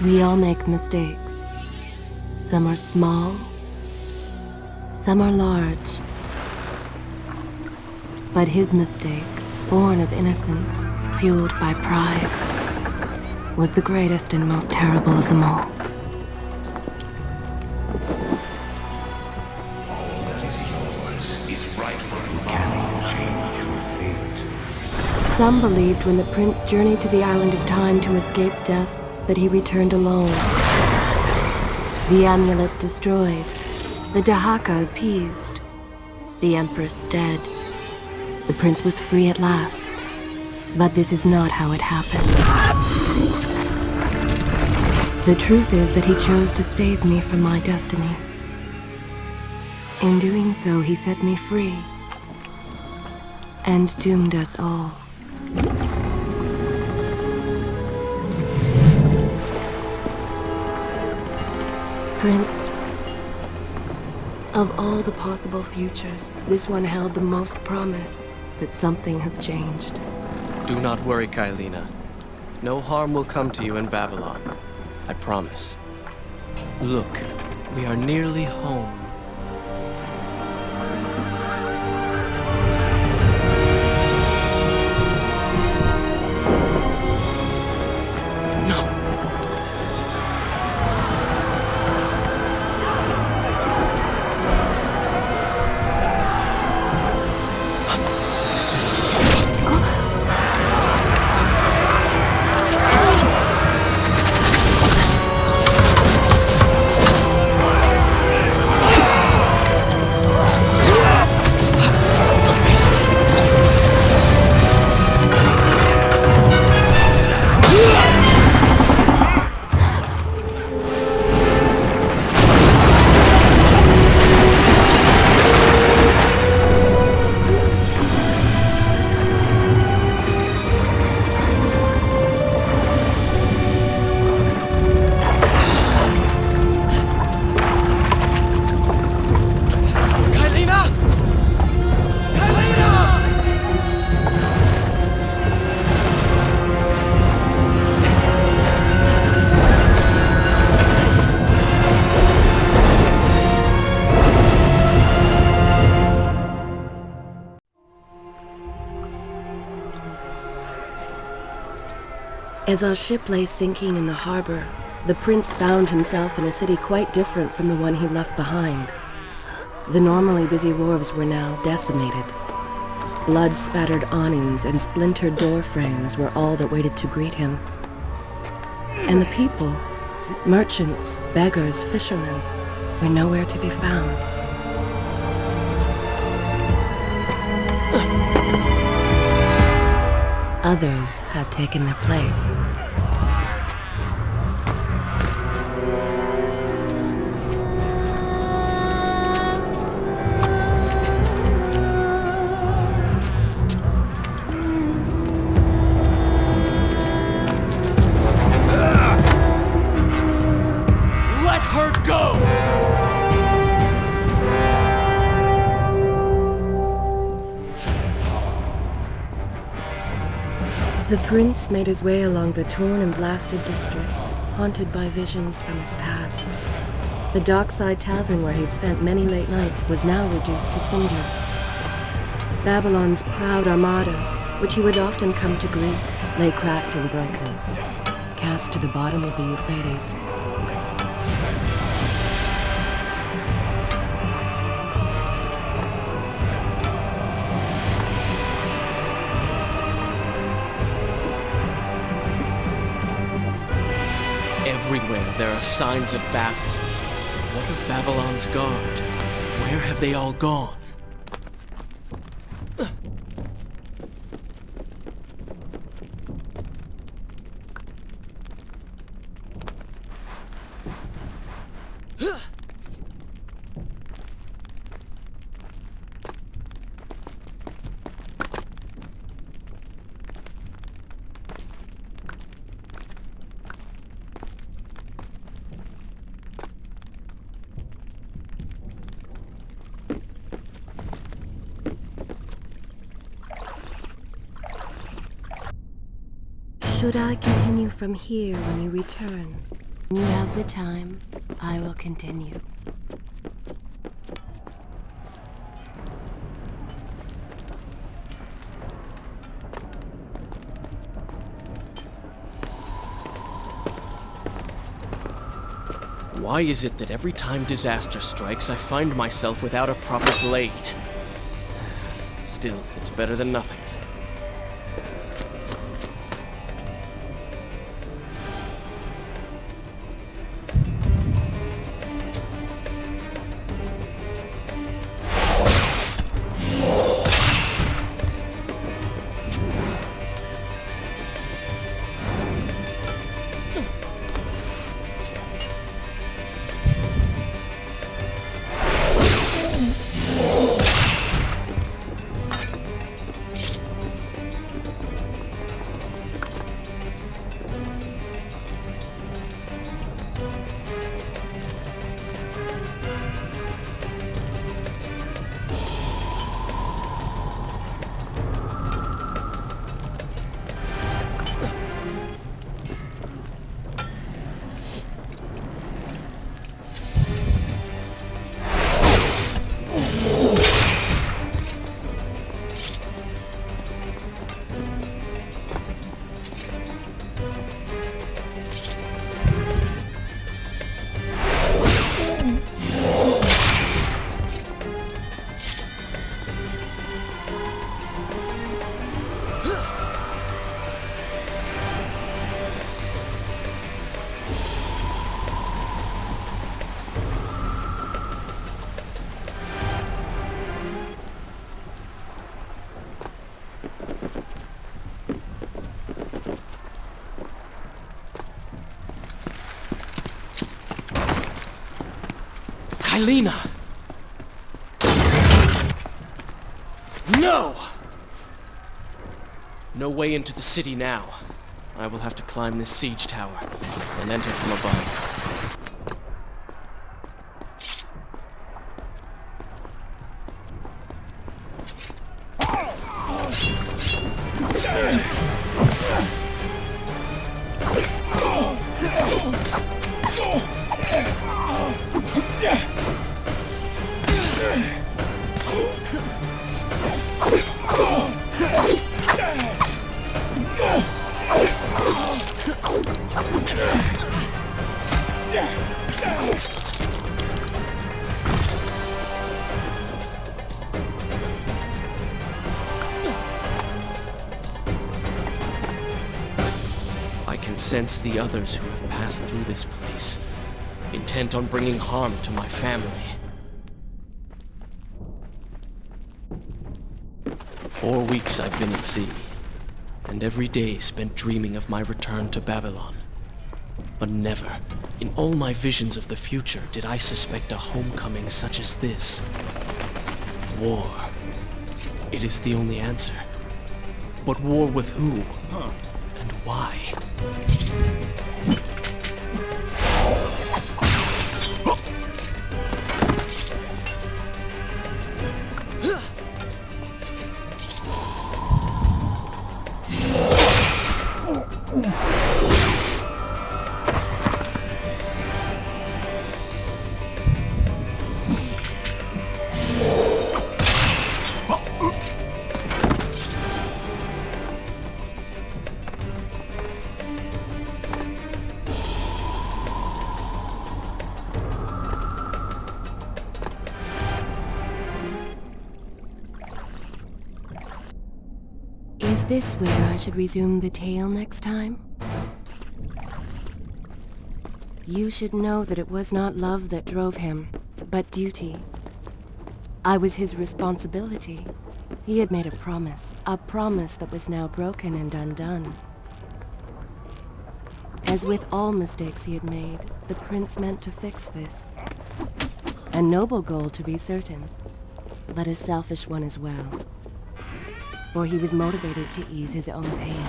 We all make mistakes. Some are small, some are large. But his mistake, born of innocence, fueled by pride, was the greatest and most terrible of them all. All that is yours is rightfully can change your fate. Some believed when the prince journeyed to the island of time to escape death, that he returned alone. The amulet destroyed, the Dahaka appeased, the empress dead. The prince was free at last. But this is not how it happened. The truth is that he chose to save me from my destiny. In doing so, he set me free and doomed us all. Prince, of all the possible futures, this one held the most promise that something has changed. Do not worry, Kaileena. No harm will come to you in Babylon. I promise. Look, we are nearly home. As our ship lay sinking in the harbor, the prince found himself in a city quite different from the one he left behind. The normally busy wharves were now decimated. Blood-spattered awnings and splintered door frames were all that waited to greet him. And the people, merchants, beggars, fishermen, were nowhere to be found. Others had taken their place. Let her go! The prince made his way along the torn and blasted district, haunted by visions from his past. The dockside tavern where he'd spent many late nights was now reduced to cinders. Babylon's proud armada, which he would often come to greet, lay cracked and broken, cast to the bottom of the Euphrates. Everywhere there are signs of battle. What of Babylon's guard? Where have they all gone? Should I continue from here when you return? You have the time. I will continue. Why is it that every time disaster strikes, I find myself without a proper blade? Still, it's better than nothing. Kaileena! No! No way into the city now. I will have to climb this siege tower and enter from above. I can sense the others who have passed through this place, intent on bringing harm to my family. 4 weeks I've been at sea, and every day spent dreaming of my return to Babylon. But never, in all my visions of the future, did I suspect a homecoming such as this. War. It is the only answer. But war with who? And why? Is this where I should resume the tale next time? You should know that it was not love that drove him, but duty. I was his responsibility. He had made a promise that was now broken and undone. As with all mistakes he had made, the prince meant to fix this. A noble goal, to be certain, but a selfish one as well. For he was motivated to ease his own pain.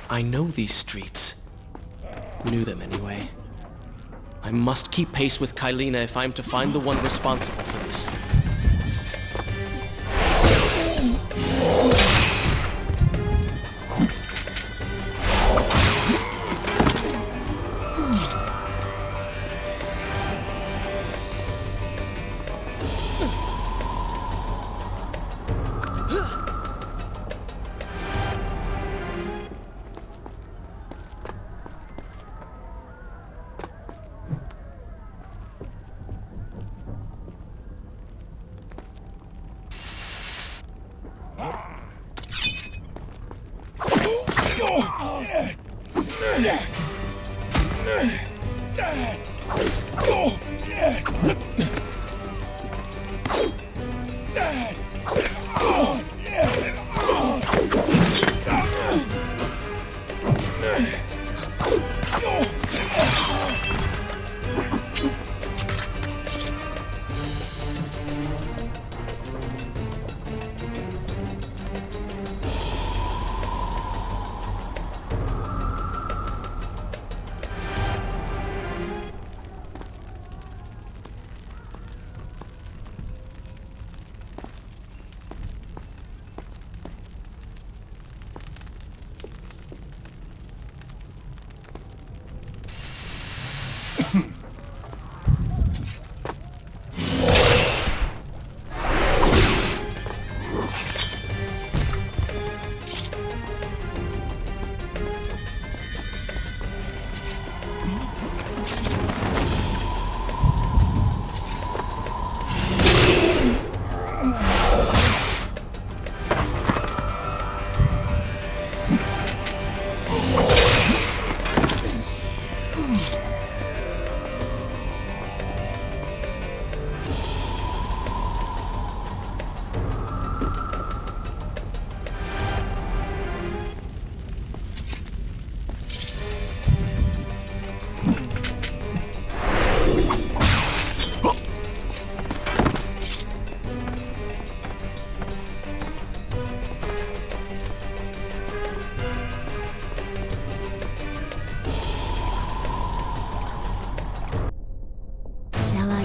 I know these streets. Knew them anyway. I must keep pace with Kaileena if I'm to find the one responsible for this.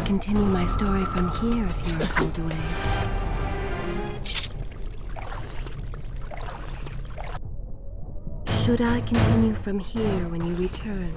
Continue my story from here if you are called away. Should I continue from here when you return?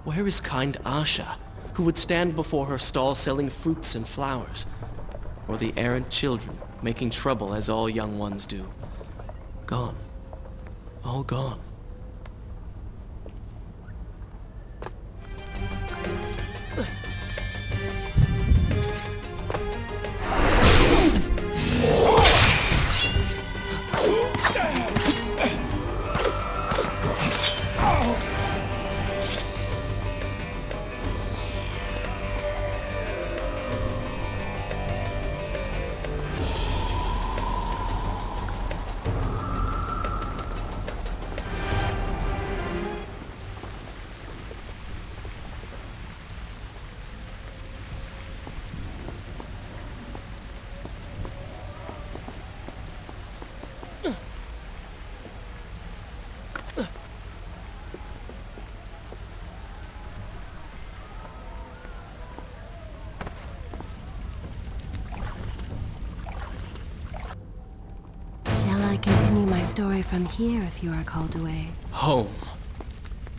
Where is kind Asha, who would stand before her stall selling fruits and flowers? Or the errant children, making trouble as all young ones do? Gone. All gone. Continue my story from here if you are called away. Home.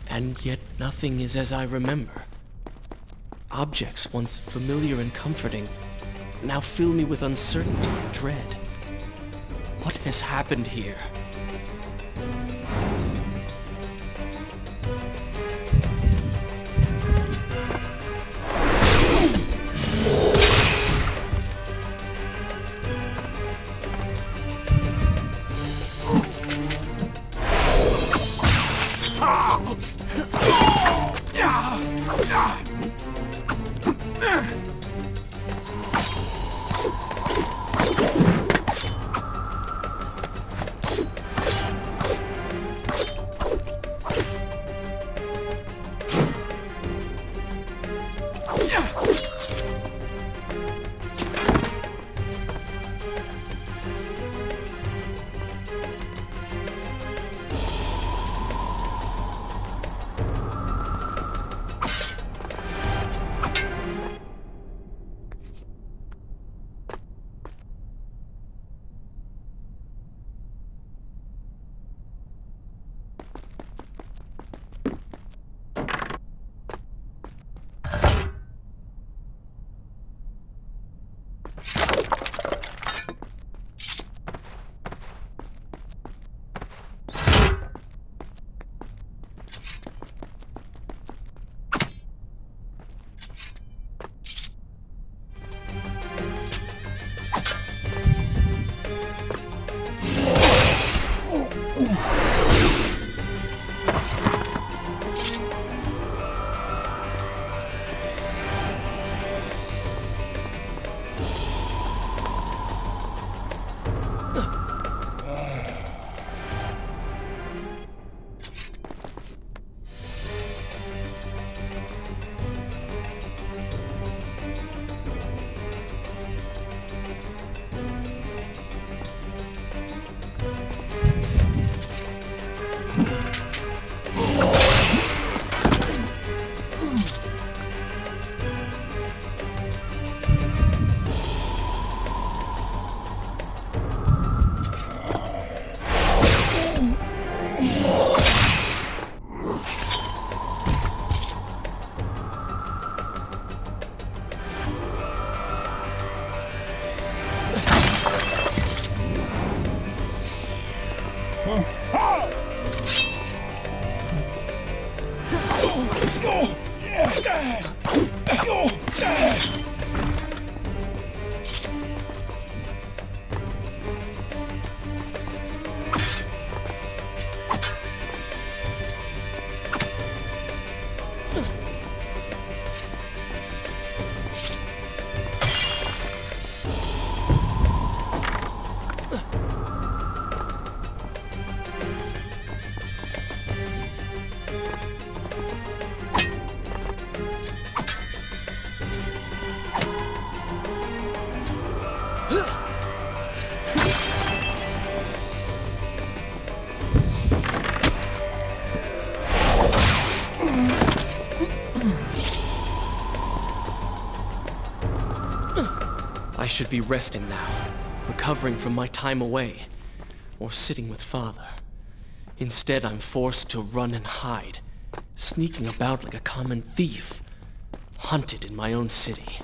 And yet nothing is as I remember. Objects once familiar and comforting now fill me with uncertainty and dread. What has happened here? I should be resting now, recovering from my time away, or sitting with Father. Instead, I'm forced to run and hide, sneaking about like a common thief, hunted in my own city.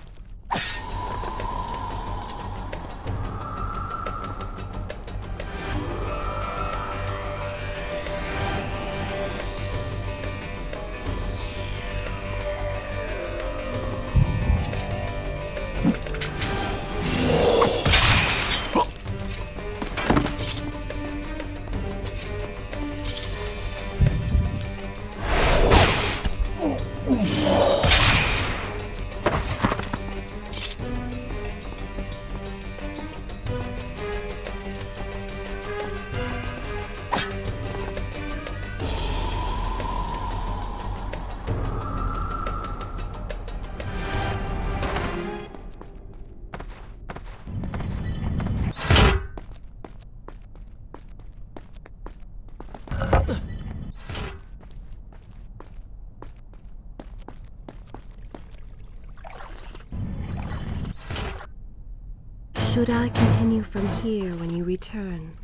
Should I continue from here when you return?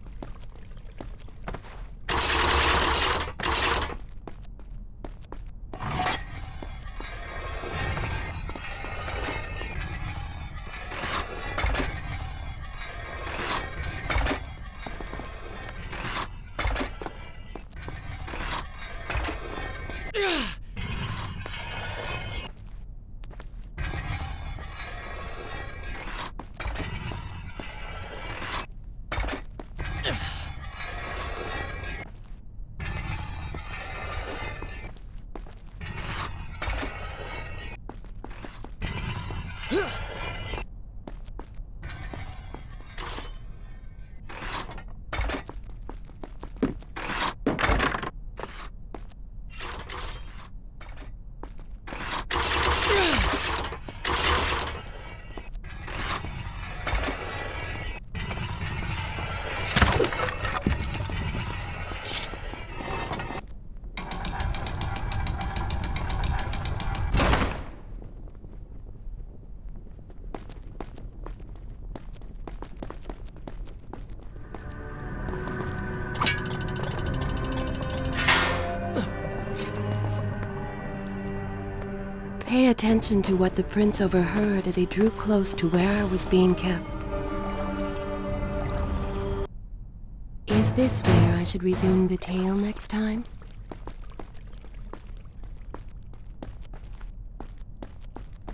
Pay attention to what the prince overheard as he drew close to where I was being kept. Is this where I should resume the tale next time?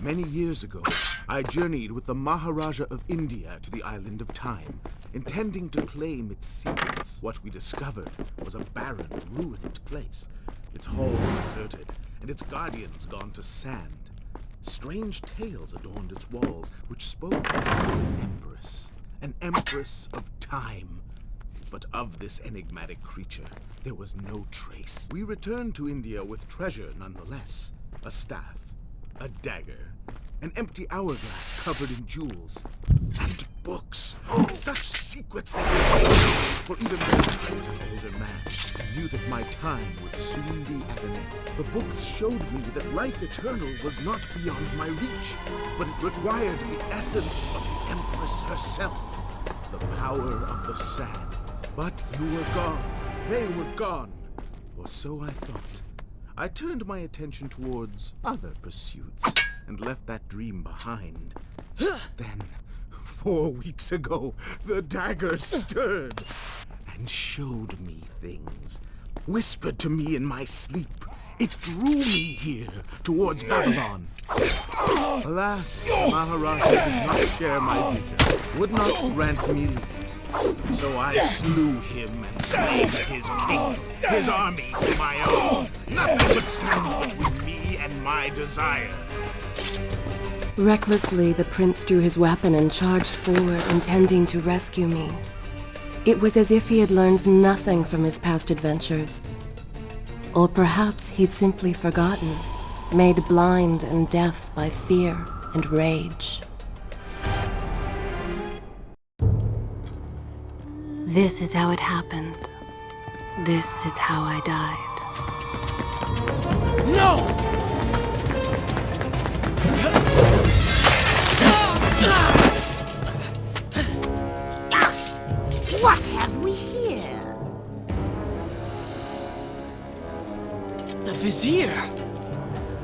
Many years ago, I journeyed with the Maharaja of India to the island of Time, intending to claim its secrets. What we discovered was a barren, ruined place. Its halls deserted, and its guardians gone to sand. Strange tales adorned its walls, which spoke of an empress of time. But of this enigmatic creature, there was no trace. We returned to India with treasure nonetheless. A staff, a dagger, an empty hourglass covered in jewels, and books. Such secrets they contained. For even though I was an older man, I knew that my time would soon be at an end. The books showed me that life eternal was not beyond my reach, but it required the essence of the Empress herself, the power of the sands. But you were gone. They were gone. Or so I thought. I turned my attention towards other pursuits and left that dream behind. Then, 4 weeks ago, the dagger stirred and showed me things. Whispered to me in my sleep. It drew me here, towards Babylon. Alas, Maharaja did not share my vision, would not grant me leave. So I slew him and claimed his kingdom, his army for my own. Nothing would stand between me and my desire. Recklessly, the prince drew his weapon and charged forward, intending to rescue me. It was as if he had learned nothing from his past adventures. Or perhaps he'd simply forgotten, made blind and deaf by fear and rage. This is how it happened. This is how I died. No! What have we here? The Vizier!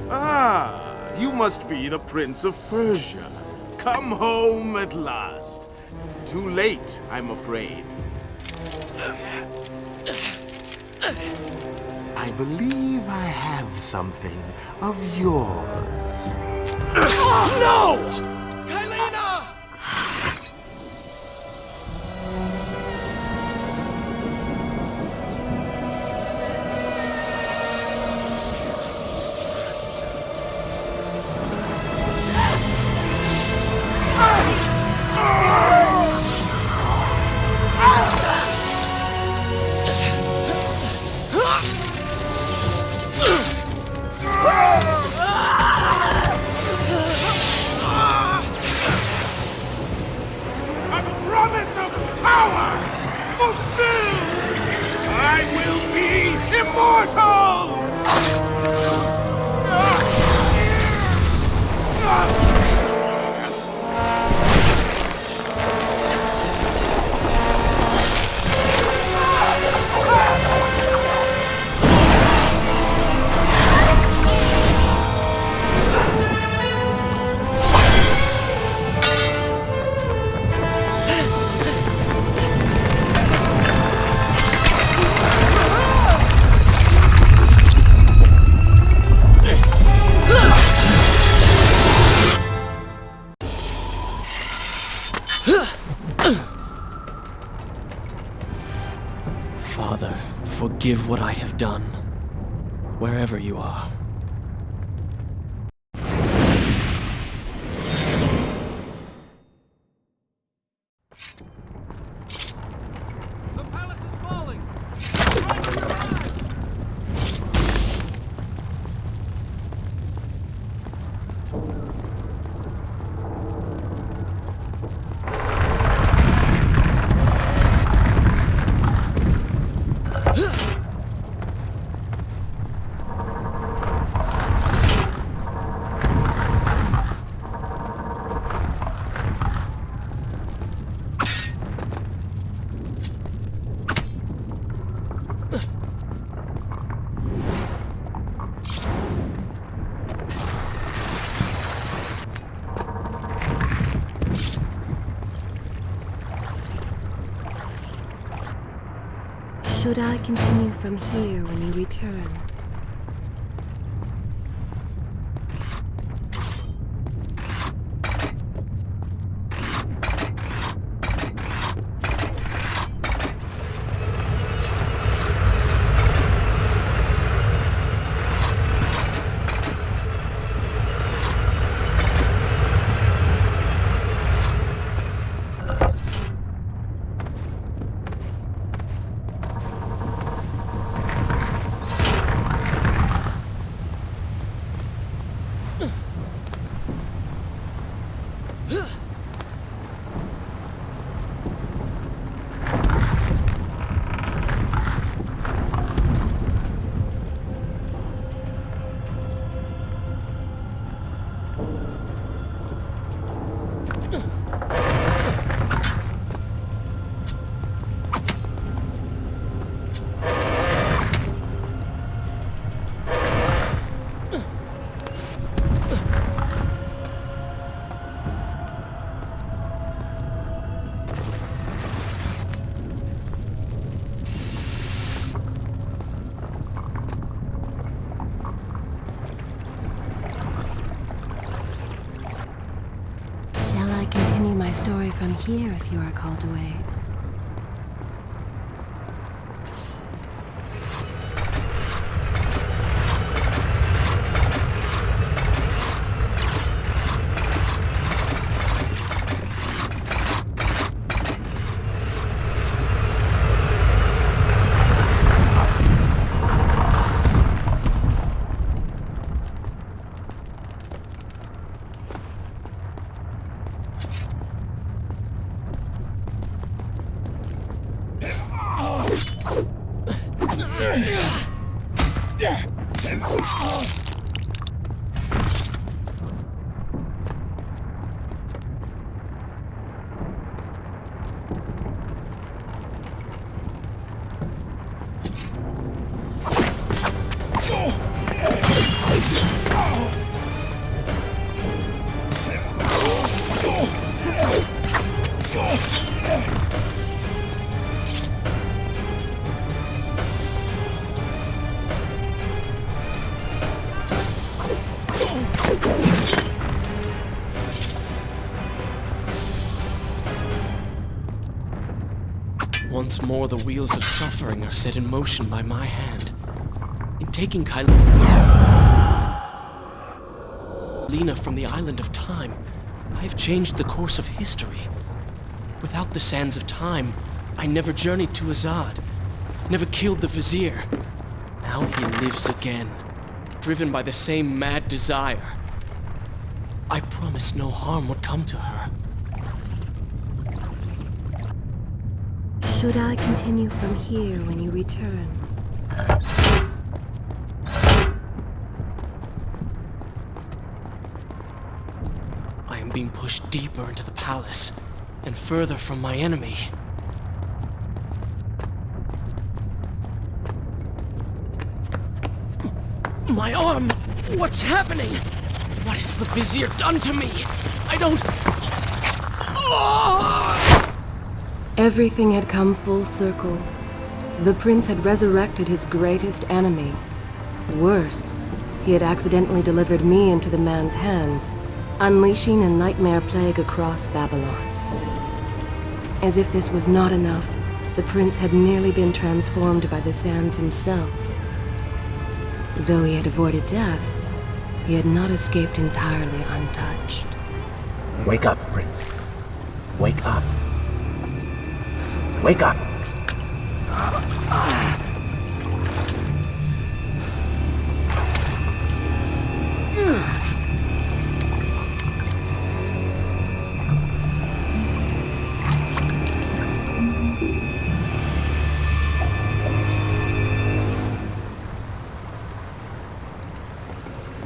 Ah, you must be the Prince of Persia. Come home at last. Too late, I'm afraid. I believe I have something of yours. No! Kaileena! Father, forgive what I have done, wherever you are. The palace is falling! Should I continue from here when you return? Shall I continue my story from here if you are called away? Once more, the wheels of suffering are set in motion by my hand. In taking Kaileena from the island of time, I have changed the course of history. Without the sands of time, I never journeyed to Azad, never killed the Vizier. Now he lives again, driven by the same mad desire. I promised no harm would come to her. Should I continue from here when you return? I am being pushed deeper into the palace, and further from my enemy. My arm! What's happening? What has the Vizier done to me? I don't... Everything had come full circle. The prince had resurrected his greatest enemy. Worse, he had accidentally delivered me into the man's hands, unleashing a nightmare plague across Babylon. As if this was not enough, the prince had nearly been transformed by the sands himself. Though he had avoided death, he had not escaped entirely untouched. Wake up, Prince. Wake up. Wake up!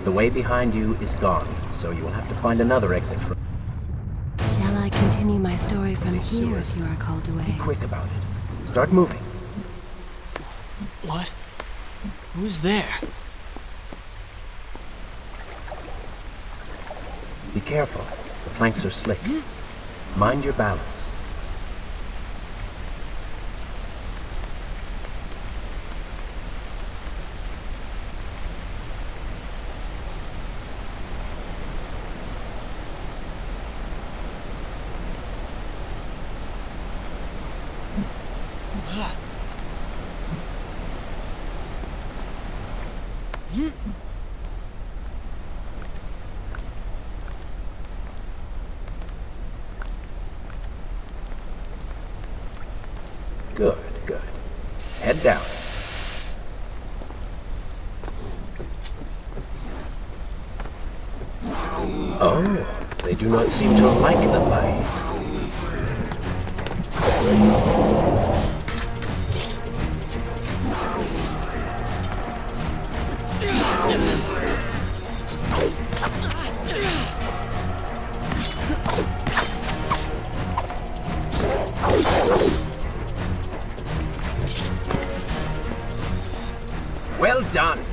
The way behind you is gone, so you will have to find another exit from... Shall I continue my story from here if you are called away? Be quick about it. Start moving. What? Who's there? Be careful. The planks are slick. Mind your balance. Good, good. Head down. Oh, they do not seem to like the light. Well done!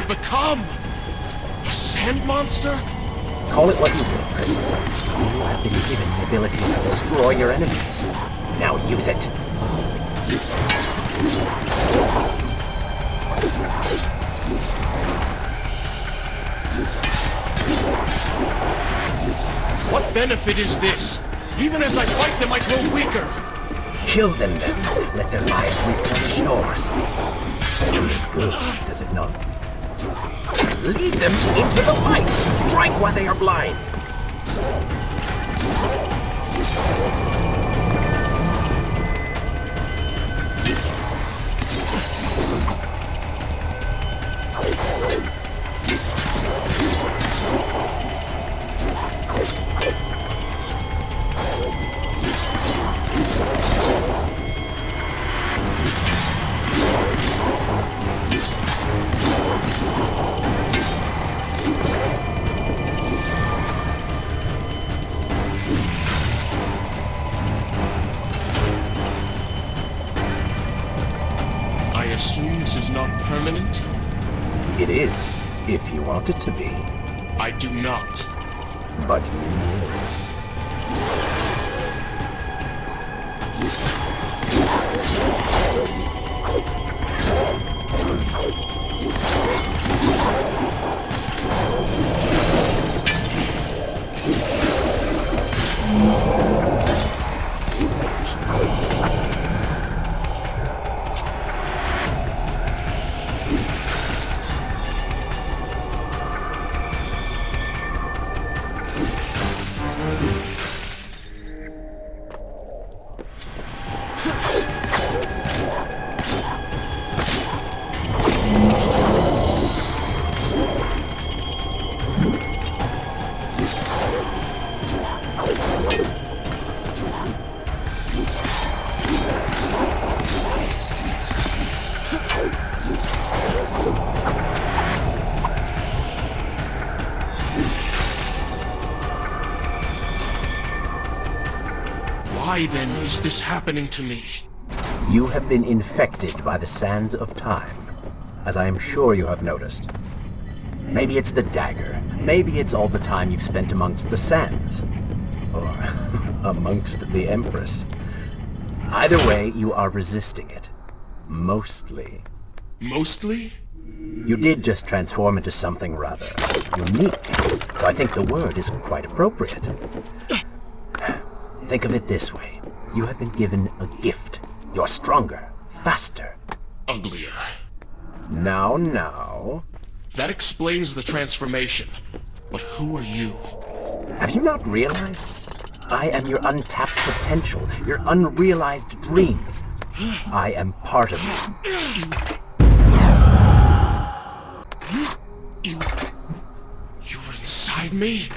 Become? A sand monster? Call it what you will, Prince. You have been given the ability to destroy your enemies. Now use it. What benefit is this? Even as I fight them, I grow weaker. Kill them then. Let their lives replenish yours. It is good, does it not? Lead them into the light! Strike while they are blind! Permanent? It is, if you want it to be. I do not. But Why then is this happening to me? you have been infected by the sands of time, as I am sure you have noticed. Maybe it's the dagger. Maybe it's all the time you've spent amongst the sands. Or amongst the Empress. Either way, you are resisting it. Mostly. Mostly? You did just transform into something rather unique, so I think the word is quite appropriate. Think of it this way. You have been given a gift. You're stronger, faster. Uglier. Now. That explains the transformation. But who are you? Have you not realized? I am your untapped potential, your unrealized dreams. I am part of you. You're inside me?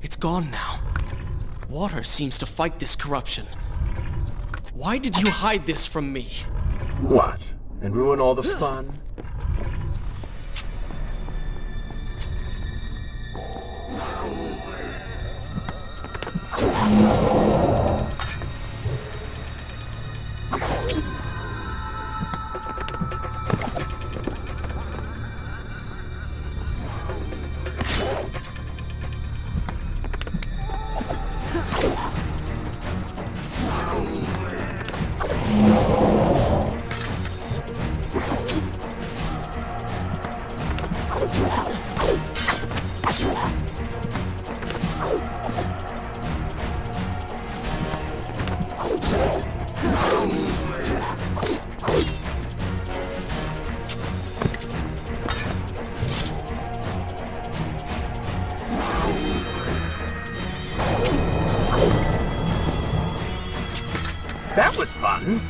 It's gone now. Water seems to fight this corruption. Why did you hide this from me? What? And ruin all the fun? That was fun.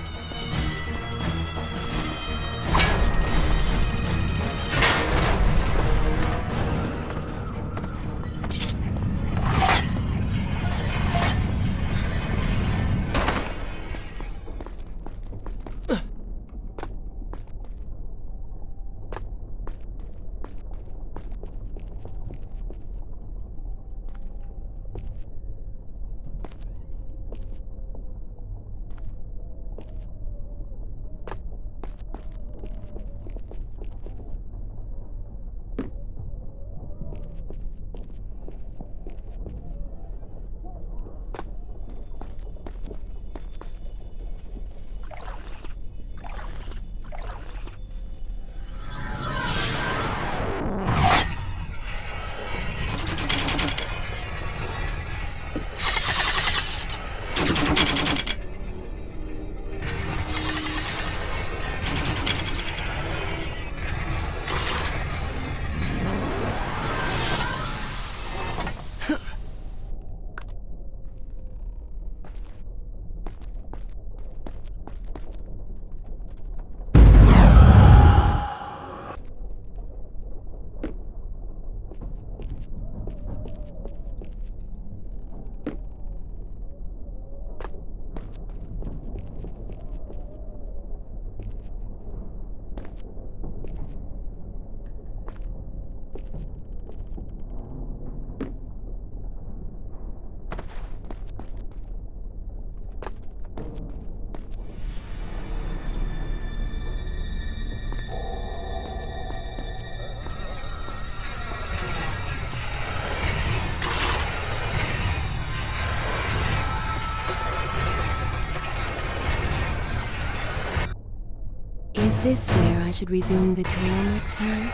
Is this where I should resume the tale next time?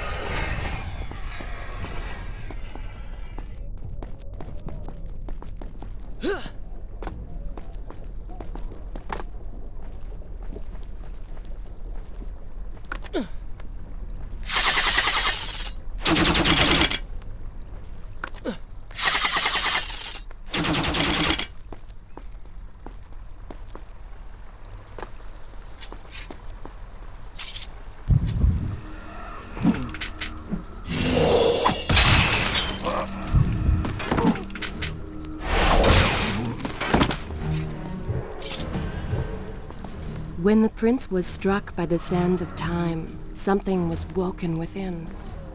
When the prince was struck by the sands of time, something was woken within.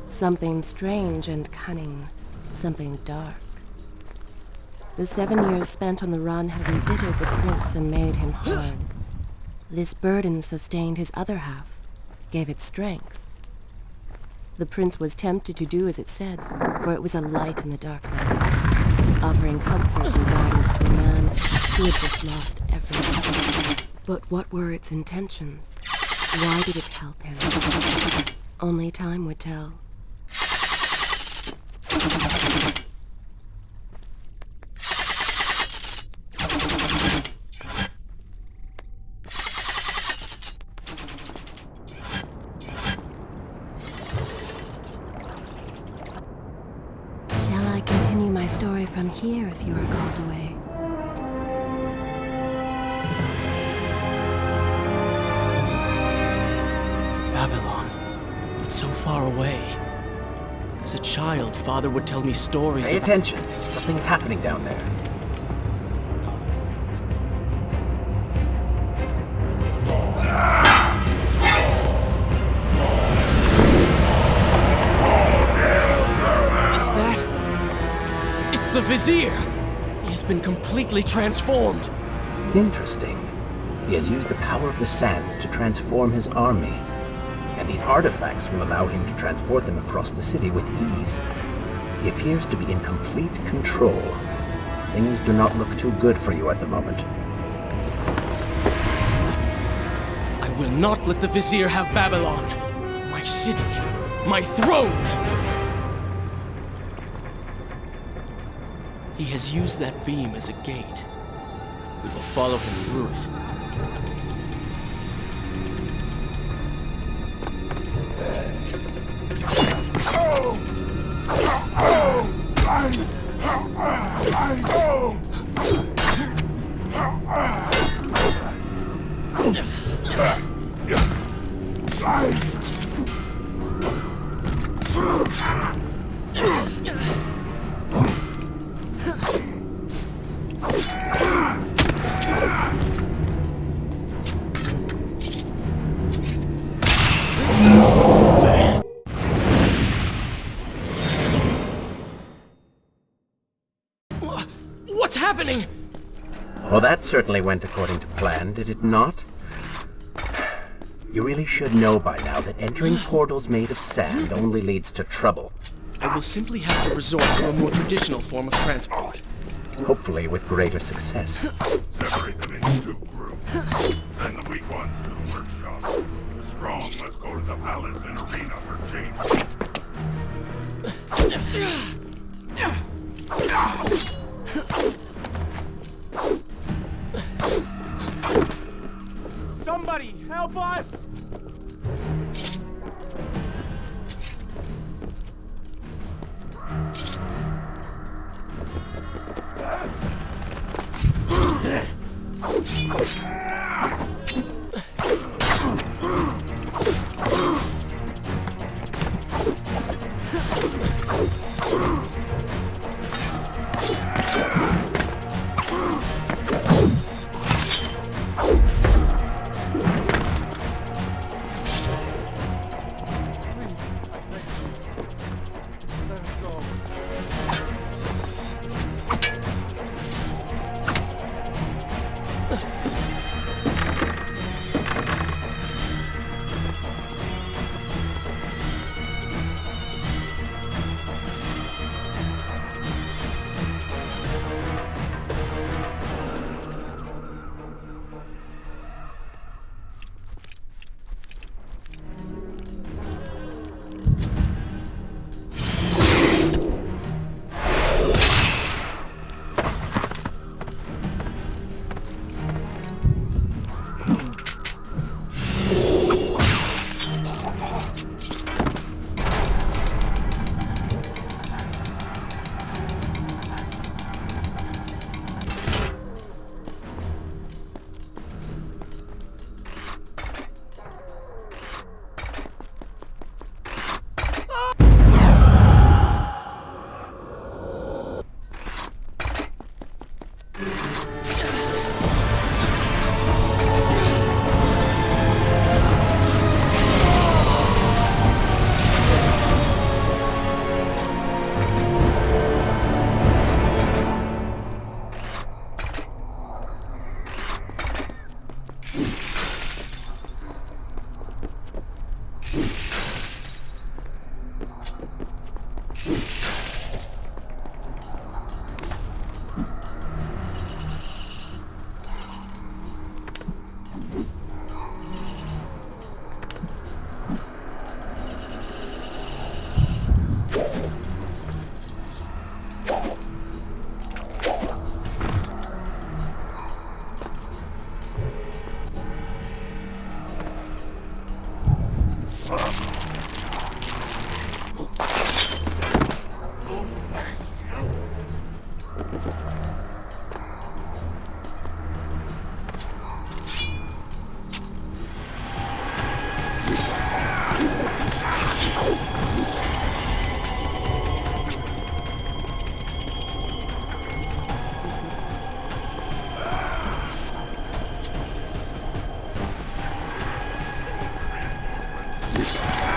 Something strange and cunning. Something dark. The 7 years spent on the run had embittered the prince and made him hard. This burden sustained his other half, gave it strength. The prince was tempted to do as it said, for it was a light in the darkness, offering comfort and guidance to a man who had just lost everything. But what were its intentions? Why did it help him? Only time would tell. Shall I continue my story from here if you are called away? Babylon. It's so far away. As a child, Father would tell me stories Pay of... attention. Something's happening down there. Is that... It's the Vizier! He has been completely transformed. Interesting. He has used the power of the sands to transform his army. And these artifacts will allow him to transport them across the city with ease. He appears to be in complete control. Things do not look too good for you at the moment. I will not let the Vizier have Babylon. My city. My throne! He has used that beam as a gate. We will follow him through it. What's happening? Well, that certainly went according to plan, did it not? You really should know by now that entering portals made of sand only leads to trouble. I will simply have to resort to a more traditional form of transport. Hopefully with greater success. Separate them into two groups. Send the weak ones to the workshop. The strong must go to the palace and arena for change. Somebody, help us!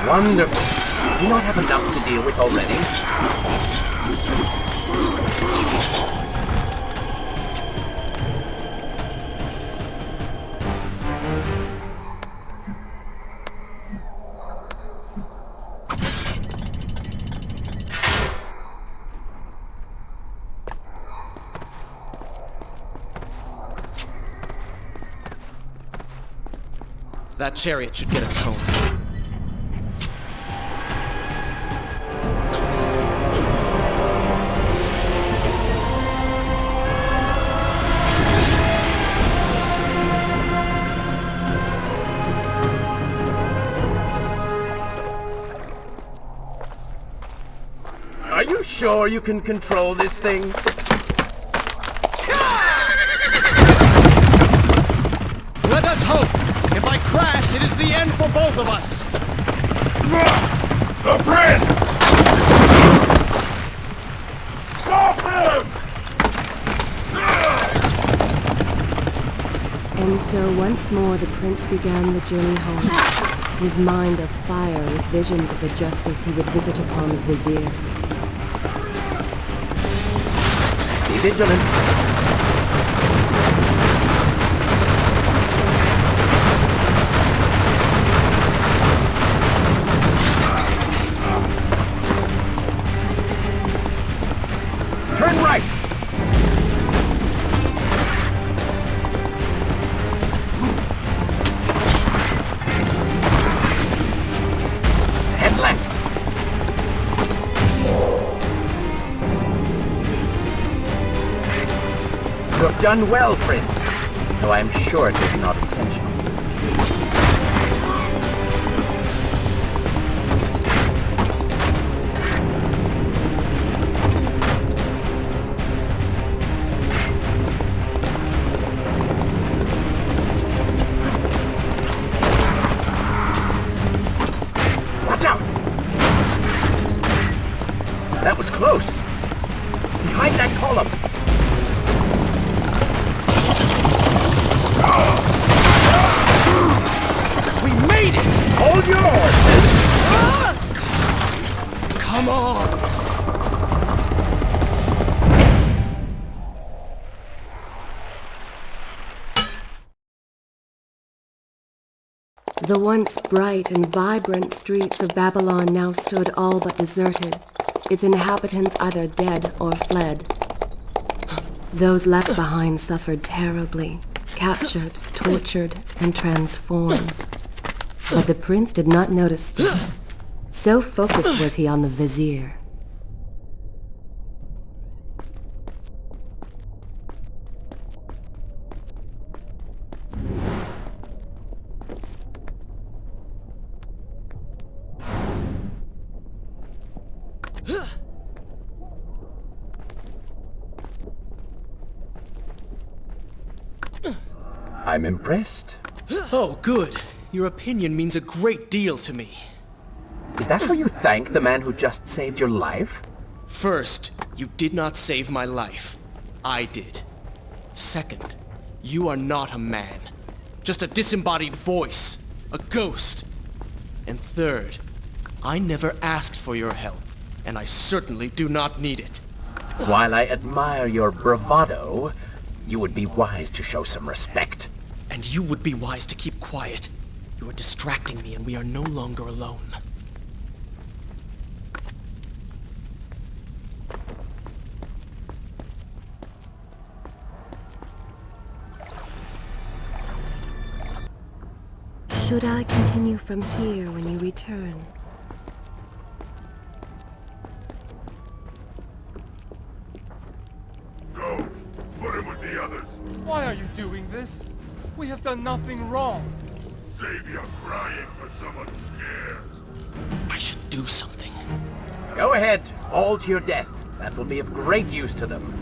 Wonderful. Do you not have enough to deal with already? That chariot should get us home. Are you sure you can control this thing? Let us hope! If I crash, it is the end for both of us! The prince! Stop him! And so once more the prince began the journey home, his mind afire with visions of the justice he would visit upon the vizier. Be vigilant. Turn right! Head left! You have done well, Prince, though I am sure it was not intentional. That was close. Behind that column. We made it! Hold your horses. Come on! The once bright and vibrant streets of Babylon now stood all but deserted, its inhabitants either dead or fled. Those left behind suffered terribly, captured, tortured, and transformed. But the prince did not notice this. So focused was he on the vizier. I'm impressed. Oh, good. Your opinion means a great deal to me. Is that how you thank the man who just saved your life? First, you did not save my life. I did. Second, you are not a man. Just a disembodied voice. A ghost. And third, I never asked for your help, and I certainly do not need it. While I admire your bravado, you would be wise to show some respect. And you would be wise to keep quiet. You are distracting me and we are no longer alone. Should I continue from here when you return? Go! Put him with the others! Why are you doing this? We have done nothing wrong. Save your crying for someone who cares. I should do something. Go ahead, all to your death. That will be of great use to them.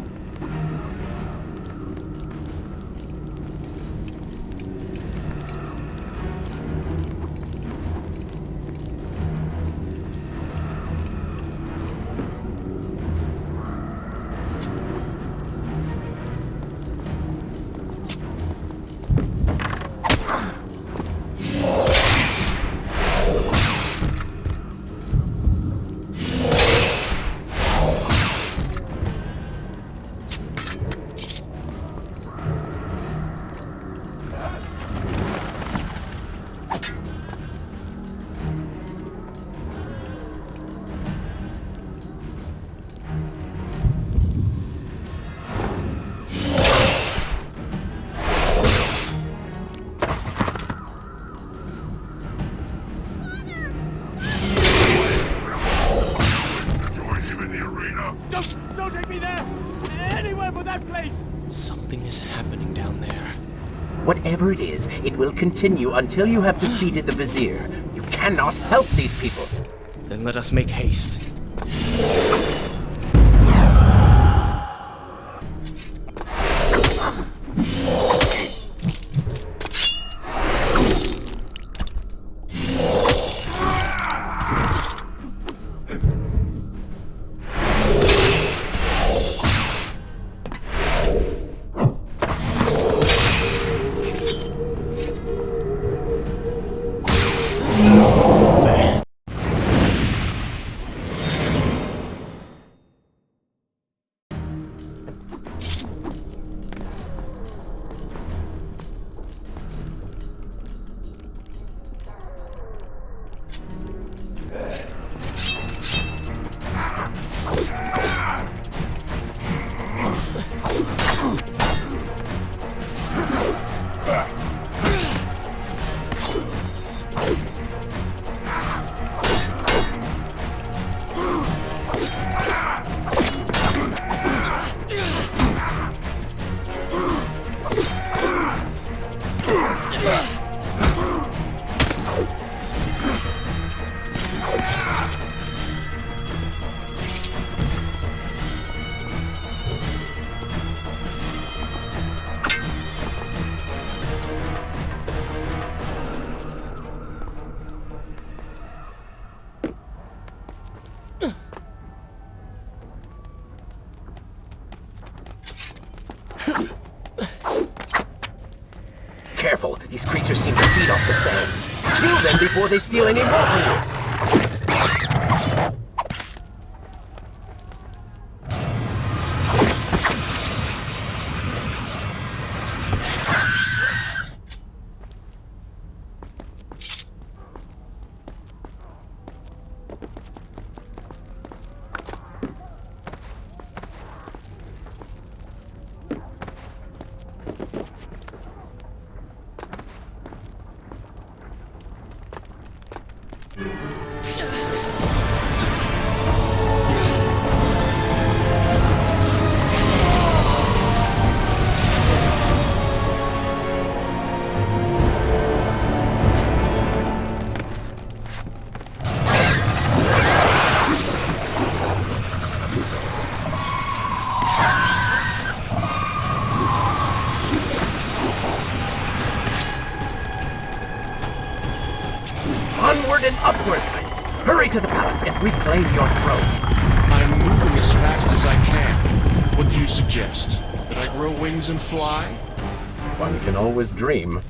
Whatever it is, it will continue until you have defeated the Vizier. You cannot help these people. Then let us make haste. Careful, these creatures seem to feed off the sands. Kill them before they steal any more from you. Onward and upward, Prince! Hurry to the palace and reclaim your throne! I'm moving as fast as I can. What do you suggest? That I grow wings and fly? One can always dream.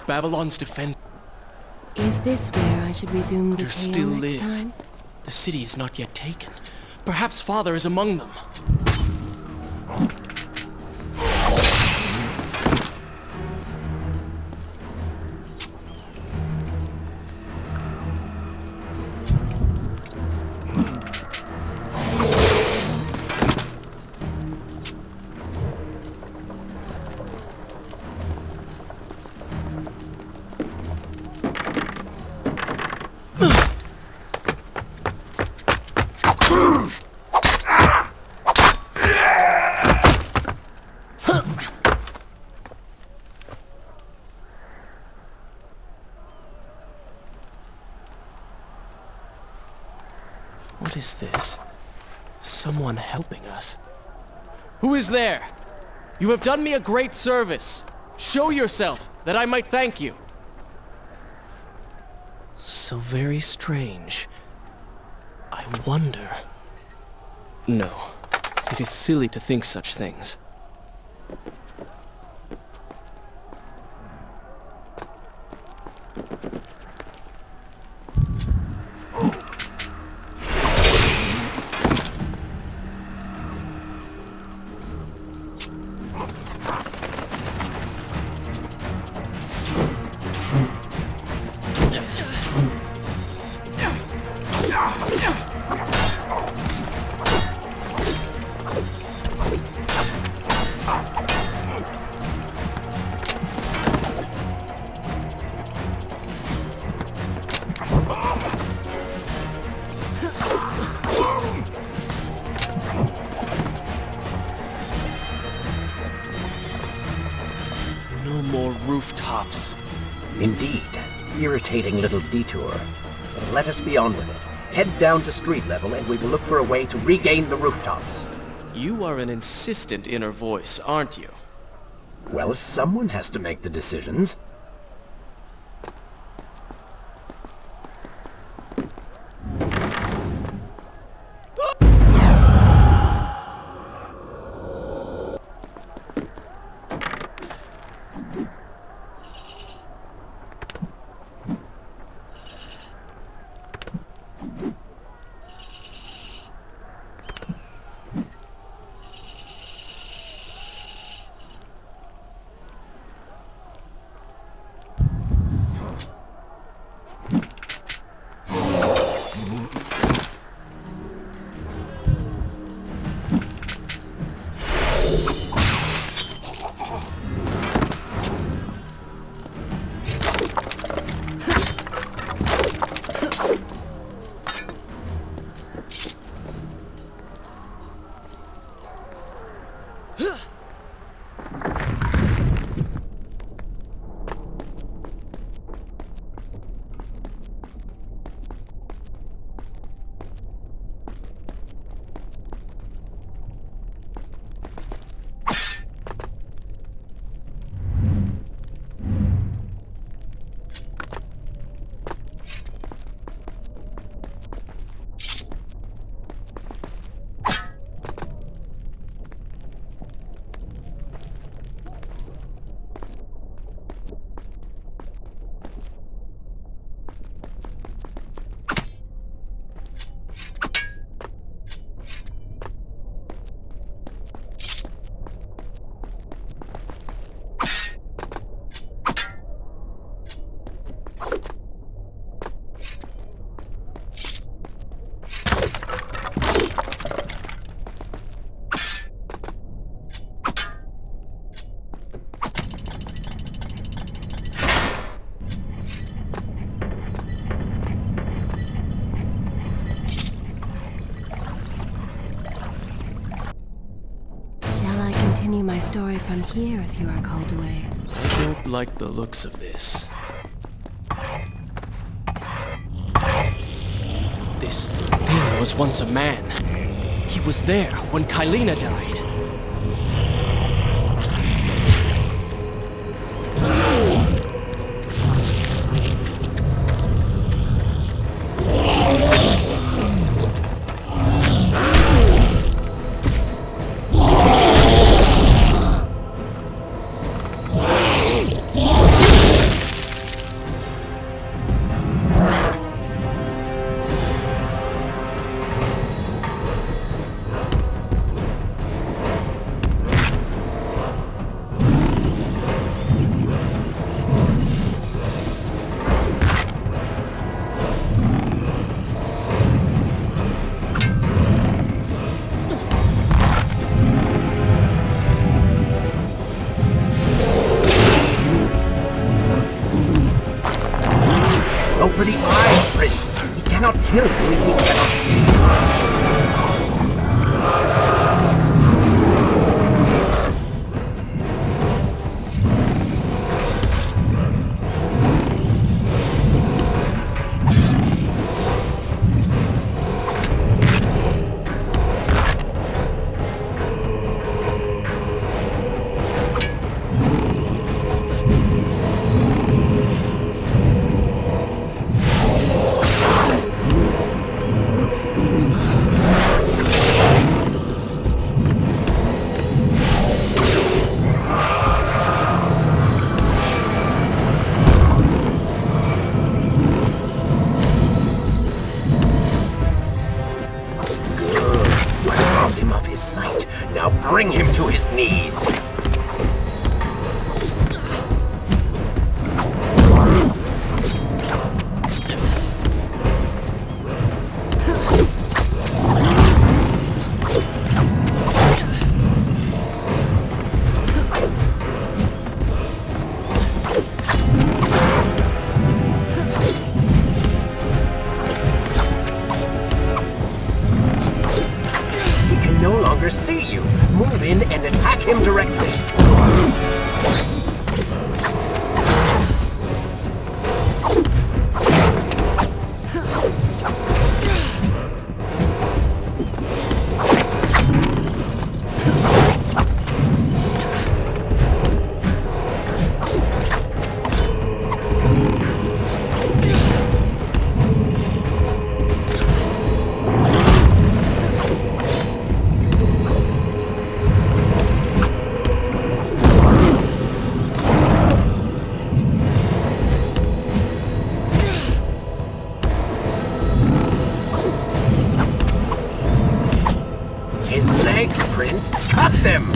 Babylon's defend. Is this where I should resume the You tale still next live. time? The city is not yet taken. Perhaps Father is among them. What is this? Someone helping us. Who is there? You have done me a great service. Show yourself, that I might thank you. So very strange. I wonder... No, it is silly to think such things. No more rooftops. Indeed. Irritating little detour. But let us be on with it. Head down to street level and we will look for a way to regain the rooftops. You are an insistent inner voice, aren't you? Well, someone has to make the decisions. Continue my story from here if you are called away. I don't like the looks of this. This thing was once a man. He was there when Kaileena died. Go for the eyes, Prince! He cannot kill who he cannot see. Bring him to his knees. See you. Move in and attack him directly. Prince, cut them!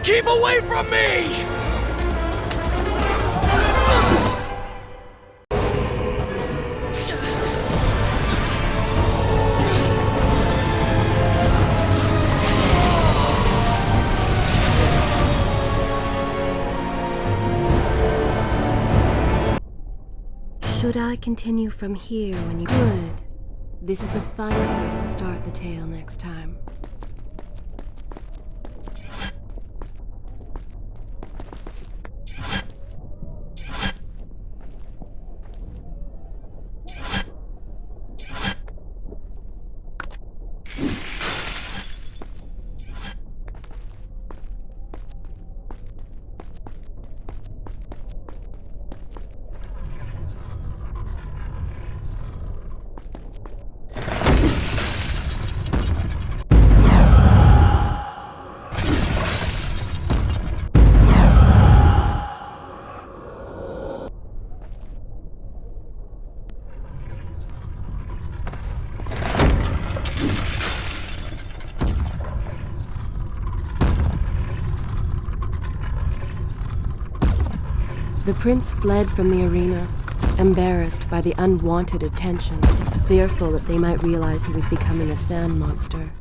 Keep away from me! Should I continue from here when you... Good. This is a fine place to start the tale next time. The prince fled from the arena, embarrassed by the unwanted attention, fearful that they might realize he was becoming a sand monster.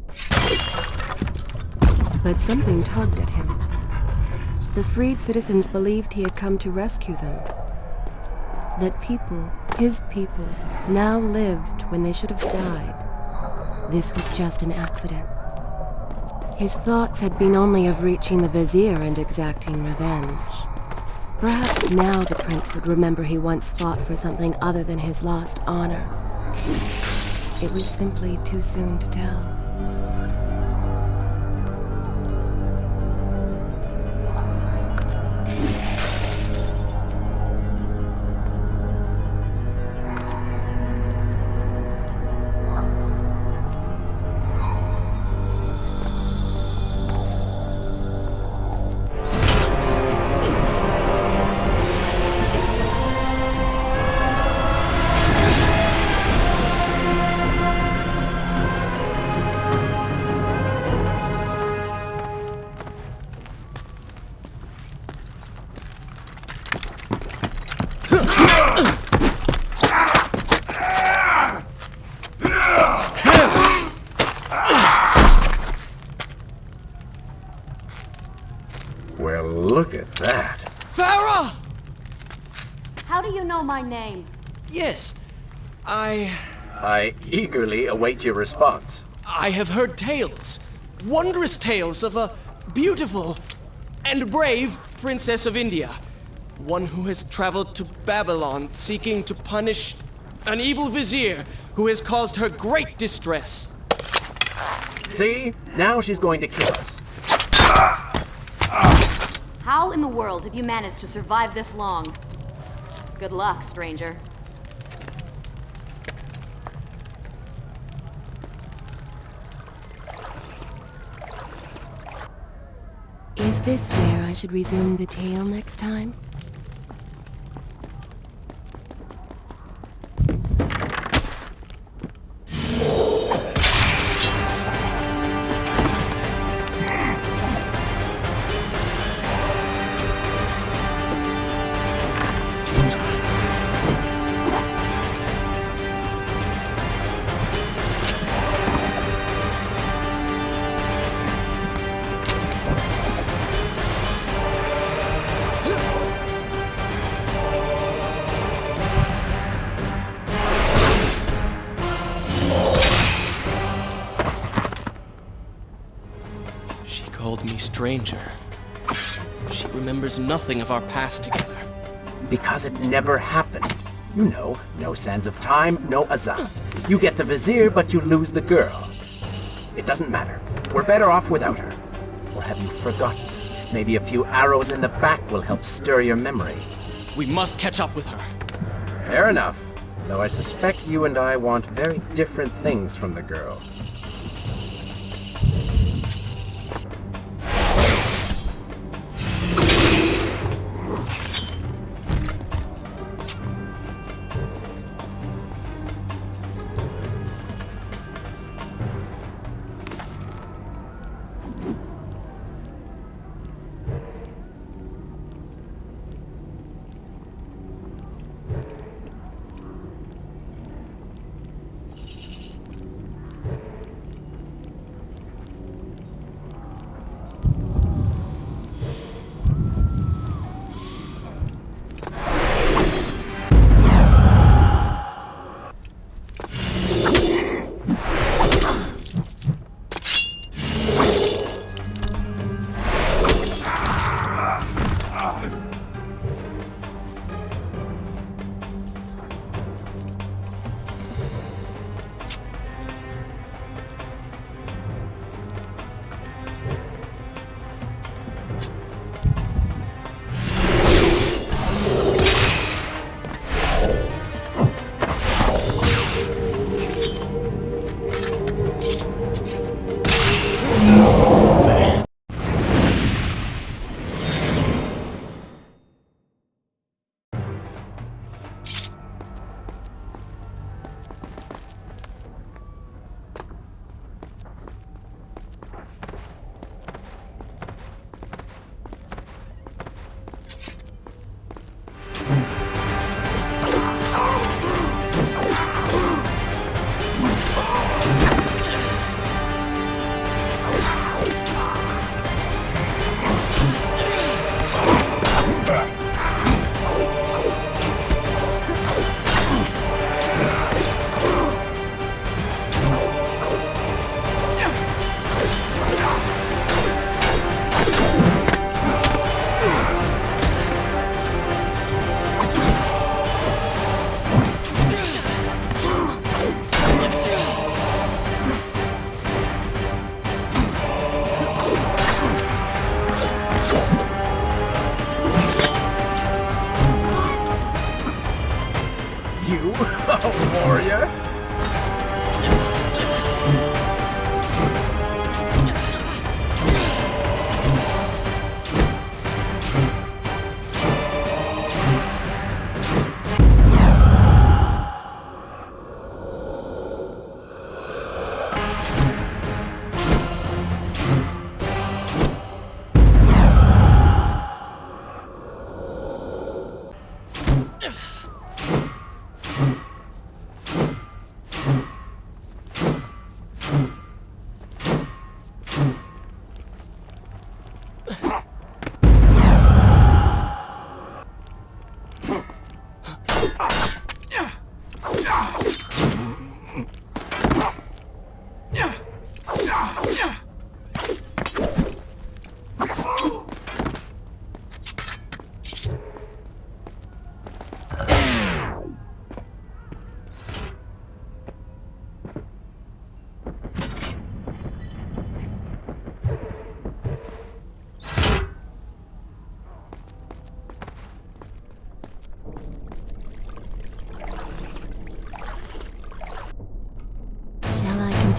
But something tugged at him. The freed citizens believed he had come to rescue them. That people, his people, now lived when they should have died. This was just an accident. His thoughts had been only of reaching the vizier and exacting revenge. Perhaps now the prince would remember he once fought for something other than his lost honor. It was simply too soon to tell. my name? Yes, I eagerly await your response. I have heard tales, wondrous tales of a beautiful and brave princess of India. One who has traveled to Babylon seeking to punish an evil vizier who has caused her great distress. See? Now she's going to kill us. How in the world have you managed to survive this long? Good luck, stranger. Is this where I should resume the tale next time? She called me stranger. She remembers nothing of our past together. Because it never happened. You know, no sands of time, no Azan. You get the vizier, but you lose the girl. It doesn't matter. We're better off without her. Or have you forgotten? Maybe a few arrows in the back will help stir your memory. We must catch up with her. Fair enough. Though I suspect you and I want very different things from the girl.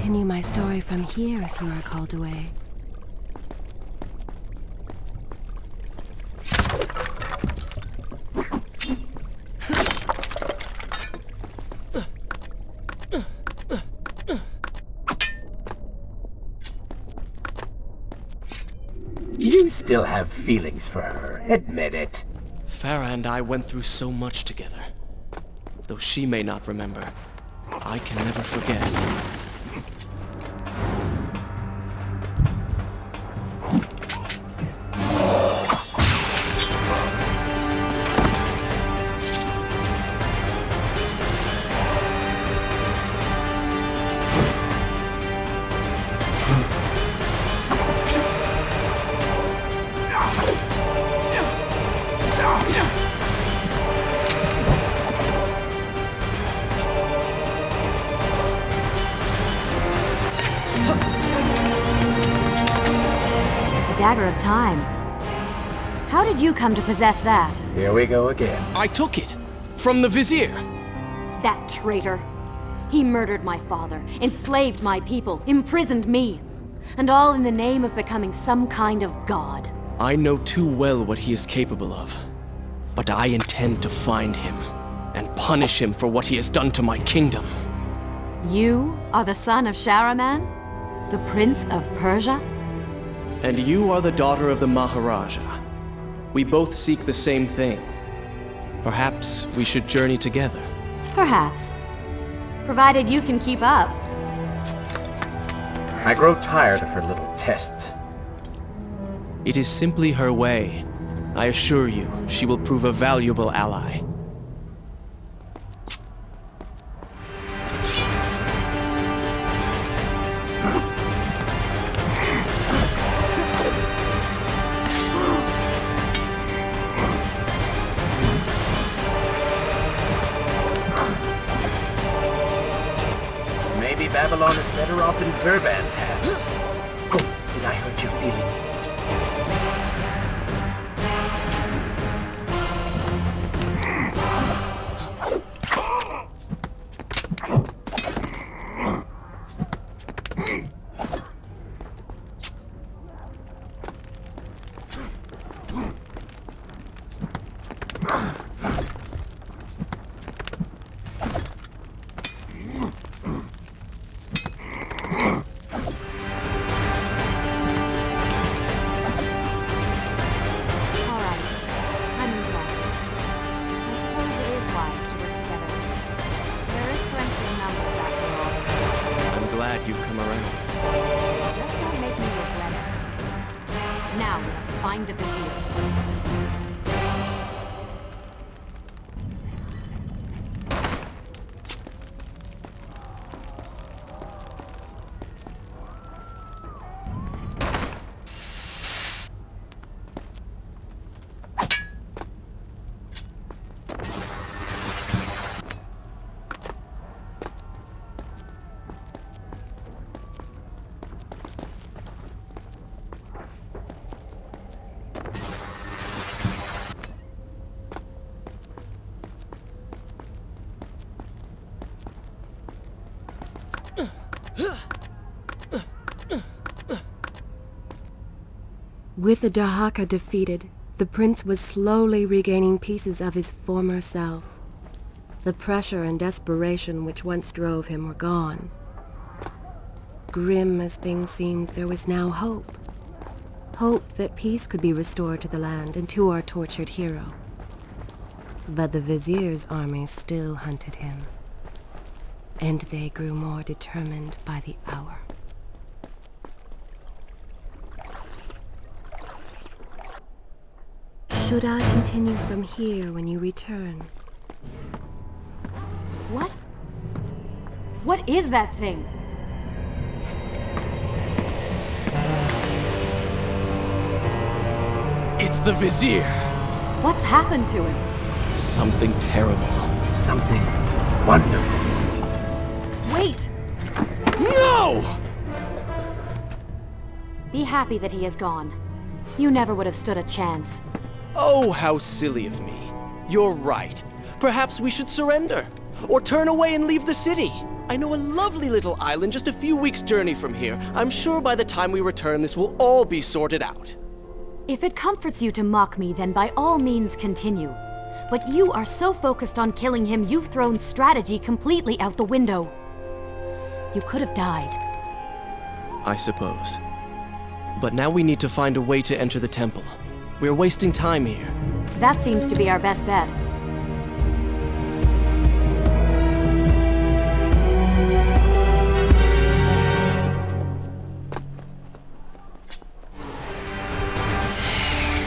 continue my story from here if you are called away. You still have feelings for her. Admit it. Farah and I went through so much together. Though she may not remember, I can never forget. Dagger of Time. How did you come to possess that? Here we go again. I took it! From the Vizier! That traitor. He murdered my father, enslaved my people, imprisoned me. And all in the name of becoming some kind of god. I know too well what he is capable of. But I intend to find him, and punish him for what he has done to my kingdom. You are the son of Shahraman? The Prince of Persia? And you are the daughter of the Maharaja. We both seek the same thing. Perhaps we should journey together. Perhaps. Provided you can keep up. I grow tired of her little tests. It is simply her way. I assure you, she will prove a valuable ally. Maybe Babylon is better off in Zurban's hands. Oh, did I hurt your feelings? You've come around. Just don't make me regret it. Now we must find the Vizier. With the Dahaka defeated, the prince was slowly regaining pieces of his former self. The pressure and desperation which once drove him were gone. Grim as things seemed, there was now hope. Hope that peace could be restored to the land and to our tortured hero. But the Vizier's armies still hunted him, and they grew more determined by the hour. Should I continue from here when you return? What? What is that thing? It's the Vizier! What's happened to him? Something terrible. Something wonderful. Wait! No! Be happy that he is gone. You never would have stood a chance. Oh, how silly of me. You're right. Perhaps we should surrender. or turn away and leave the city. I know a lovely little island just a few weeks' journey from here. I'm sure by the time we return, this will all be sorted out. If it comforts you to mock me, then by all means continue. But you are so focused on killing him, you've thrown strategy completely out the window. You could have died. I suppose. But now we need to find a way to enter the temple. We're wasting time here. That seems to be our best bet.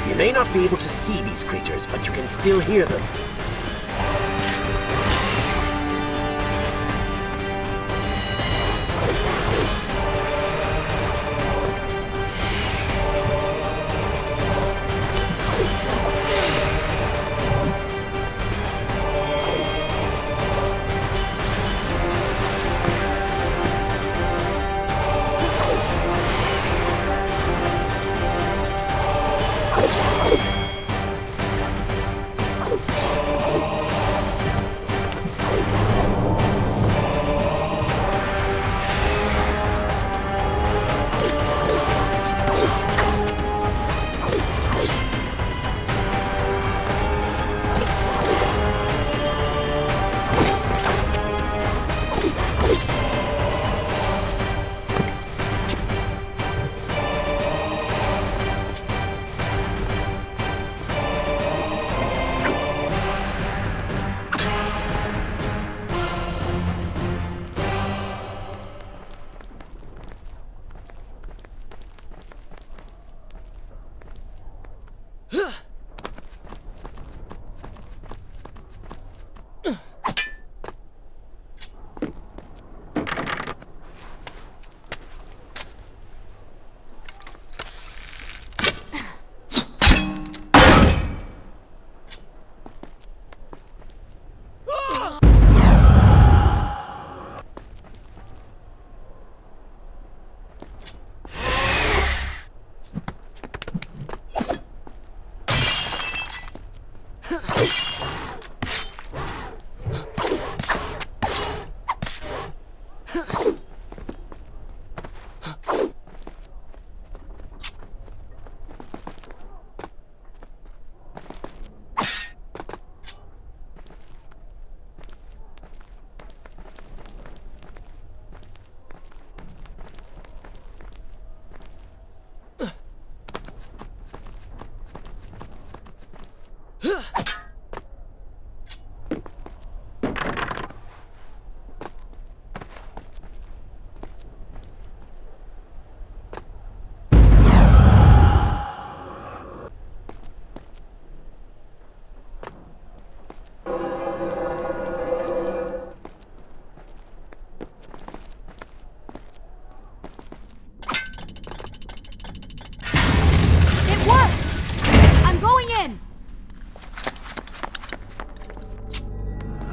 You may not be able to see these creatures, but you can still hear them.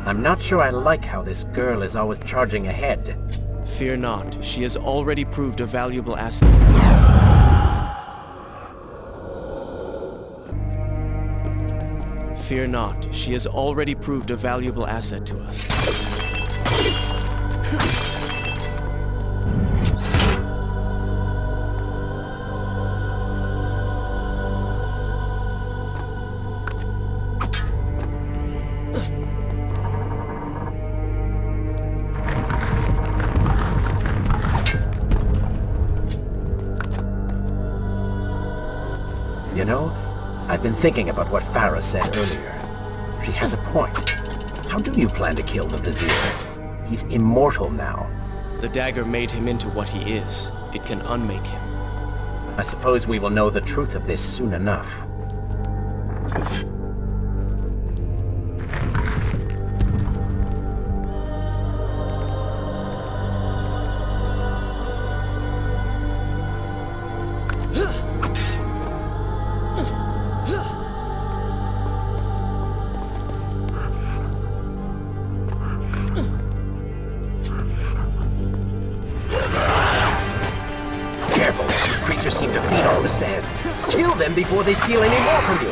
I'm not sure I like how this girl is always charging ahead. Fear not, she has already proved a valuable asset. Fear not, she has already proved a valuable asset to us. You know, I've been thinking about what Farah said earlier. She has a point. How do you plan to kill the Vizier? He's immortal now. The dagger made him into what he is. It can unmake him. I suppose we will know the truth of this soon enough. Careful, these creatures seem to feed all the sands. Kill them before they steal any more from you.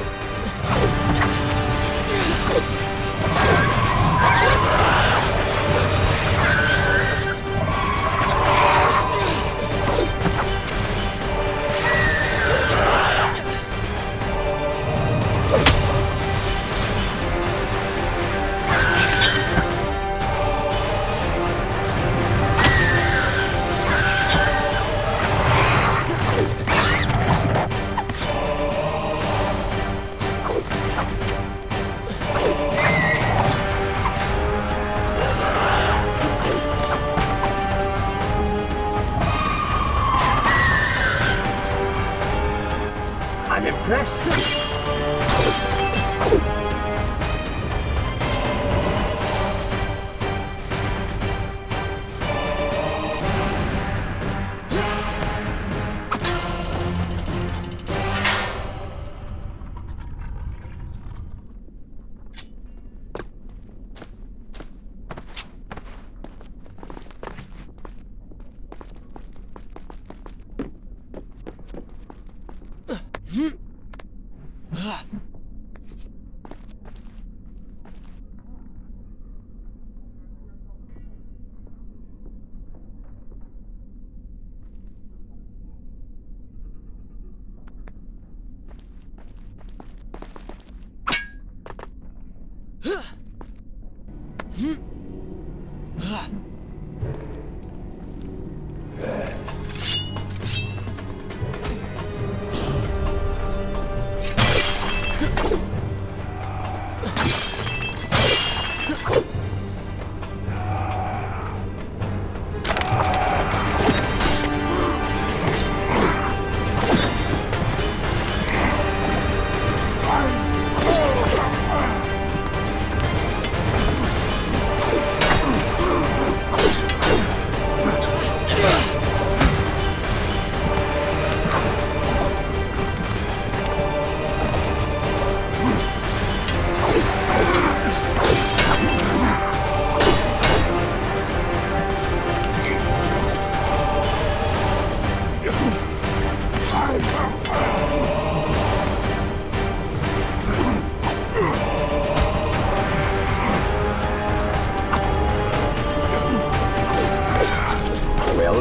Well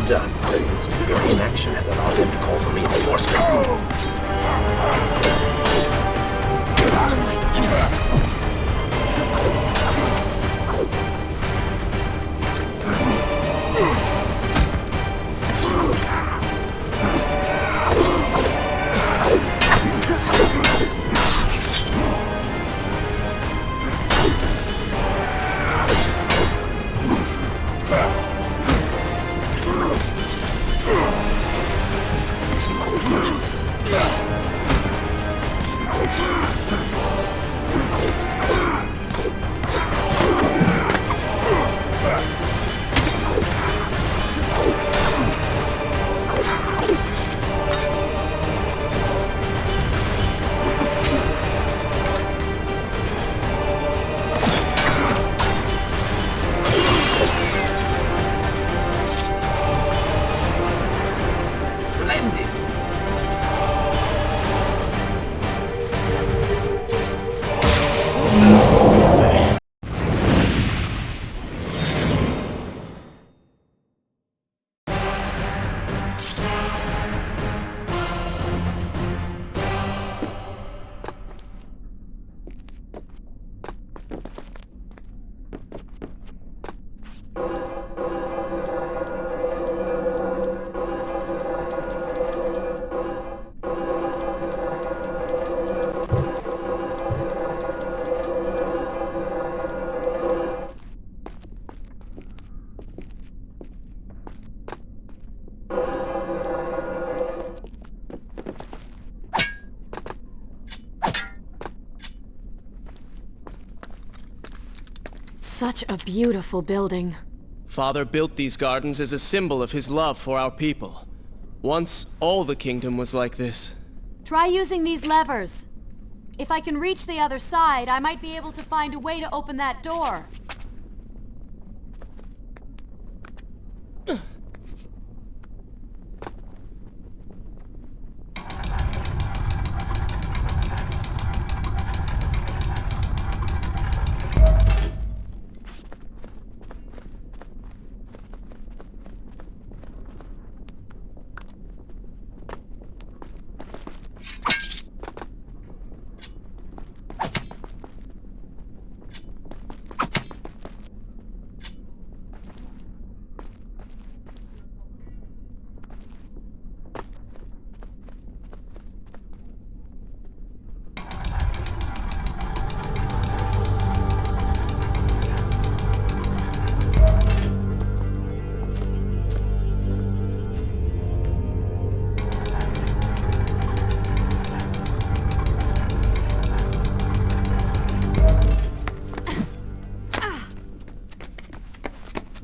done. This Iberian action has allowed them to call for reinforcements. Such a beautiful building. Father built these gardens as a symbol of his love for our people. Once, all the kingdom was like this. Try using these levers. If I can reach the other side, I might be able to find a way to open that door.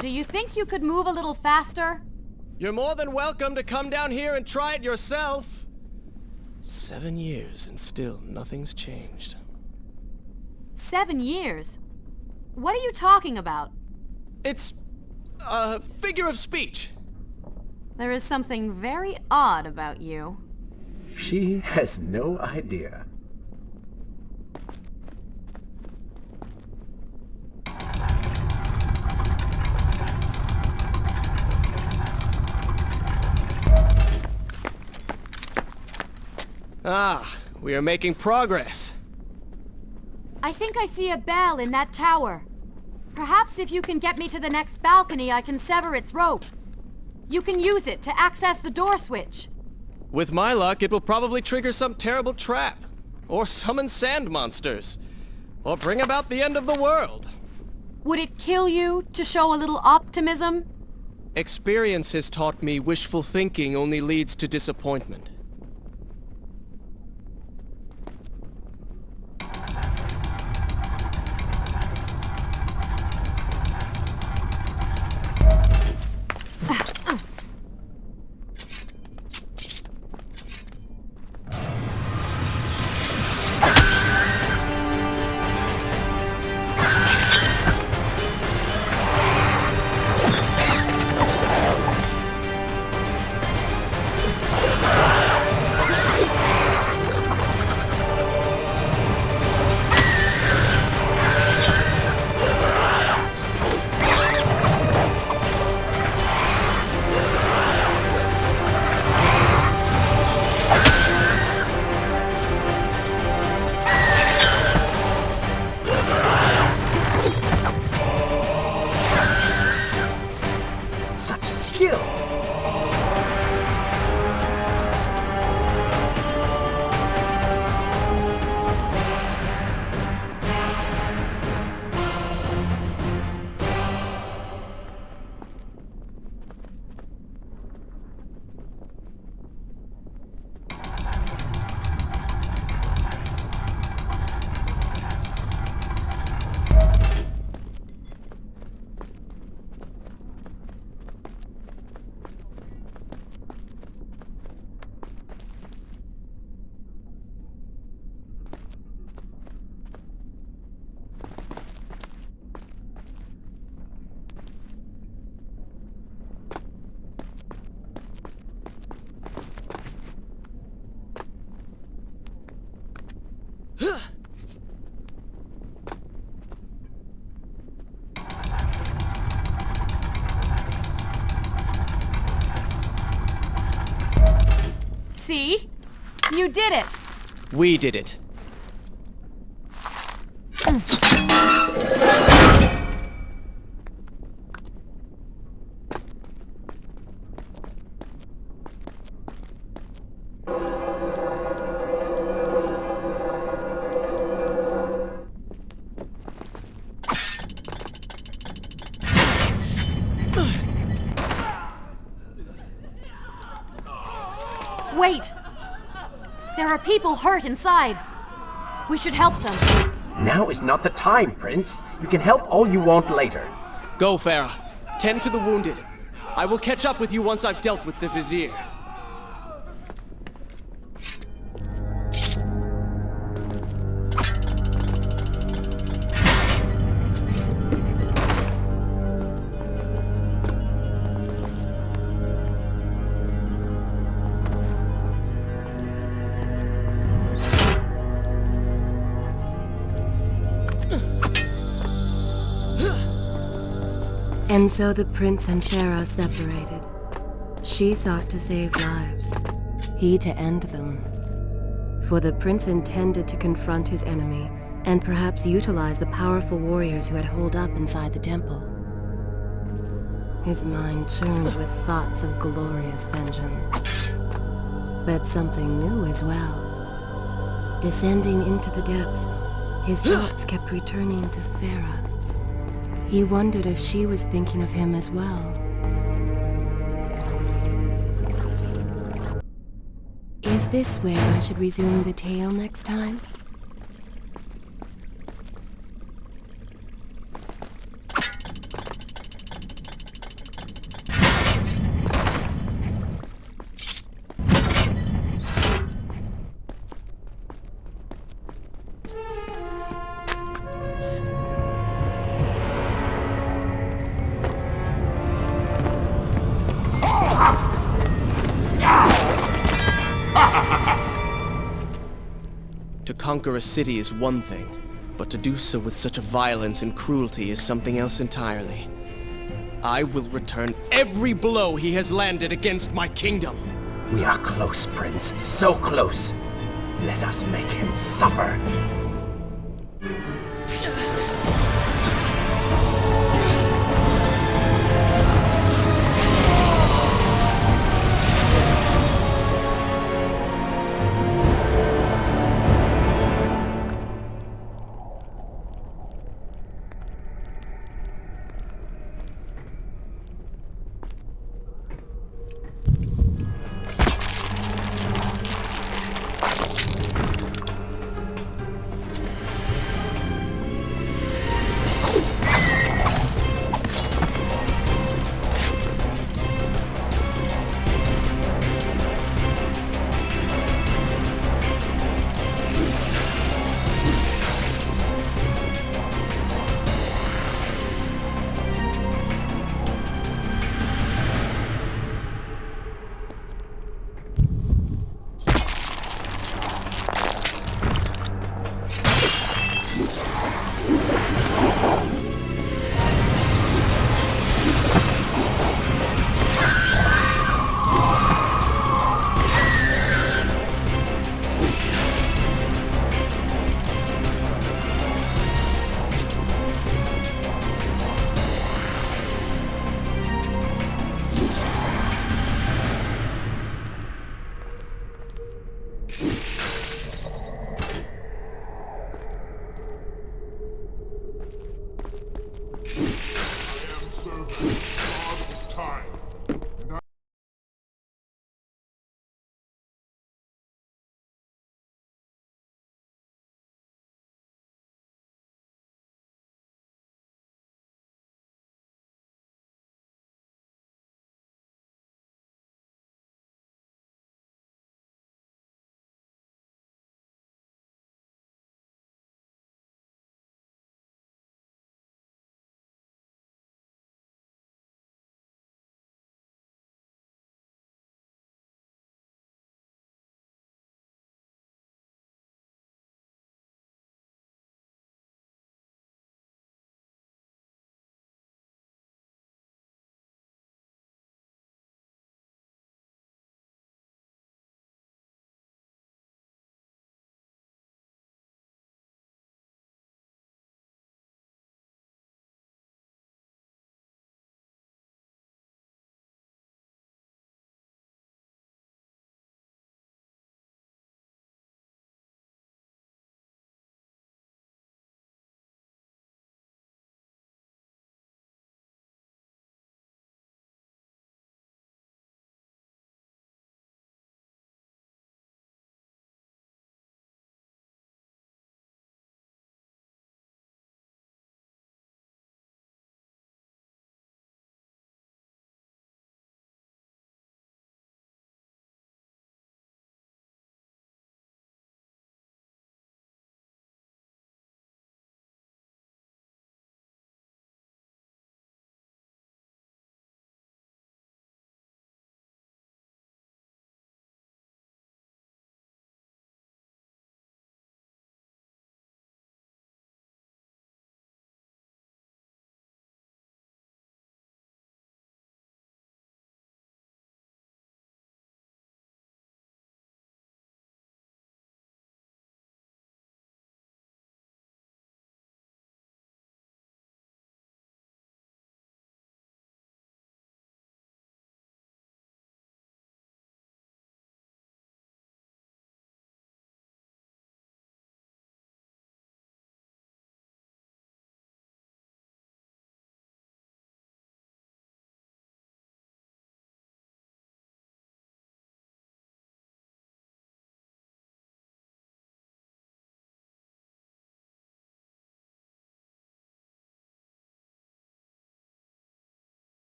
Do you think you could move a little faster? You're more than welcome to come down here and try it yourself. 7 years and still nothing's changed. 7 years? What are you talking about? It's a figure of speech. There is something very odd about you. She has no idea. Ah, we are making progress. I think I see a bell in that tower. Perhaps if you can get me to the next balcony, I can sever its rope. You can use it to access the door switch. With my luck, it will probably trigger some terrible trap. Or summon sand monsters. Or bring about the end of the world. Would it kill you to show a little optimism? Experience has taught me wishful thinking only leads to disappointment. Such skill! See? You did it! We did it. Wait! There are people hurt inside. We should help them. Now is not the time, Prince. You can help all you want later. Go, Farah. Tend to the wounded. I will catch up with you once I've dealt with the Vizier. And so the prince and Farah separated. She sought to save lives, he to end them. For the prince intended to confront his enemy and perhaps utilize the powerful warriors who had holed up inside the temple. His mind churned with thoughts of glorious vengeance. But something new as well. Descending into the depths, his thoughts kept returning to Farah. He wondered if she was thinking of him as well. Is this where I should resume the tale next time? Ha ha ha! conquer a city is one thing, but to do so with such a violence and cruelty is something else entirely. I will return every blow he has landed against my kingdom. We are close, Prince. So close. Let us make him suffer.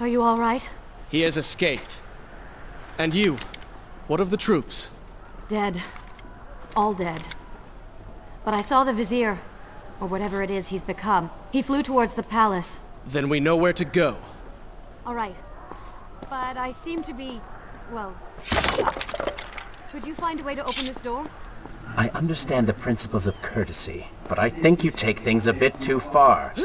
Are you all right? He has escaped. And you? What of the troops? Dead. All dead. But I saw the Vizier, or whatever it is he's become. He flew towards the palace. Then we know where to go. All right. But I seem to be, well, stuck. Could you find a way to open this door? I understand the principles of courtesy, but I think you take things a bit too far.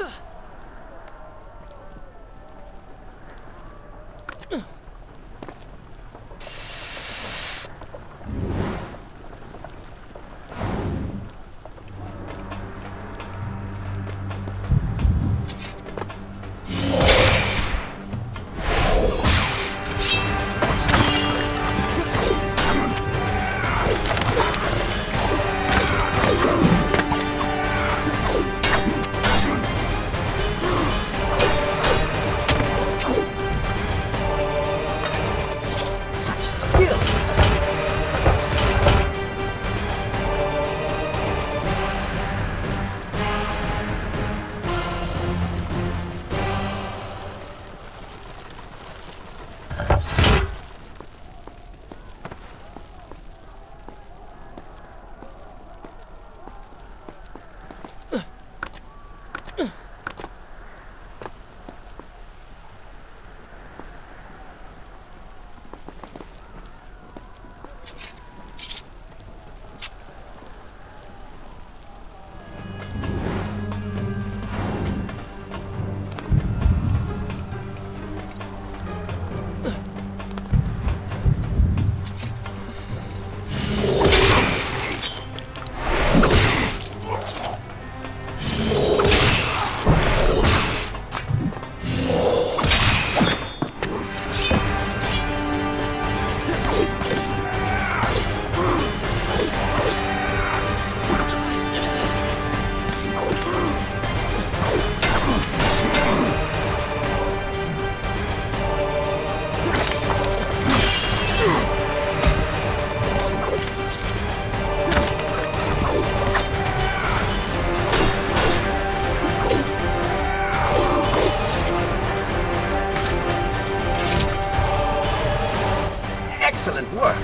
Excellent work.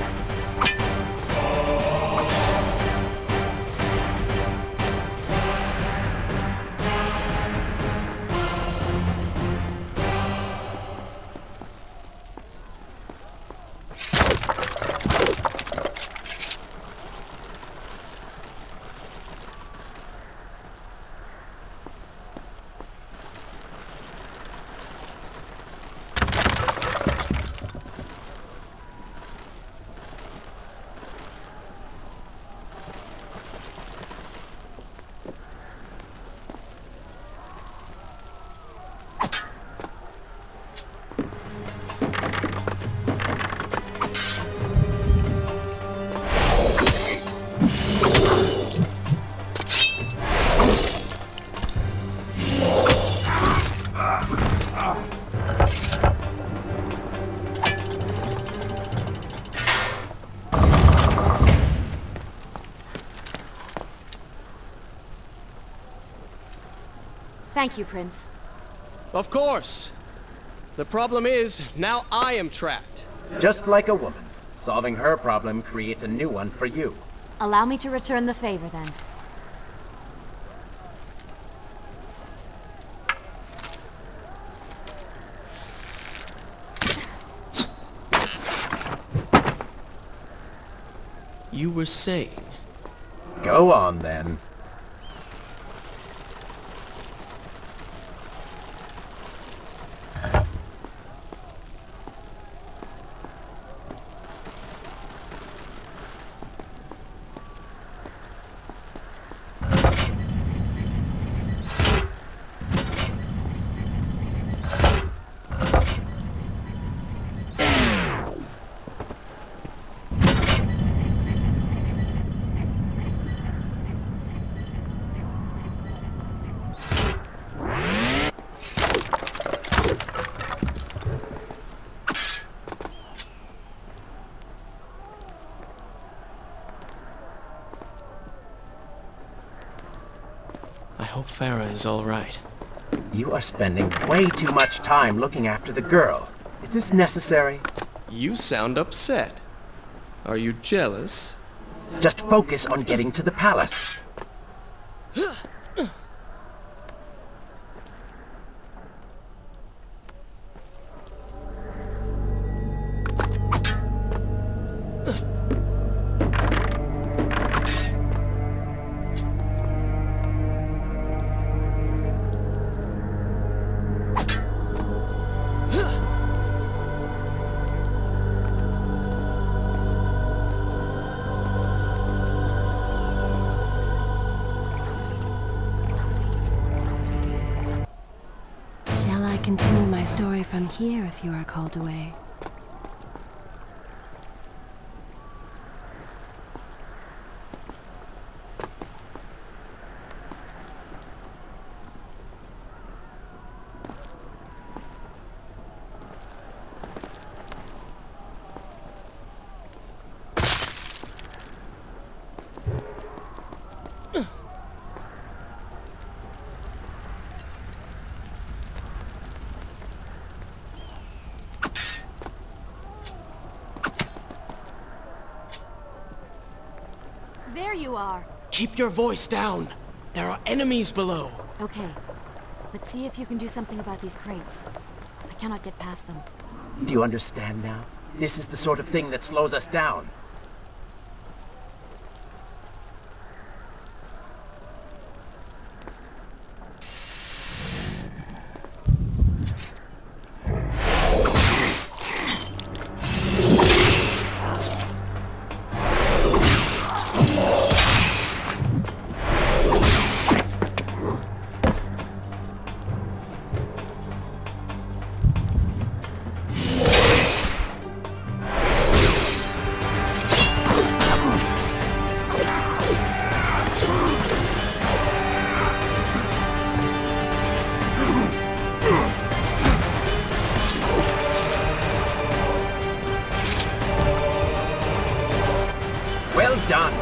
Thank you, Prince. Of course. The problem is, now I am trapped. Just like a woman. Solving her problem creates a new one for you. Allow me to return the favor, then. You were saying? Go on, then. I hope Farah is all right. You are spending way too much time looking after the girl. Is this necessary? You sound upset. Are you jealous? Just focus on getting to the palace. Shall I continue my story from here if you are called away? There you are. Keep your voice down. There are enemies below. Okay, but see if you can do something about these crates. I cannot get past them. Do you understand now? This is the sort of thing that slows us down. Well done!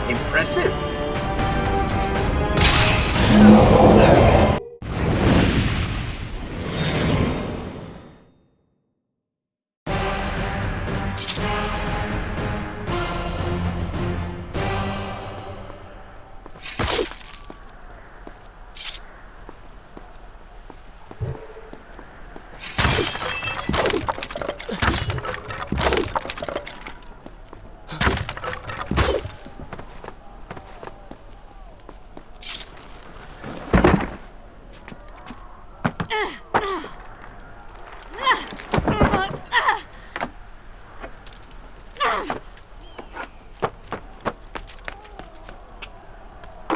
Impressive!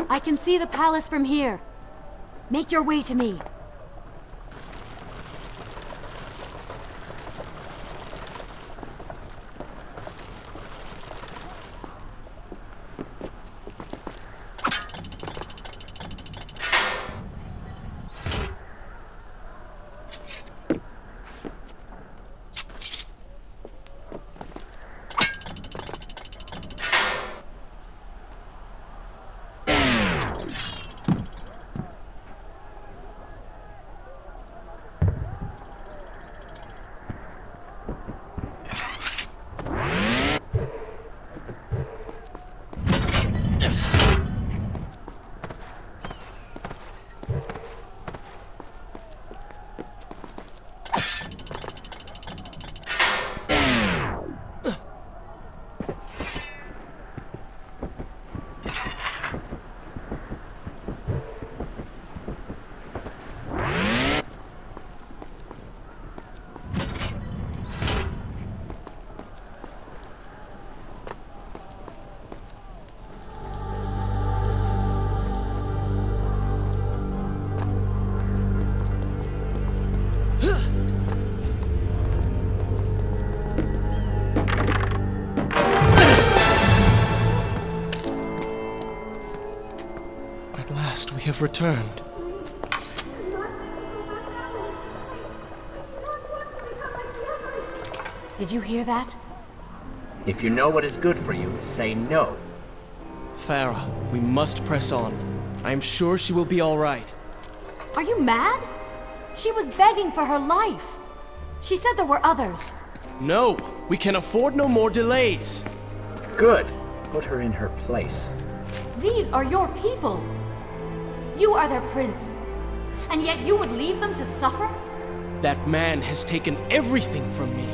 I can see the palace from here. Make your way to me. We have returned. Did you hear that? If you know what is good for you, say no. Farah, we must press on. I am sure she will be all right. Are you mad? She was begging for her life. She said there were others. No, we can afford no more delays. Good. Put her in her place. These are your people. You are their prince. And yet you would leave them to suffer? That man has taken everything from me.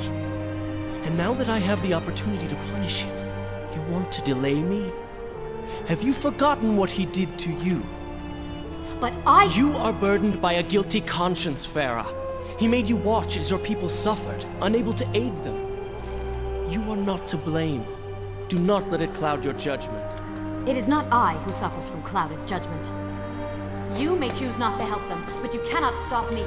And now that I have the opportunity to punish him, you want to delay me? Have you forgotten what he did to you? But You are burdened by a guilty conscience, Farah. He made you watch as your people suffered, unable to aid them. You are not to blame. Do not let it cloud your judgment. It is not I who suffers from clouded judgment. You may choose not to help them, but you cannot stop me.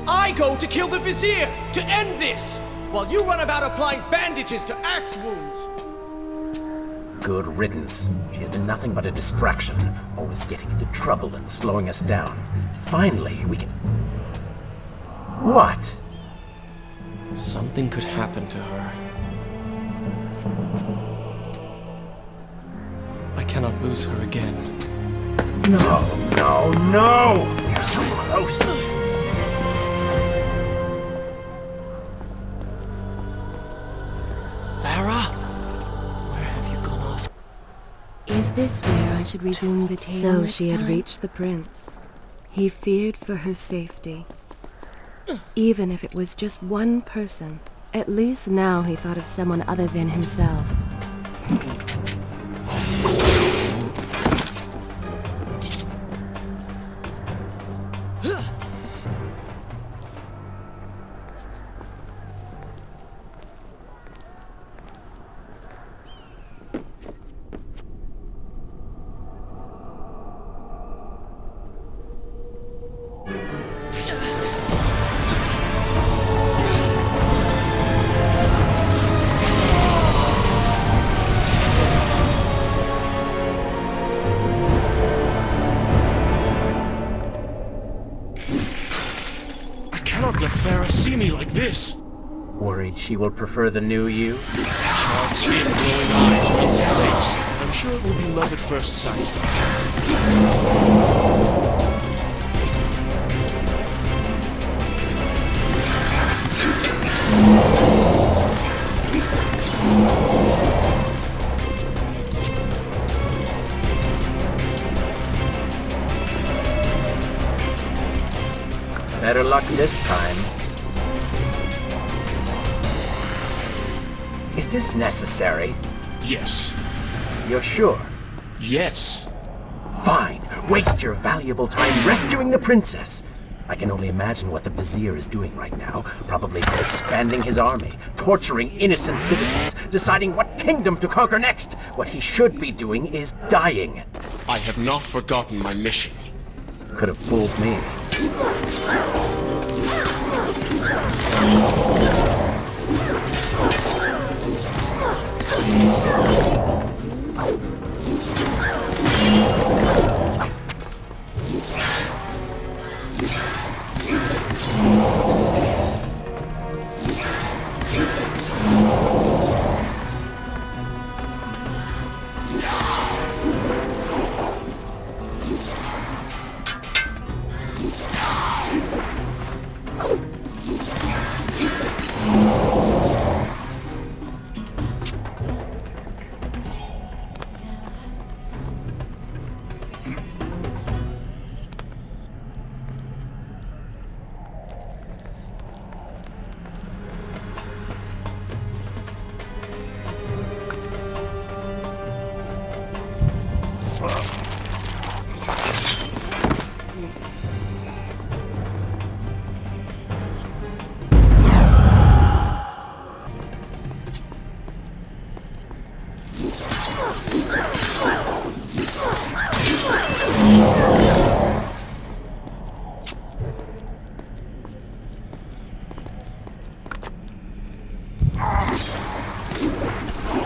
I go to kill the Vizier, to end this, while you run about applying bandages to axe wounds. Good riddance. She has been nothing but a distraction, always getting into trouble and slowing us down. Finally, we can... What? Something could happen to her. I cannot lose her again. No, no, no! We are so close! Farah? Where have you gone off? Is this where I should resume the tale? So she had reached the prince. He feared for her safety. Even if it was just one person, at least now he thought of someone other than himself. Let Farah see me like this. Worried she will prefer the new you? Charred skin, glowing eyes, empty face. I'm sure it will be love at first sight. Better luck this time. Is this necessary? Yes. You're sure? Yes. Fine. Waste your valuable time rescuing the princess. I can only imagine what the Vizier is doing right now. Probably expanding his army, torturing innocent citizens, deciding what kingdom to conquer next. What he should be doing is dying. I have not forgotten my mission. Could have fooled me.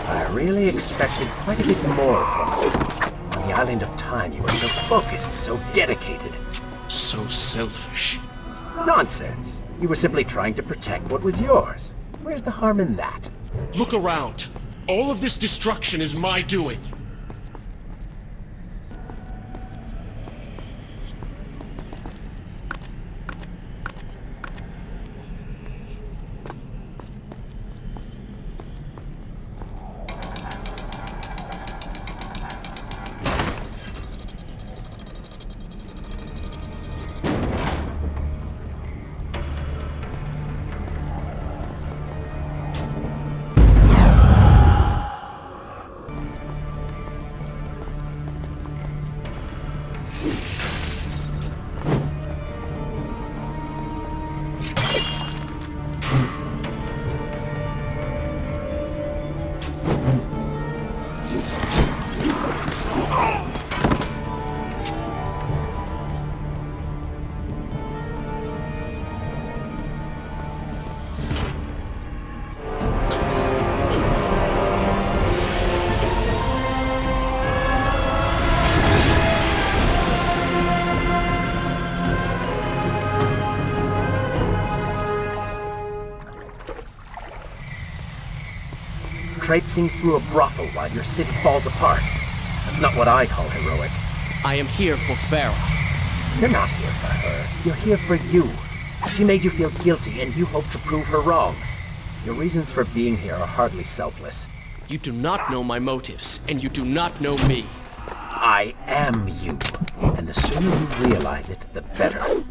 I really expected quite a bit more from you. On the island of time, you were so focused, so dedicated. So selfish. Nonsense. You were simply trying to protect what was yours. Where's the harm in that? Look around. All of this destruction is my doing. Traipsing through a brothel while your city falls apart. That's not what I call heroic. I am here for Farah. You're not here for her. You're here for you. She made you feel guilty, and you hope to prove her wrong. Your reasons for being here are hardly selfless. You do not know my motives, and you do not know me. I am you. And the sooner you realize it, the better.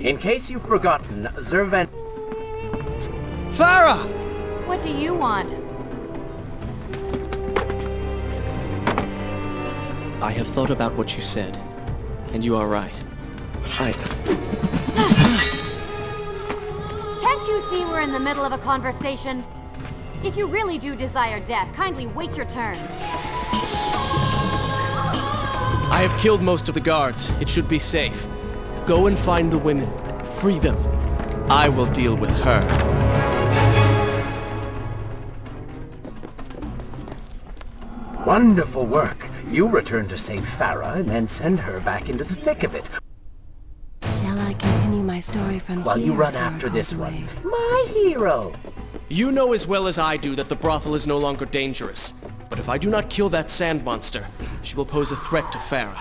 In case you've forgotten, Zervan... Farah! What do you want? I have thought about what you said, and you are right. Can't you see we're in the middle of a conversation? If you really do desire death, kindly wait your turn. I have killed most of the guards. It should be safe. Go and find the women. Free them. I will deal with her. Wonderful work. You return to save Farah and then send her back into the thick of it. Shall I continue my story from While here? you run Farah after calls this away? one. My hero! You know as well as I do that the brothel is no longer dangerous. But if I do not kill that sand monster, she will pose a threat to Farah.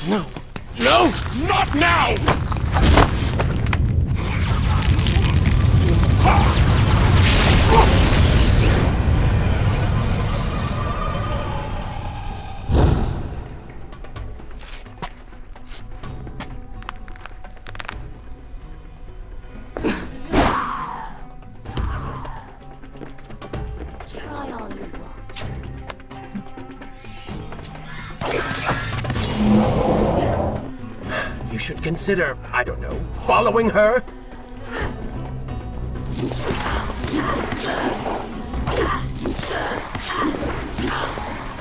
No! No! Not now! Try all you want. You should consider, I don't know, following her?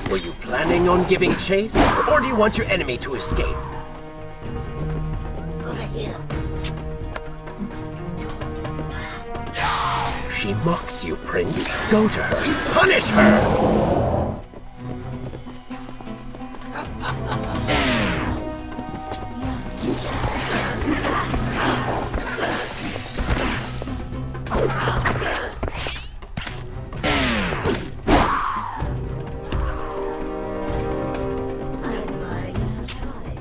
Were you planning on giving chase? Or do you want your enemy to escape? Over here. She mocks you, Prince. Go to her. Punish her! I admire you for trying.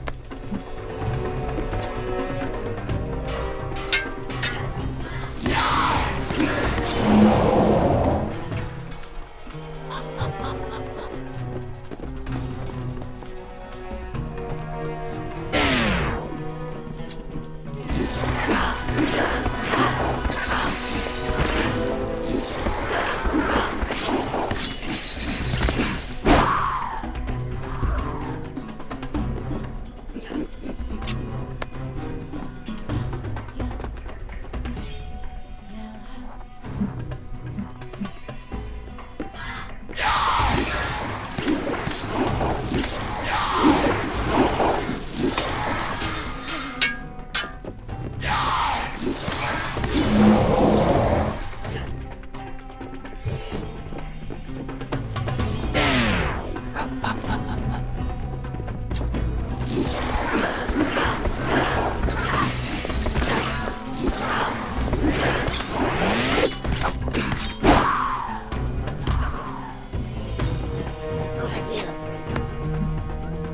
Over here, Prince.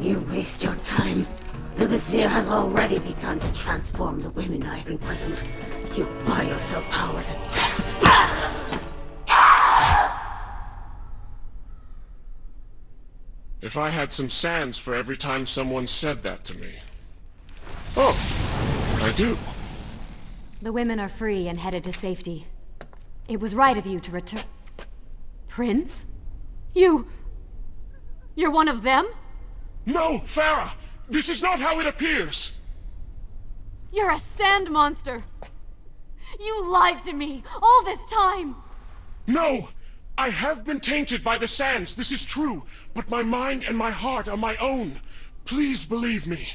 You waste your time. The Vizier has already begun to transform the women I've imprisoned. You buy yourself hours at best. If I had some sands for every time someone said that to me. Oh, I do. The women are free and headed to safety. It was right of you to return... Prince? You're one of them? No, Farah! This is not how it appears! You're a sand monster! You lied to me all this time! No! I have been tainted by the sands, this is true, but my mind and my heart are my own. Please believe me.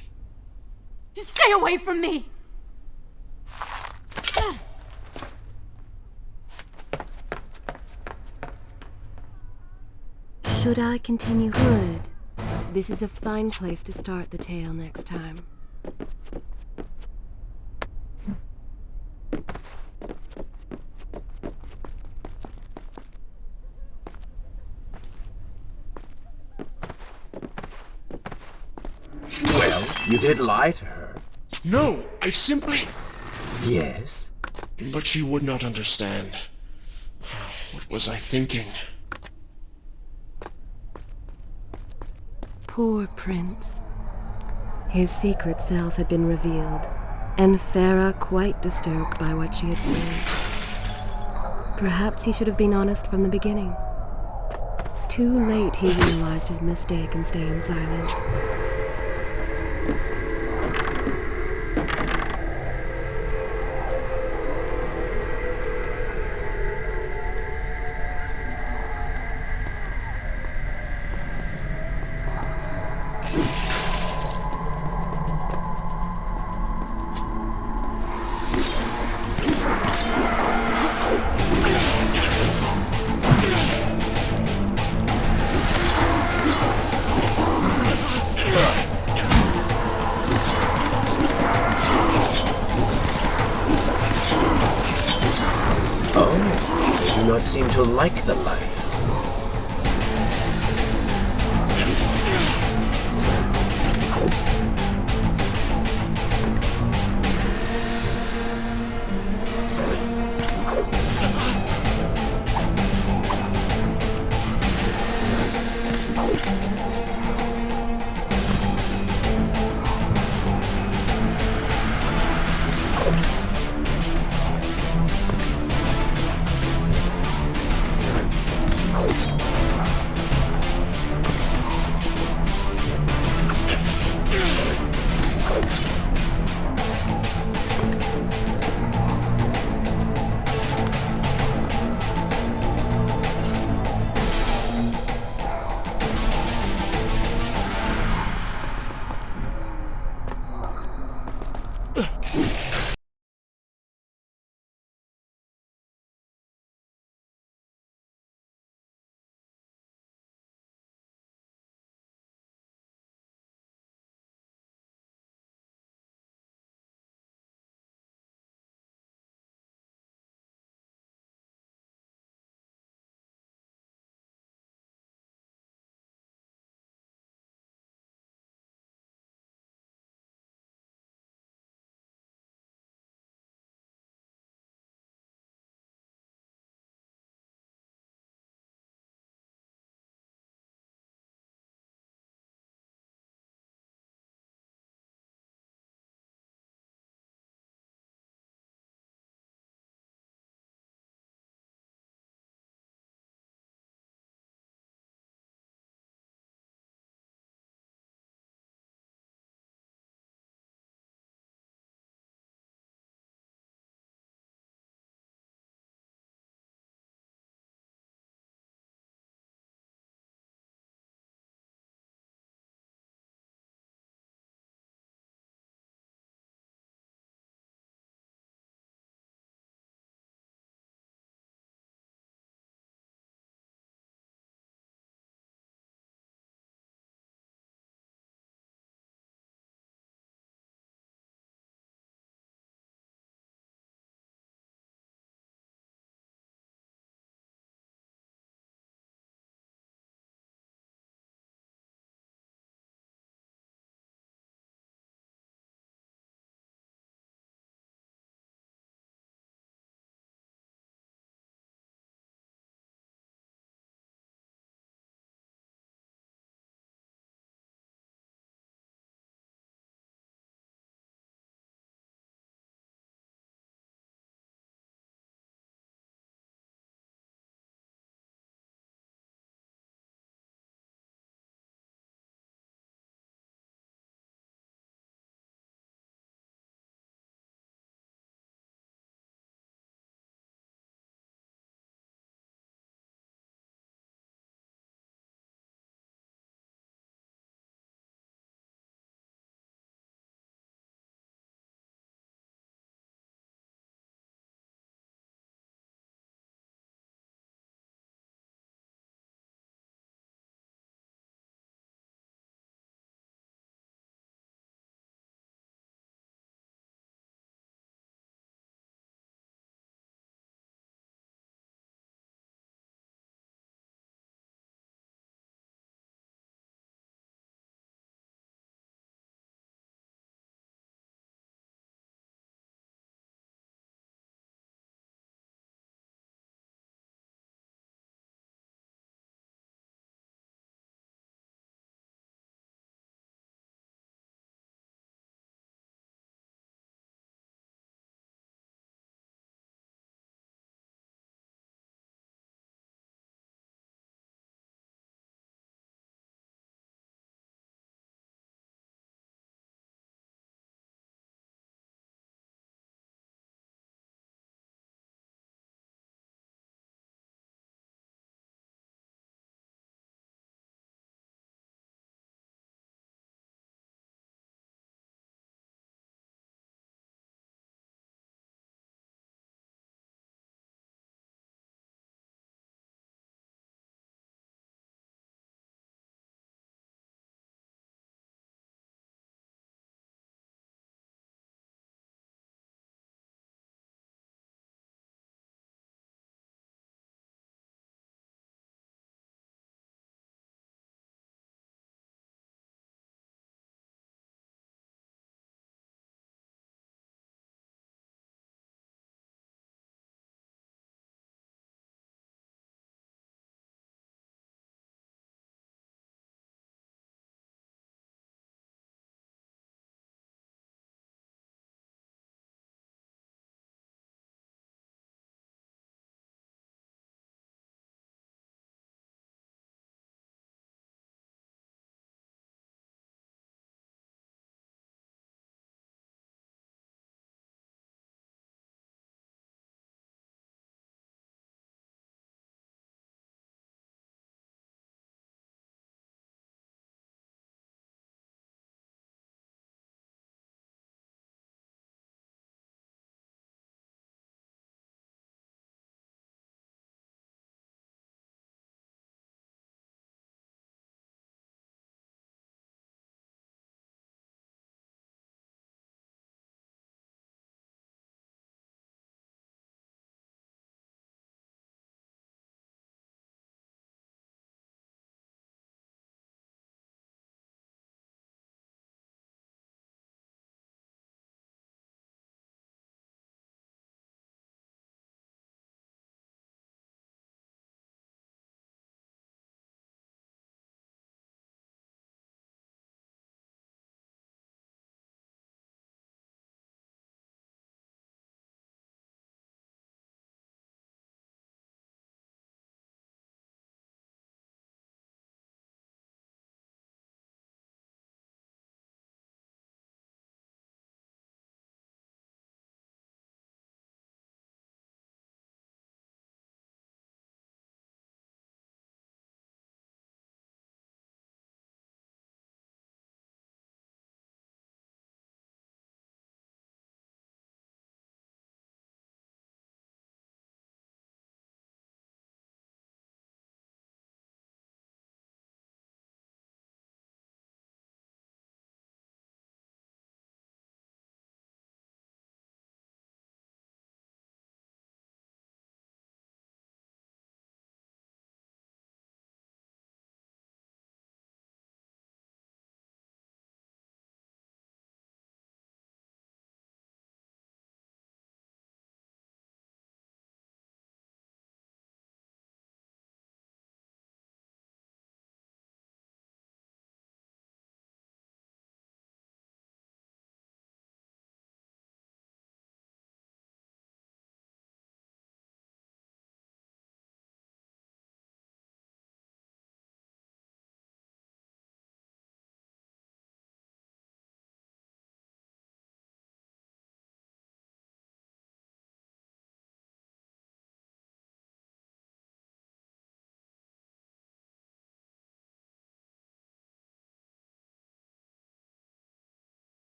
Stay away from me! Should I continue? Good. This is a fine place to start the tale next time. Well, you did lie to her. No, I simply... Yes? But she would not understand. What was I thinking? Poor Prince. His secret self had been revealed, and Farah quite disturbed by what she had seen. Perhaps he should have been honest from the beginning. Too late he realized his mistake in staying silent. Oh, they do not seem to like the light.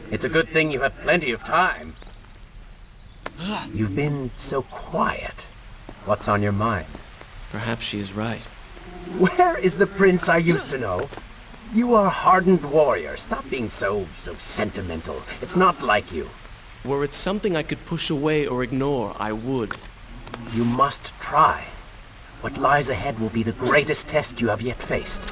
It's a good thing you have plenty of time. You've been so quiet. What's on your mind? Perhaps she is right. Where is the prince I used to know? You are a hardened warrior. Stop being so sentimental. It's not like you. Were it something I could push away or ignore, I would. You must try. What lies ahead will be the greatest test you have yet faced.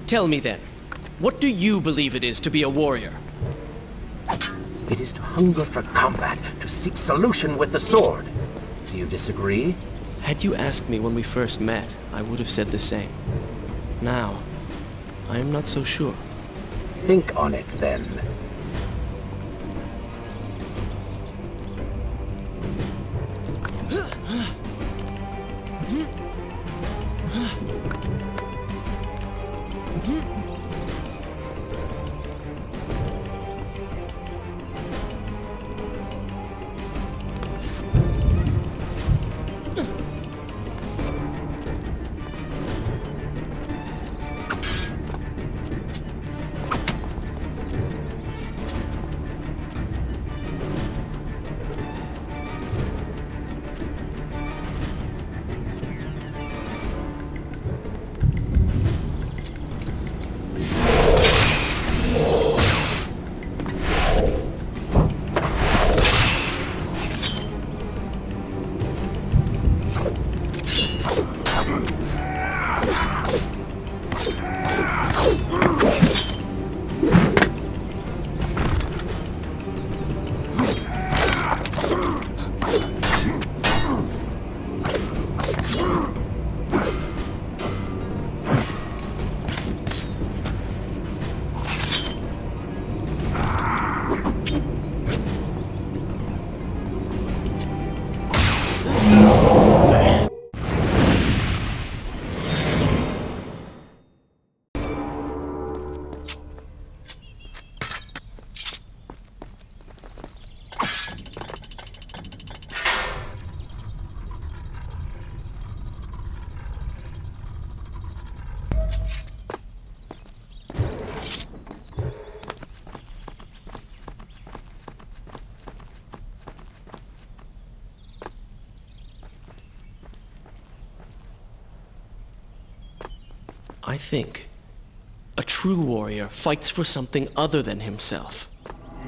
Tell me then, what do you believe it is to be a warrior? It is to hunger for combat, to seek solution with the sword. Do you disagree? Had you asked me when we first met, I would have said the same. Now, I am not so sure. Think on it, then. I think a true warrior fights for something other than himself.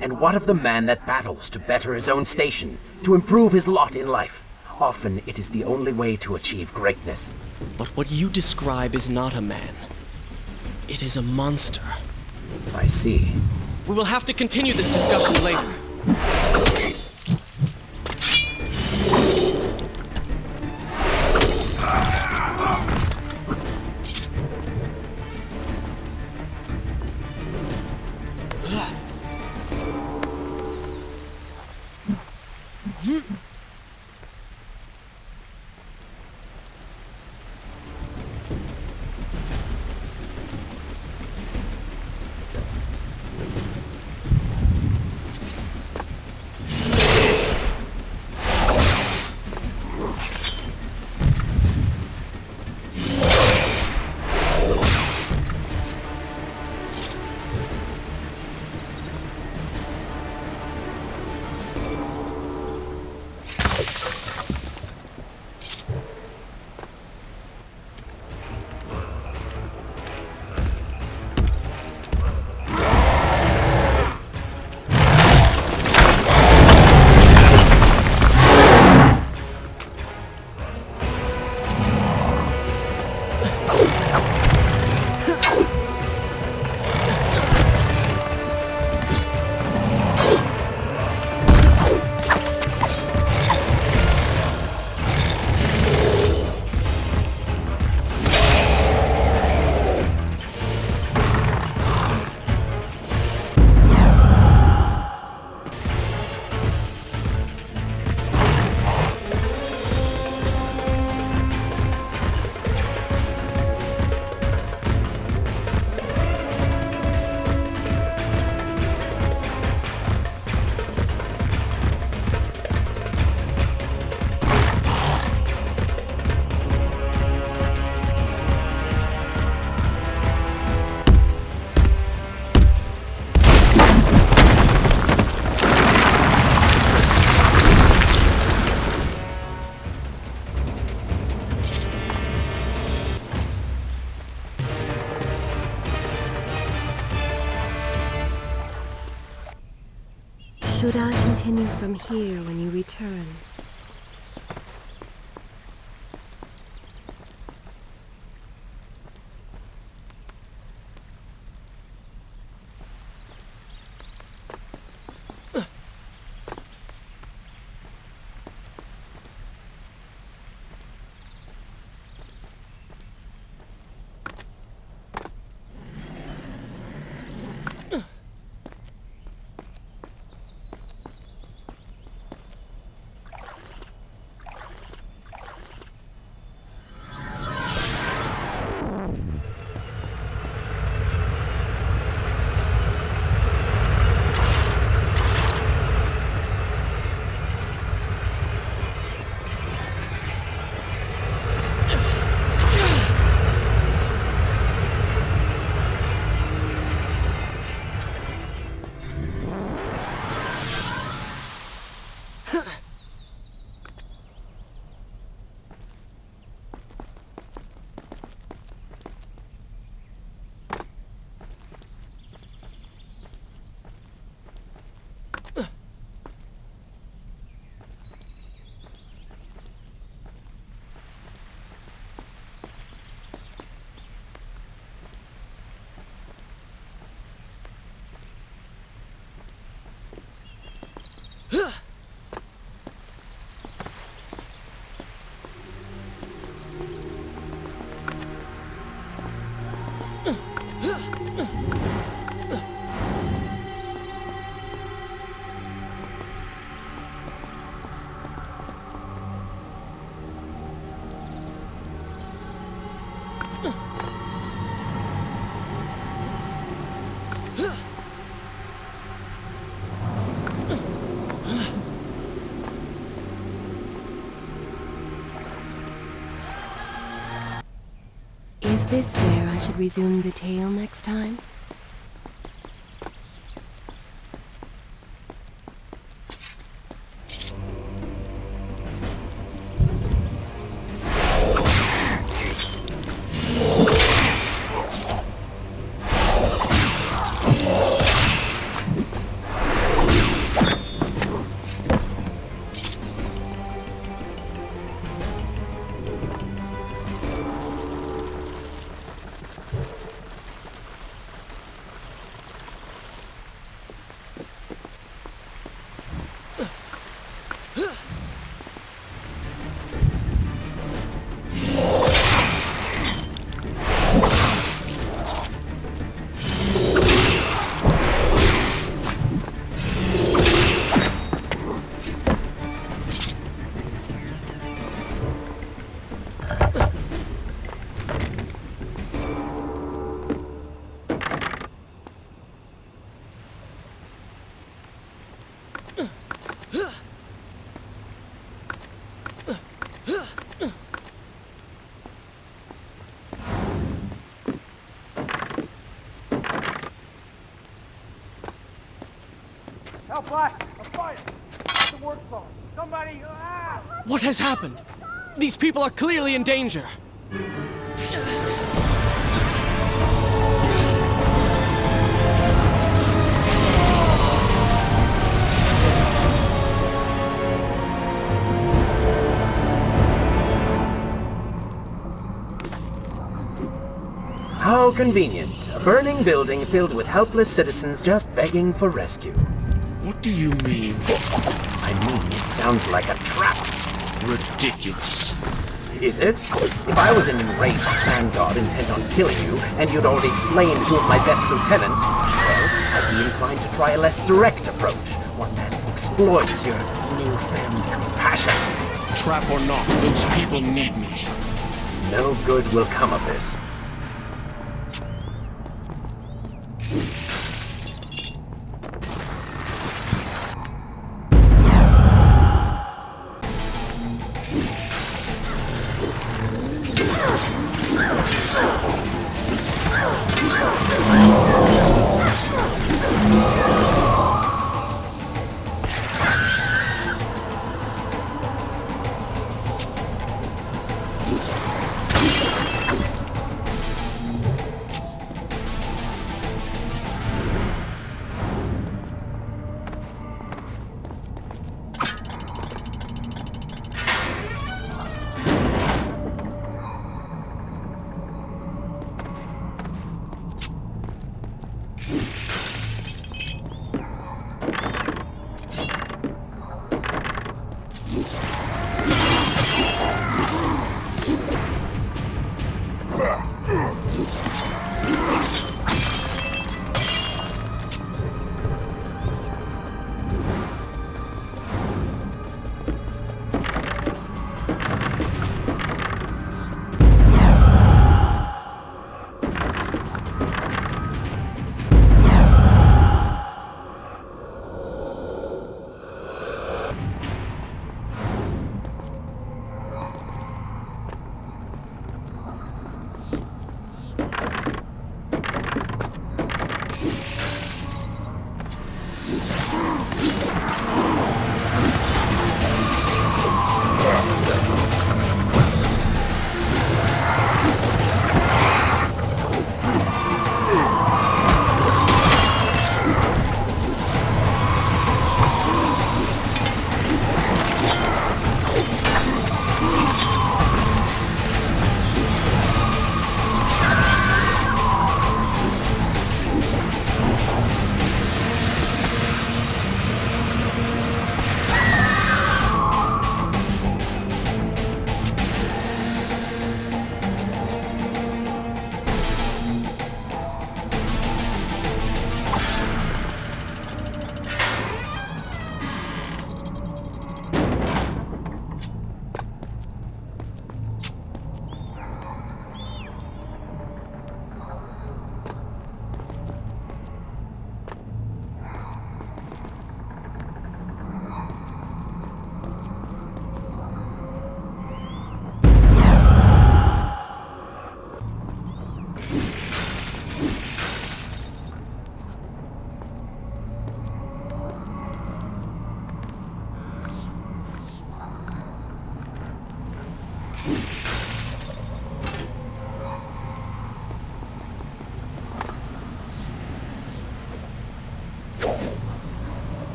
And what of the man that battles to better his own station, to improve his lot in life? Often it is the only way to achieve greatness. But what you describe is not a man. It is a monster. I see. We will have to continue this discussion later. Should I continue from here when you return? this where I should resume the tale next time? What has happened? These people are clearly in danger. How convenient. A burning building filled with helpless citizens just begging for rescue. What do you mean? I mean, it sounds like a trap. Ridiculous. Is it? If I was an enraged sand god intent on killing you, and you'd already slain two of my best lieutenants, well, I'd be inclined to try a less direct approach, one that exploits your newfound compassion. Trap or not, those people need me. No good will come of this.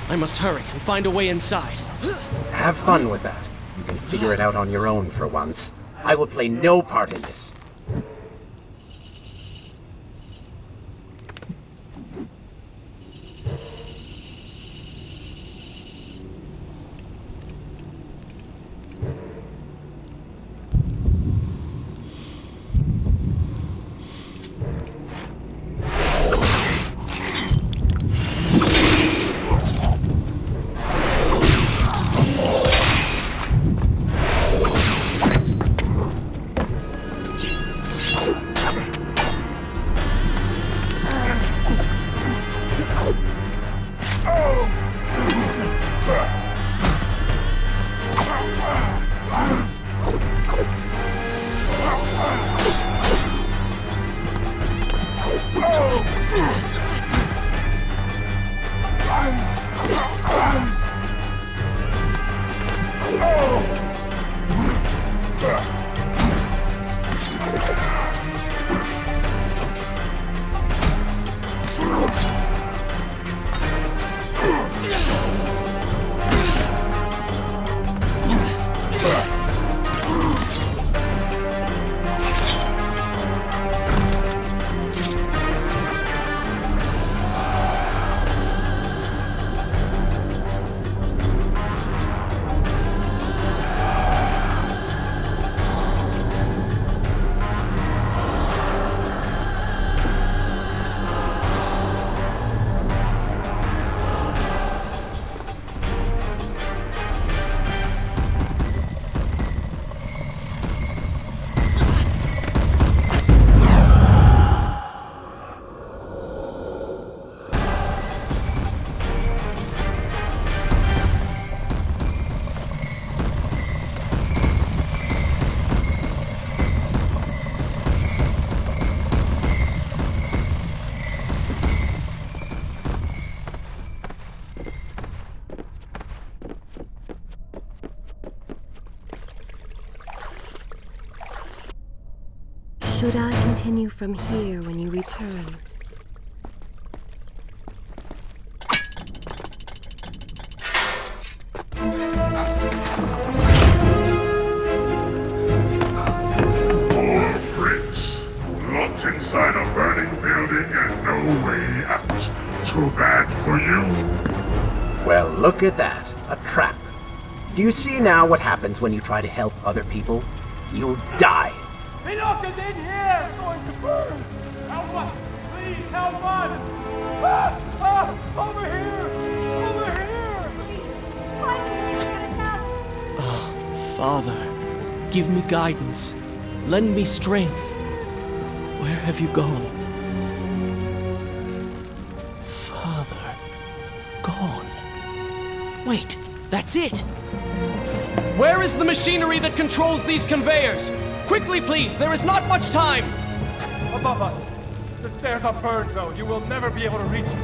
I must hurry and find a way inside. Have fun with that. You can figure it out on your own for once. I will play no part in this. Should I continue from here when you return? Poor Prince. Locked inside a burning building and no way out. Too bad for you. Well, look at that. A trap. Do you see now what happens when you try to help other people? You die. Enoch is in here! It's going to burn! Help us! Please, help us! Over here! Over here! Oh, Father, give me guidance. Lend me strength. Where have you gone? Father, gone. Wait, that's it! Where is the machinery that controls these conveyors? Quickly, please! There is not much time! Above us! The stairs are burned, though. You will never be able to reach it.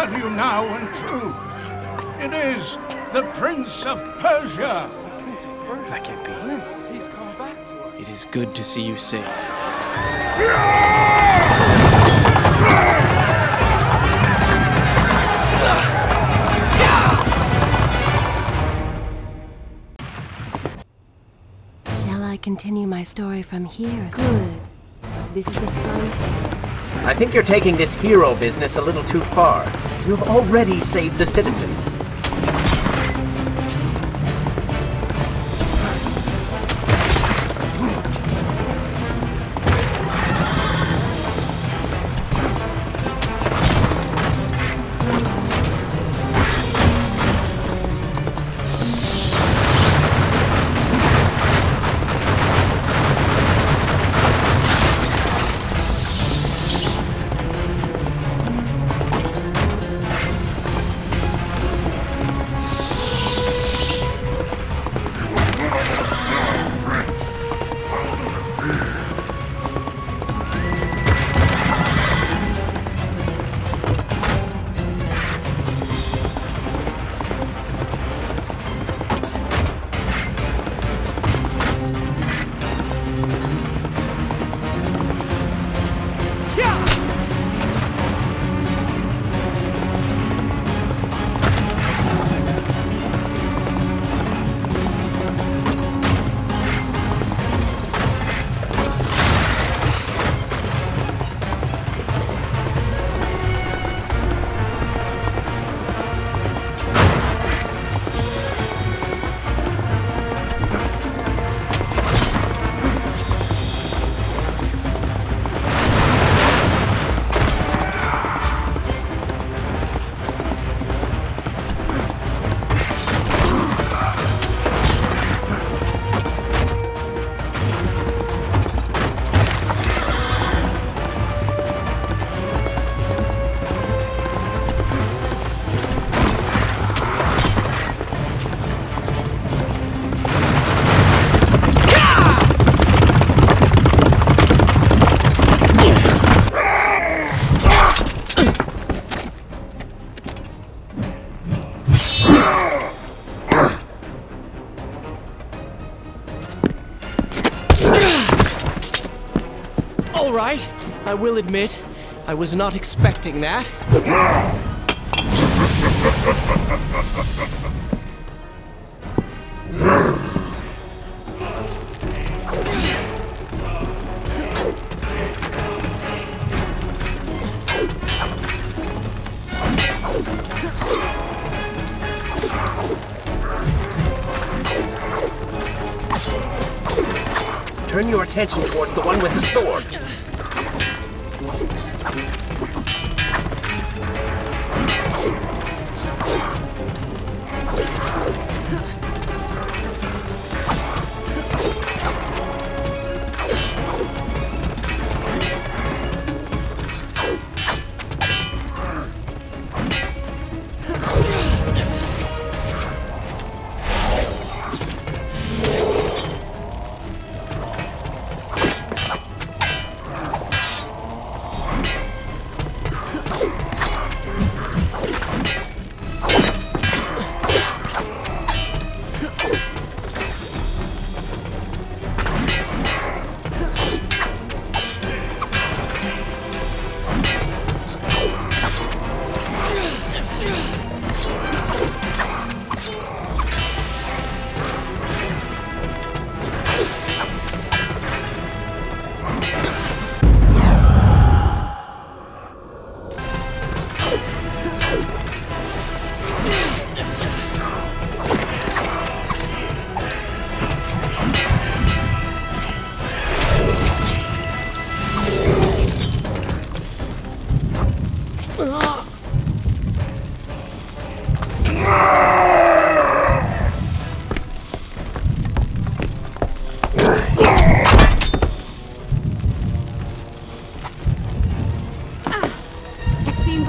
tell you now and true. It is the Prince of Persia. That can't be. Prince, he's come back to us. It is good to see you safe. Shall I continue my story from here? Good. This is a fun... I think you're taking this hero business a little too far. You've already saved the citizens. All right, I will admit, I was not expecting that. Turn your attention towards the one with the sword.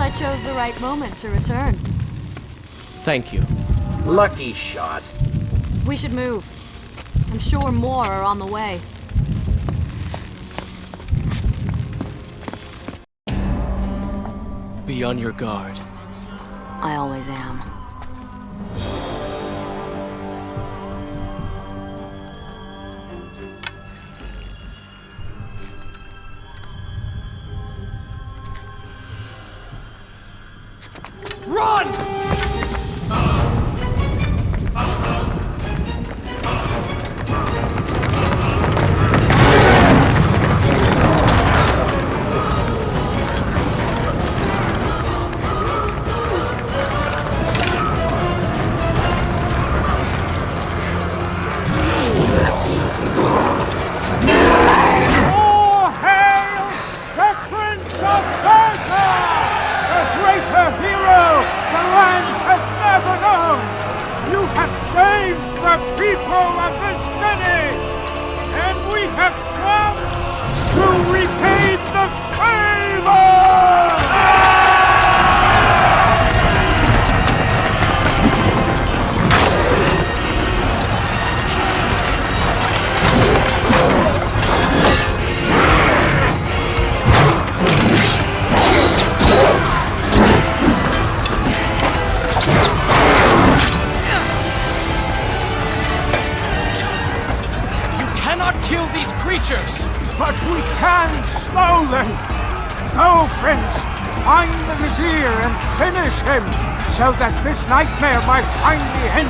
I chose the right moment to return. Thank you. Lucky shot. We should move. I'm sure more are on the way. Be on your guard. I always am. Run! But we can slow them! Go, Prince! Find the Vizier and finish him, so that this nightmare might finally end!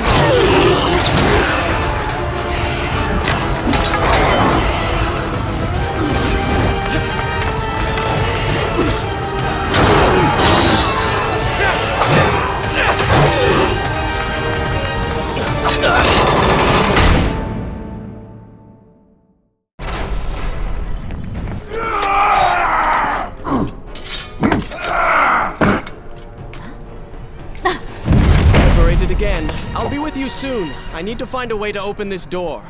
Again. I'll be with you soon. I need to find a way to open this door.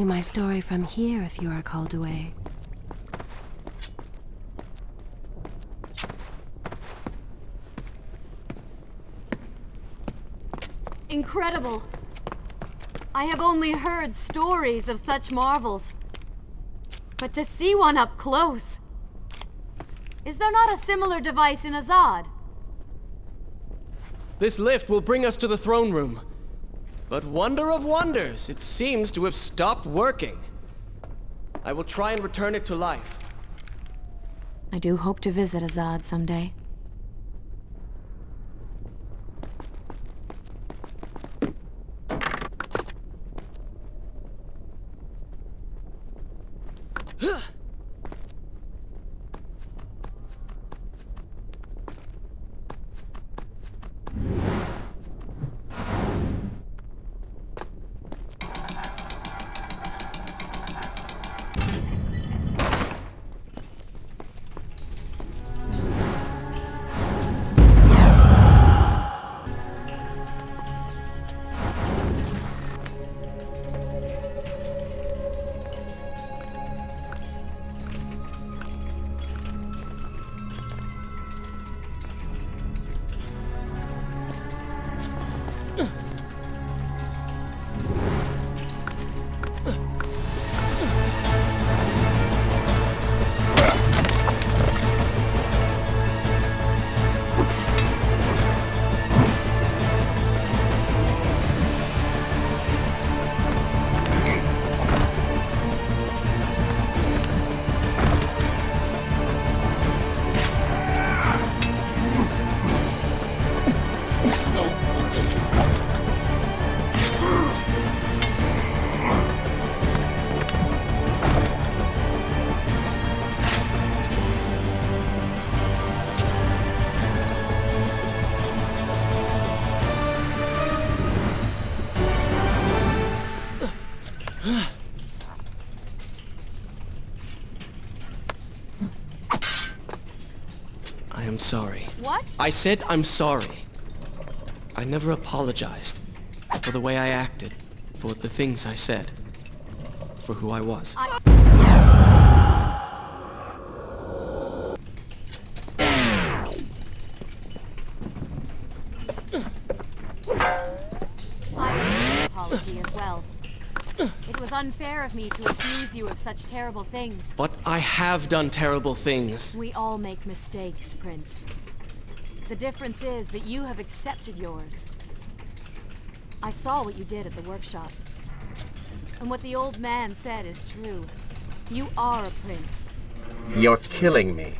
My story from here if you are called away. Incredible! I have only heard stories of such marvels. But to see one up close... Is there not a similar device in Azad? This lift will bring us to the throne room. But wonder of wonders, it seems to have stopped working. I will try and return it to life. I do hope to visit Azad someday. I am sorry. What? I said I'm sorry. I never apologized for the way I acted, for the things I said, for who I was. Apology as well. It was unfair of me to accuse you of such terrible things. But I have done terrible things. We all make mistakes, Prince. The difference is that you have accepted yours. I saw what you did at the workshop. And what the old man said is true. You are a prince. You're killing me.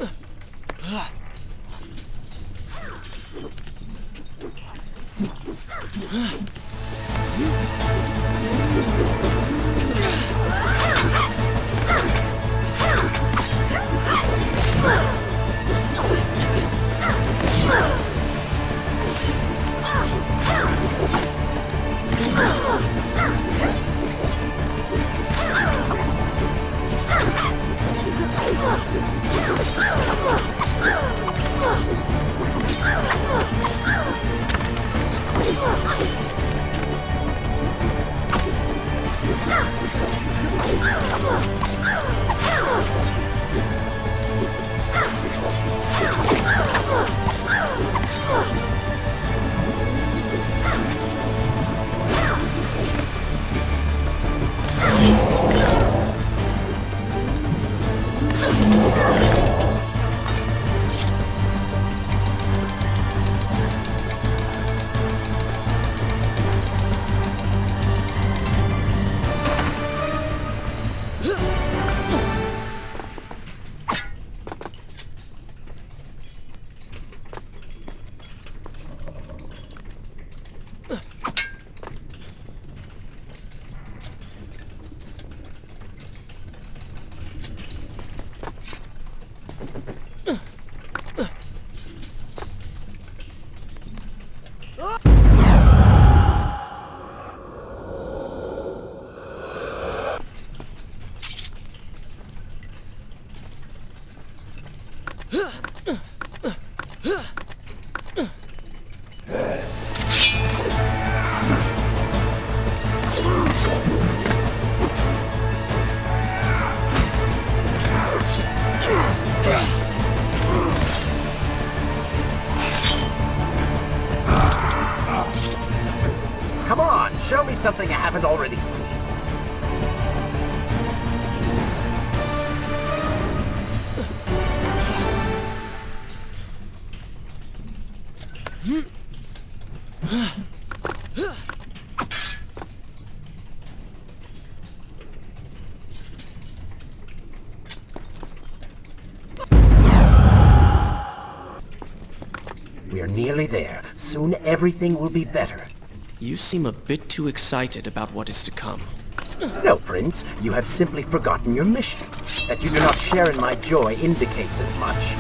Come on, show me something I haven't already seen. We are nearly there. Soon everything will be better. You seem a bit too excited about what is to come. No, Prince, you have simply forgotten your mission. That you do not share in my joy indicates as much.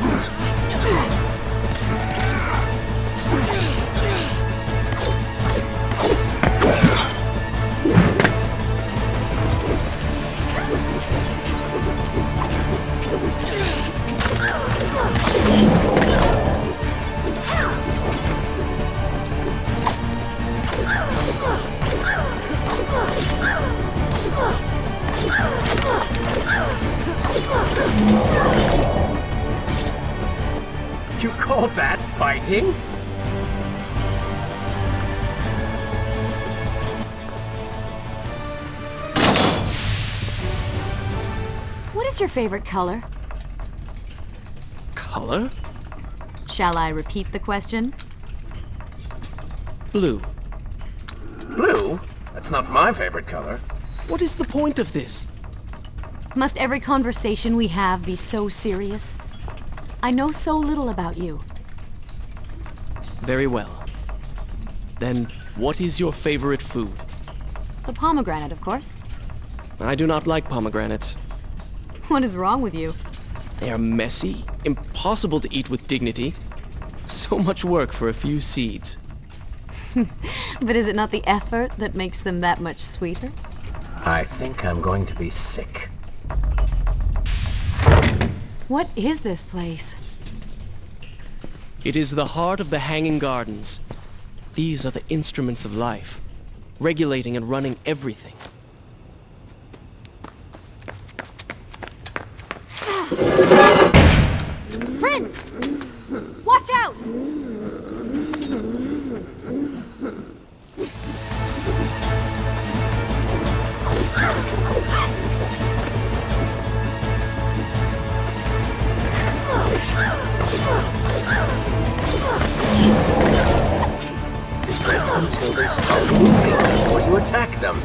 You call that fighting? What is your favorite color? Color? Shall I repeat the question? Blue. Blue? That's not my favorite color. What is the point of this? Must every conversation we have be so serious? I know so little about you. Very well. Then, what is your favorite food? The pomegranate, of course. I do not like pomegranates. What is wrong with you? They are messy, impossible to eat with dignity. So much work for a few seeds. But is it not the effort that makes them that much sweeter? I think I'm going to be sick. What is this place? It is the heart of the Hanging Gardens. These are the instruments of life, regulating and running everything. Prince! Watch out! Wait until they start moving before you attack them.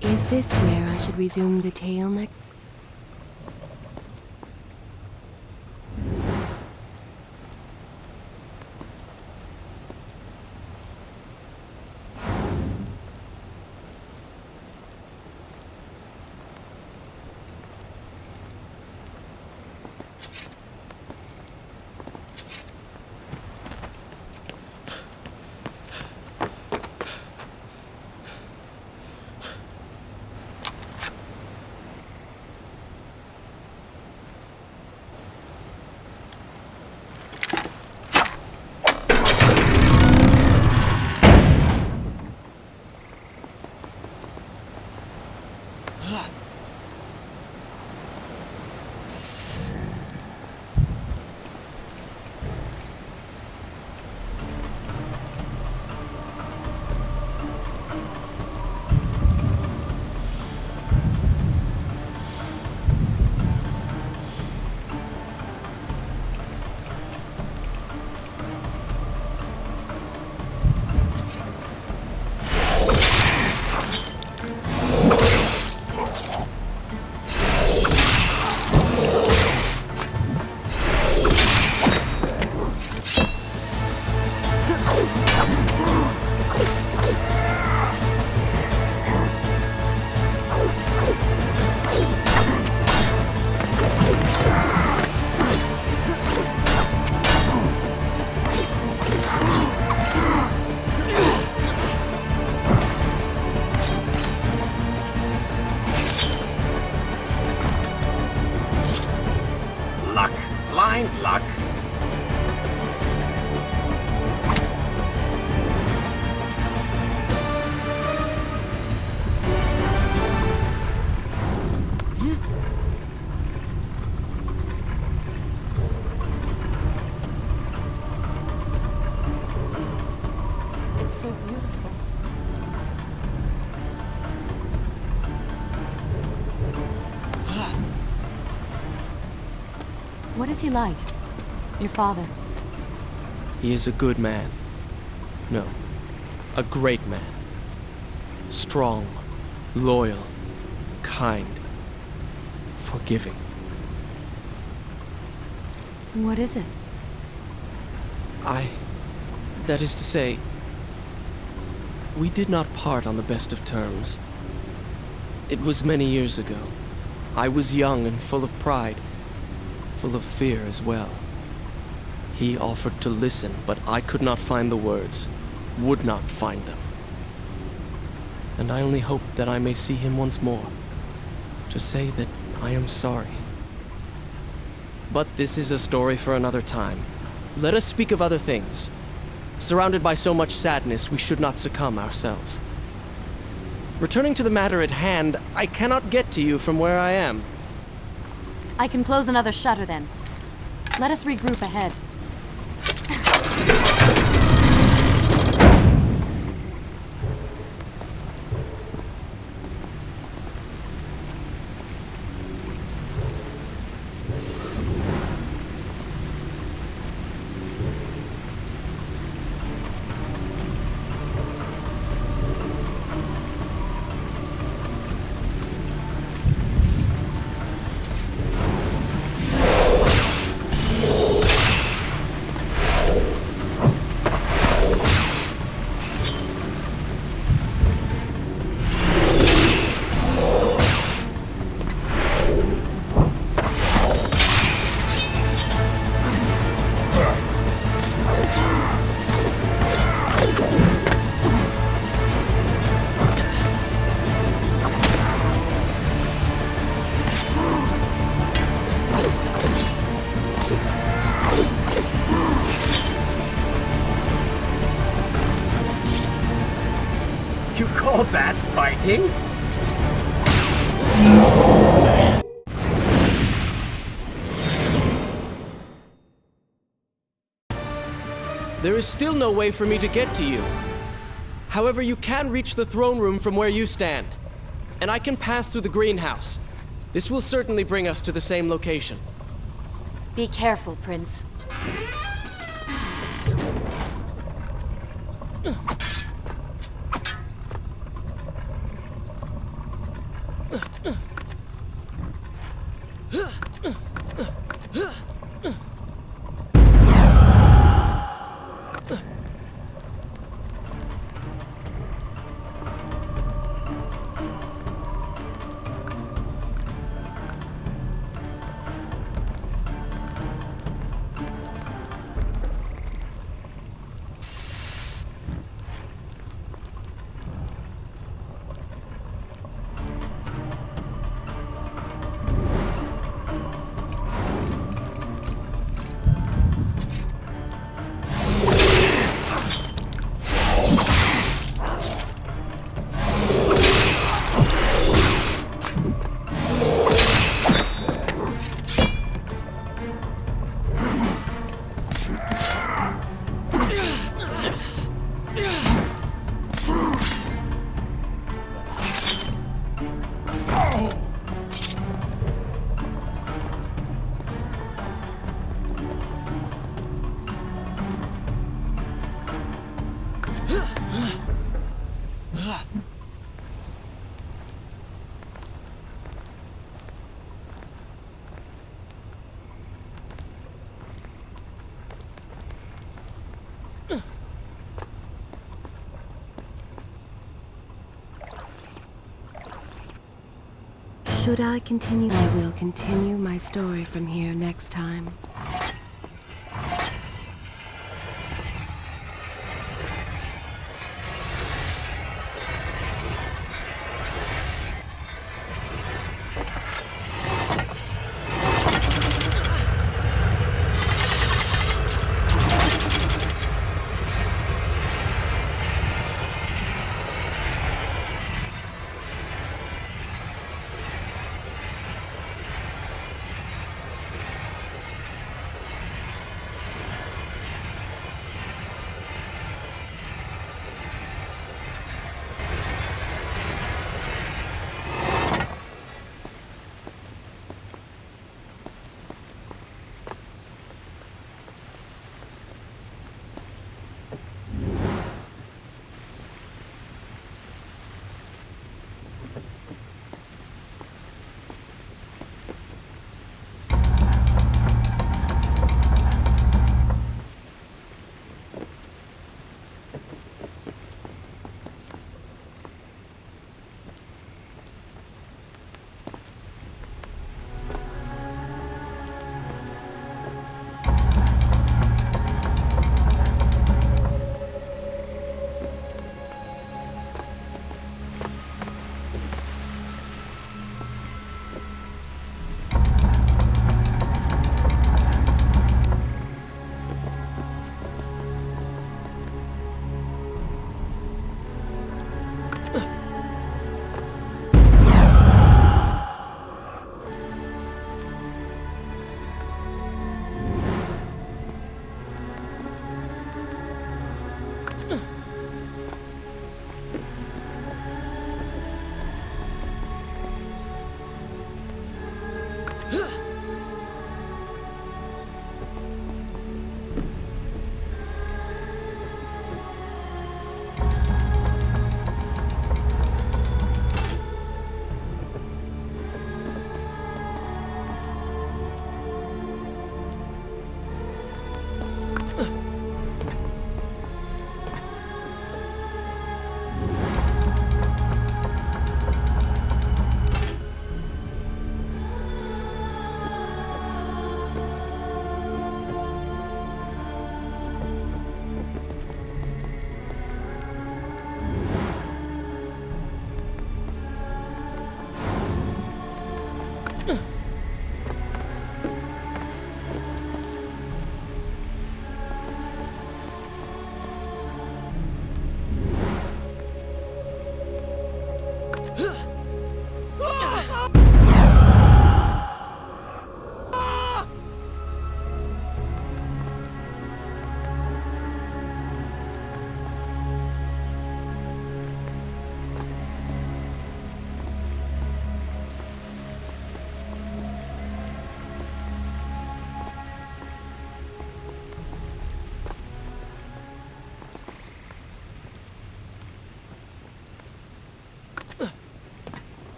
Is this where I should resume the tale next? What is he like? Your father? He is a good man. No, a great man. Strong, loyal, kind, forgiving. What is it? That is to say, we did not part on the best of terms. It was many years ago. I was young and full of pride, full of fear as well. He offered to listen, but I could not find the words, would not find them. And I only hope that I may see him once more, to say that I am sorry. But this is a story for another time. Let us speak of other things. Surrounded by so much sadness, we should not succumb ourselves. Returning to the matter at hand, I cannot get to you from where I am. I can close another shutter then. Let us regroup ahead. You call that fighting? There is still no way for me to get to you. However, you can reach the throne room from where you stand. And I can pass through the greenhouse. This will certainly bring us to the same location. Be careful, Prince. Should I continue? I will continue my story from here next time.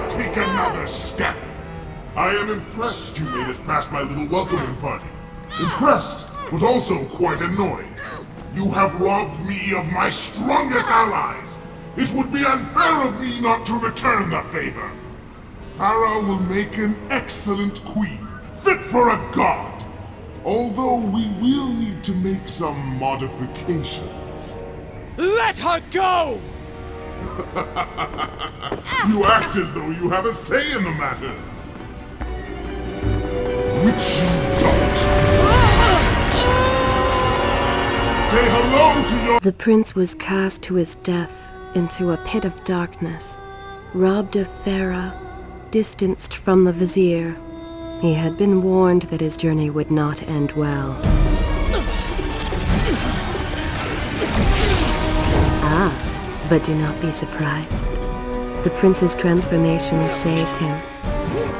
Take another step! I am impressed you made it past my little welcoming party. Impressed, but also quite annoyed. You have robbed me of my strongest allies. It would be unfair of me not to return the favor. Farah will make an excellent queen, fit for a god. Although we will need to make some modifications. Let her go! You act as though you have a say in the matter. Which you don't. Say hello to your— The prince was cast to his death into a pit of darkness, robbed of Farah, distanced from the vizier. He had been warned that his journey would not end well. But do not be surprised. The prince's transformation saved him.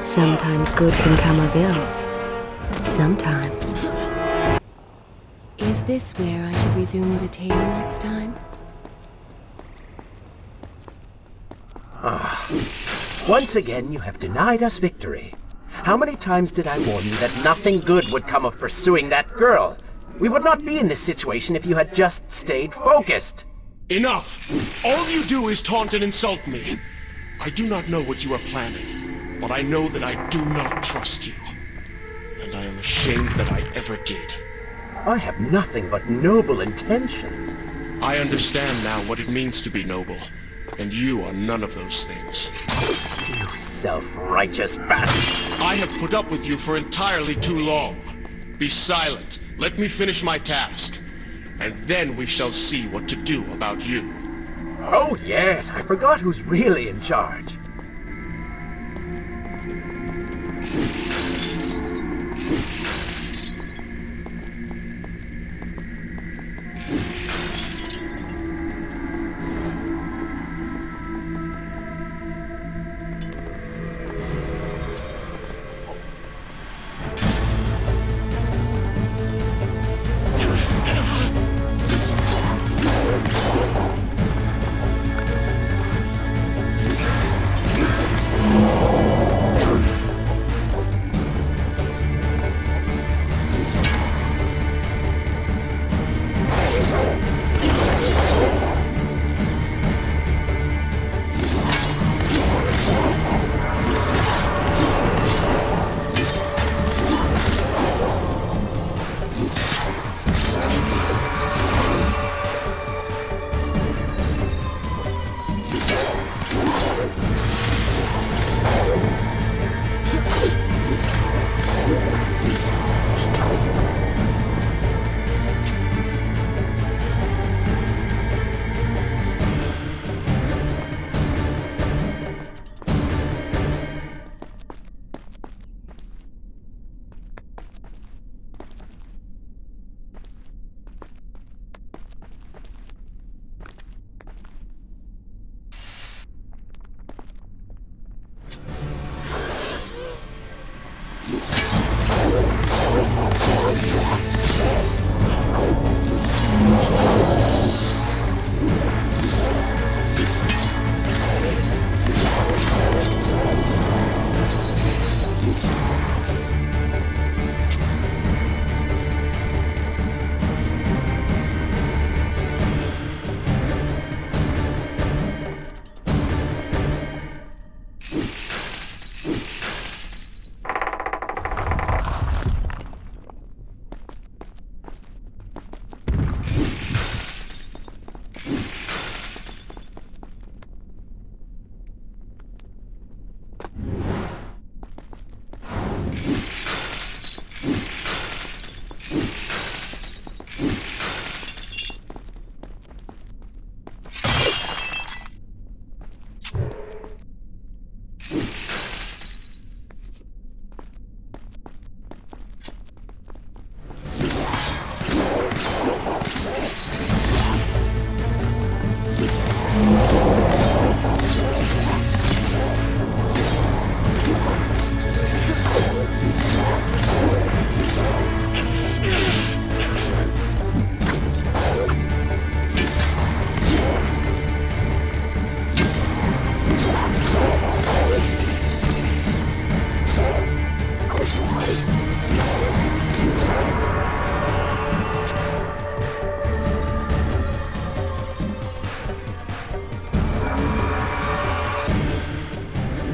Sometimes good can come of ill. Sometimes. Is this where I should resume the tale next time? Once again, you have denied us victory. How many times did I warn you that nothing good would come of pursuing that girl? We would not be in this situation if you had just stayed focused. Enough! All you do is taunt and insult me. I do not know what you are planning, but I know that I do not trust you. And I am ashamed that I ever did. I have nothing but noble intentions. I understand now what it means to be noble, and you are none of those things. You self-righteous bastard! I have put up with you for entirely too long. Be silent. Let me finish my task. And then we shall see what to do about you. Oh yes, I forgot who's really in charge.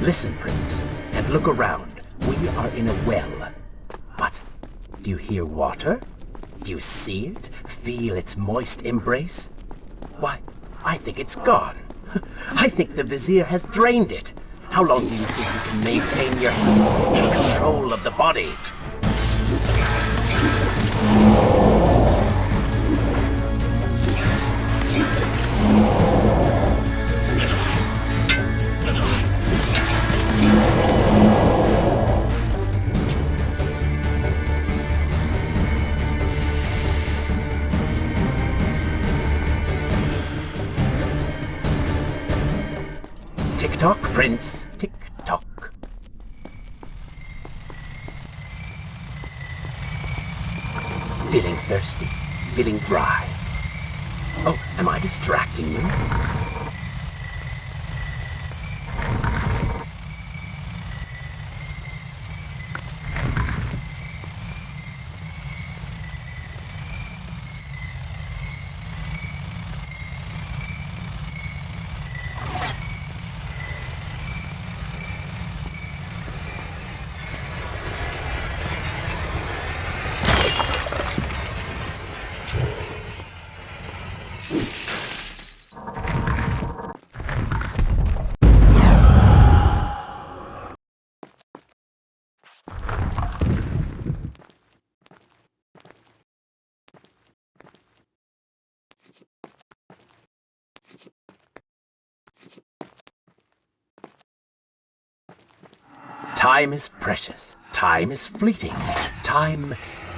Listen, Prince, and look around. We are in a well. What? Do you hear water? Do you see it? Feel its moist embrace? Why, I think it's gone. I think the Vizier has drained it. How long do you think you can maintain your control of the body? Tick-tock, Prince. Tick-tock. Feeling thirsty. Feeling dry. Oh, am I distracting you? Time is precious. Time is fleeting. Time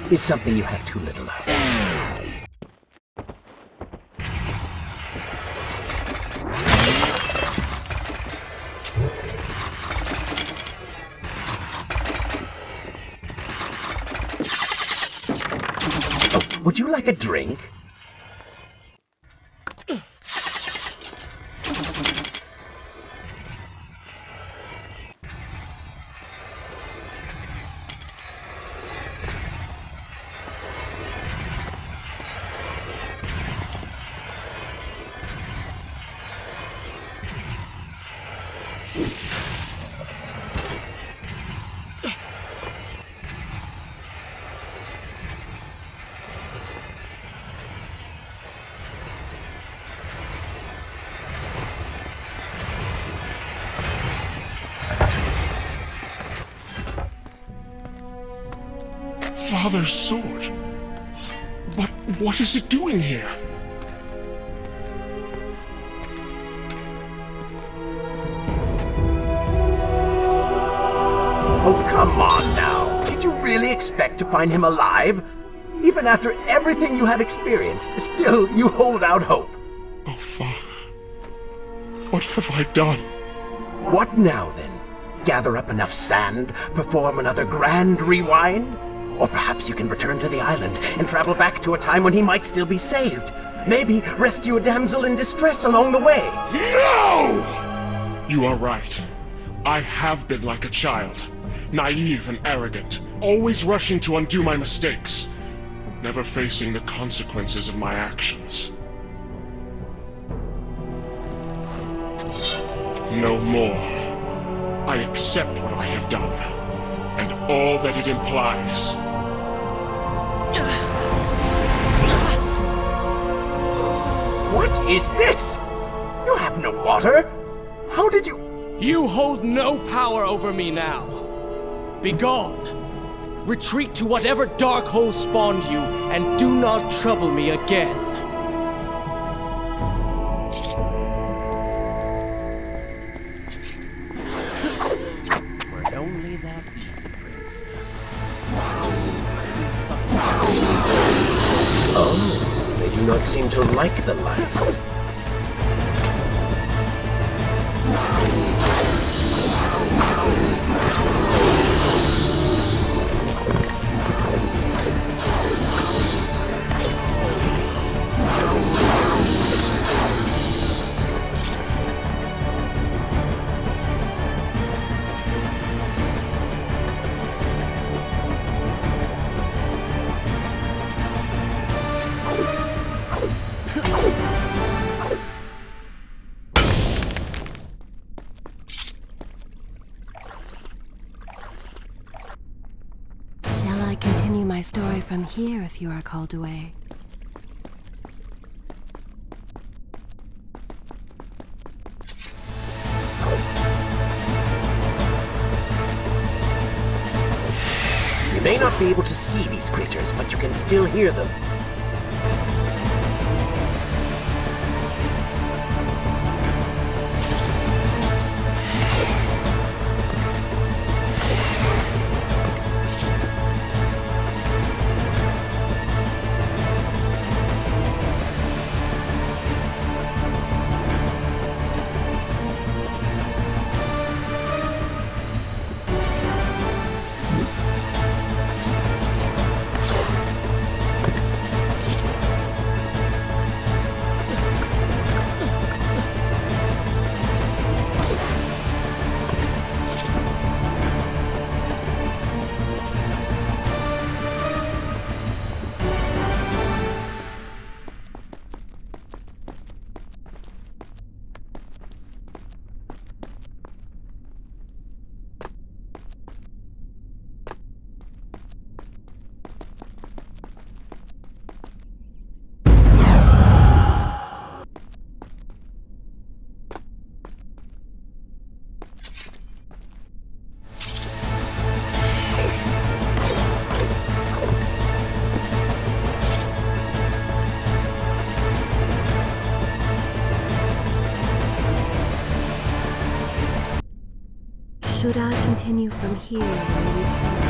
is something you have too little of. Oh, would you like a drink? Father's sword. But what is it doing here? Oh, come on now. Did you really expect to find him alive? Even after everything you have experienced, still you hold out hope. Oh, Father. What have I done? What now, then? Gather up enough sand, perform another grand rewind? Or perhaps you can return to the island and travel back to a time when he might still be saved. Maybe rescue a damsel in distress along the way. No! You are right. I have been like a child. Naive and arrogant. Always rushing to undo my mistakes. Never facing the consequences of my actions. No more. I accept what I have done, and all that it implies. What is this? You have no water? How did you... You hold no power over me now. Begone. Retreat to whatever dark hole spawned you, and do not trouble me again. Were it only that easy, Prince. Oh, they do not seem to like the light. Story from here if you are called away. You may not be able to see these creatures, but you can still hear them. should I continue from here when we return?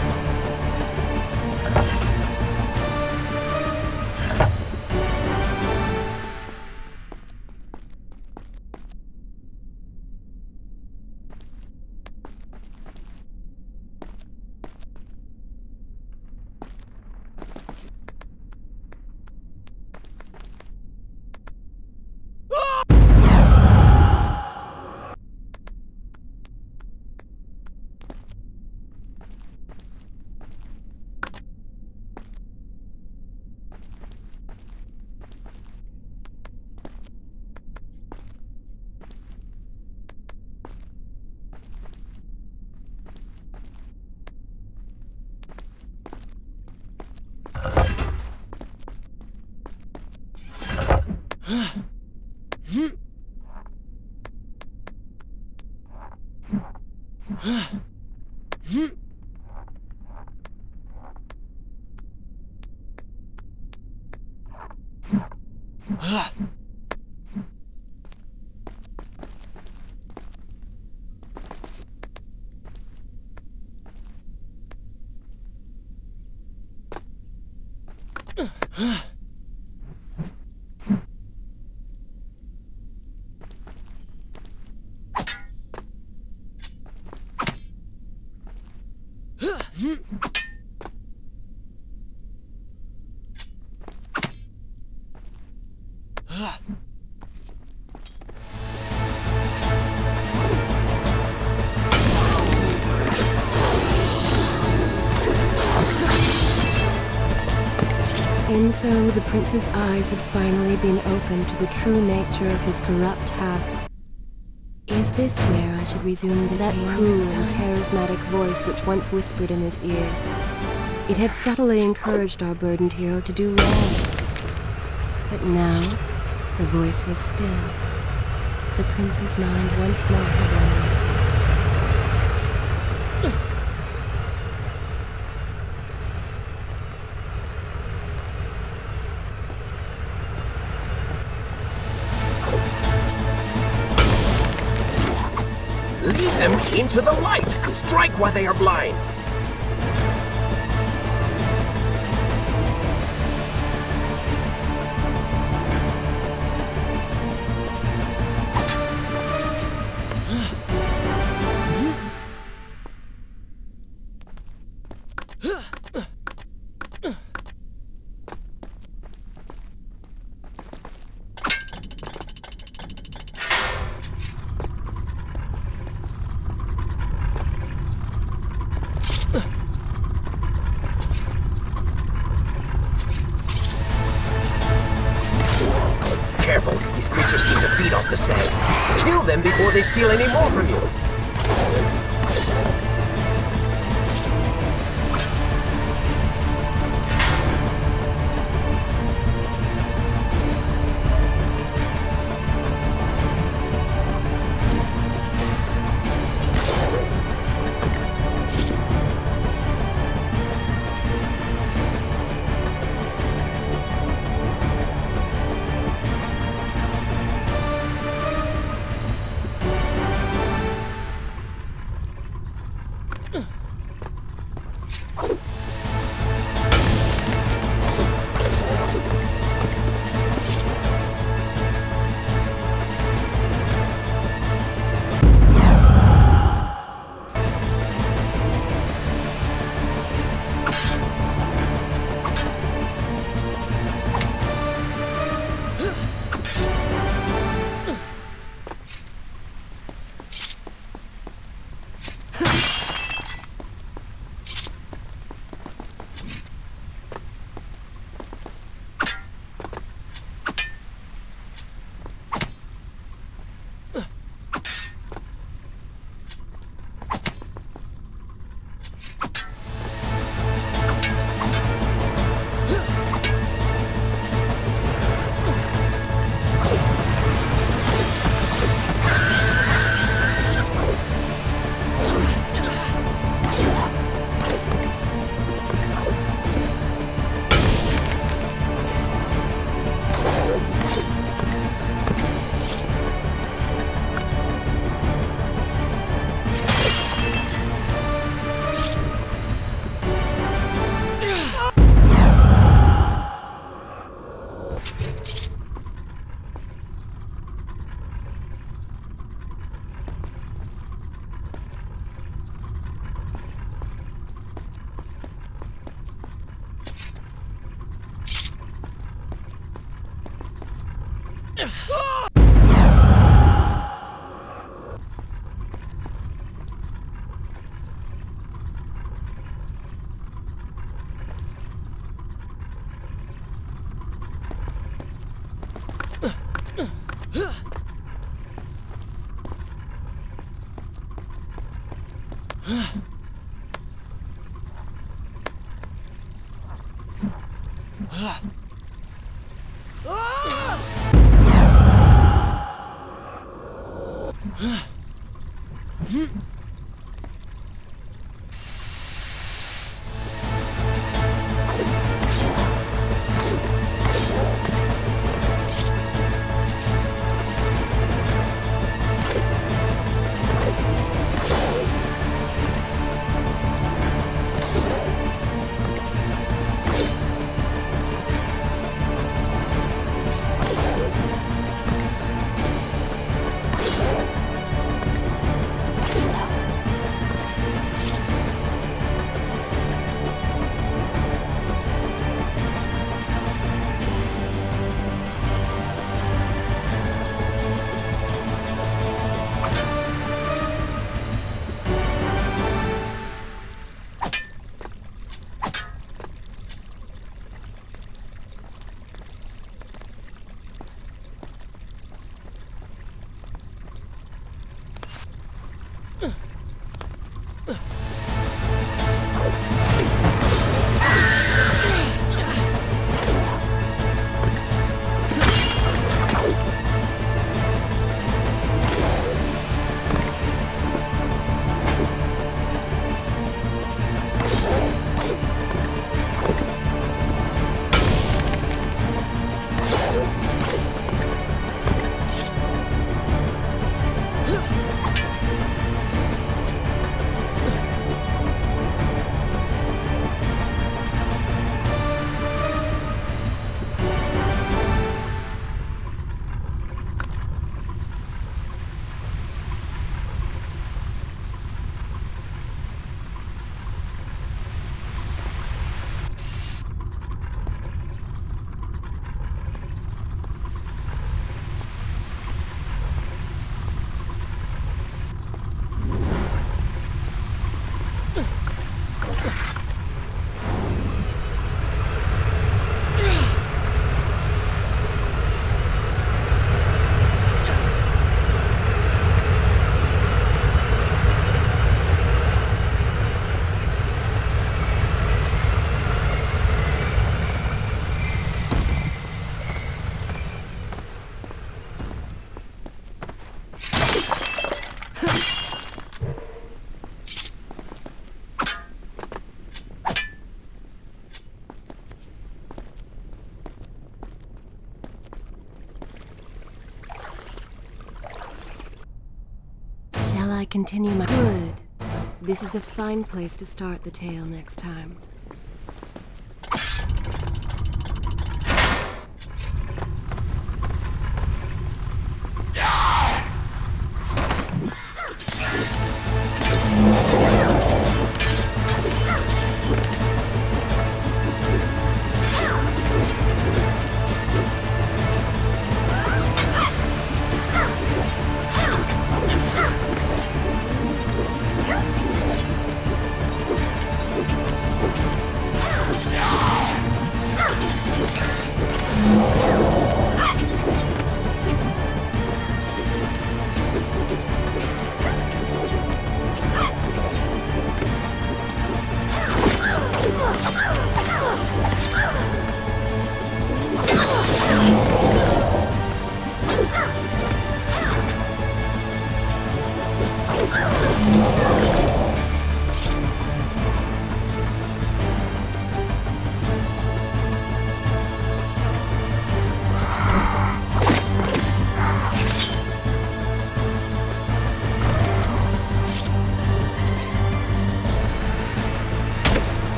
And so the prince's eyes had finally been opened to the true nature of his corrupt half. Is this where I should resume the that cruel and charismatic voice which once whispered in his ear? It had subtly encouraged our burdened hero to do wrong. But now, the voice was stilled. The prince's mind once more his own. Lead them into the light! Strike while they are blind! Careful, these creatures seem to feed off the sands. Kill them before they steal any more from you. I continue my... Good. This is a fine place to start the tale next time.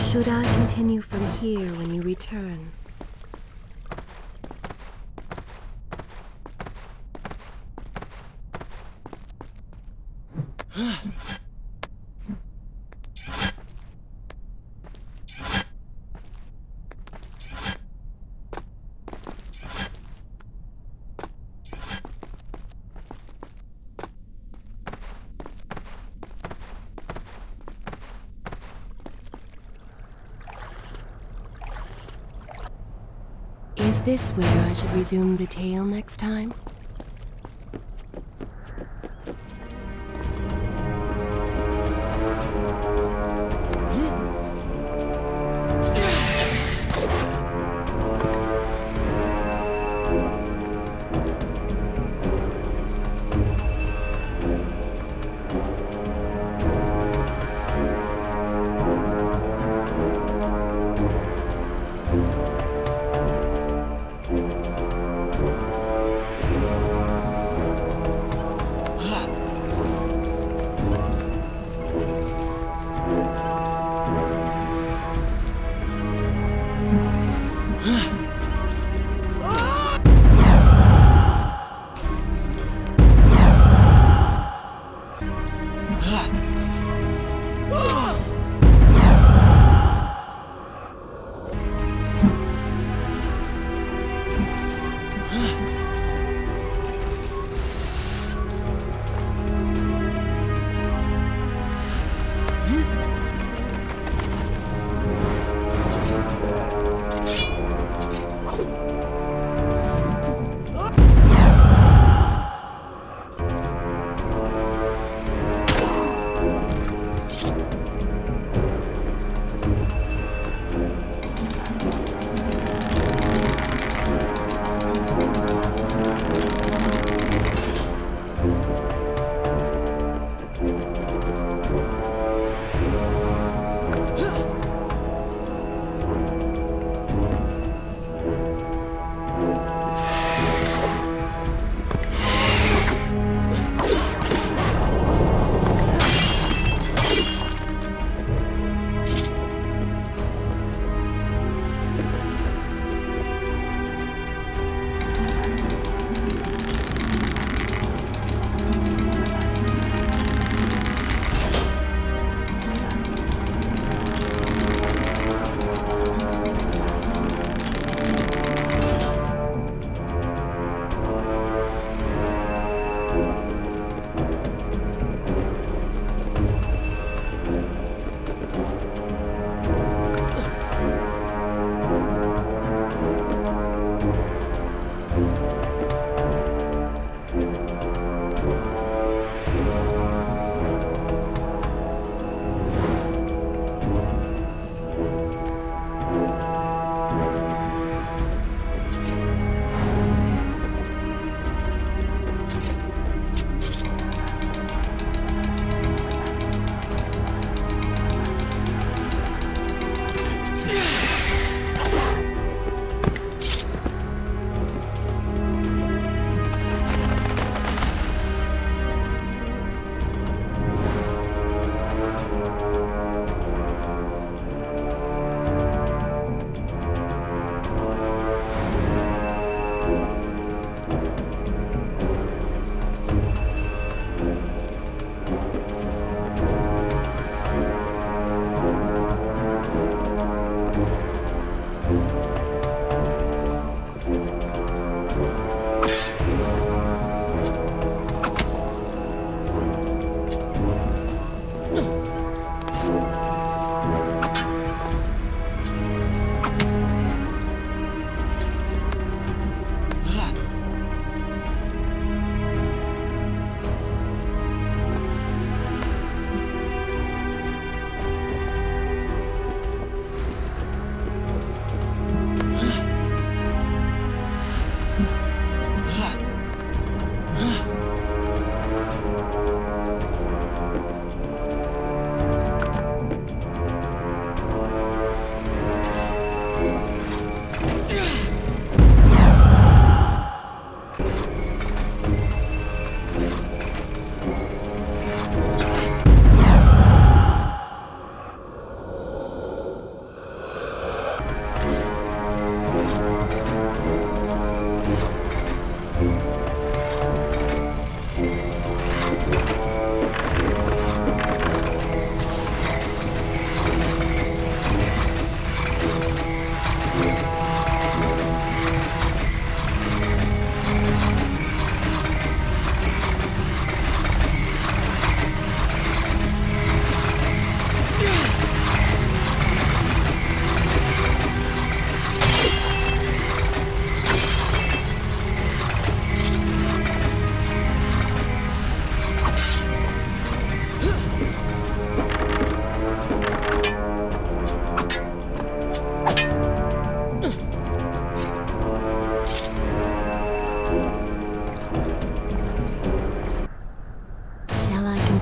Should I continue from here when you return? Is this where I should resume the tale next time?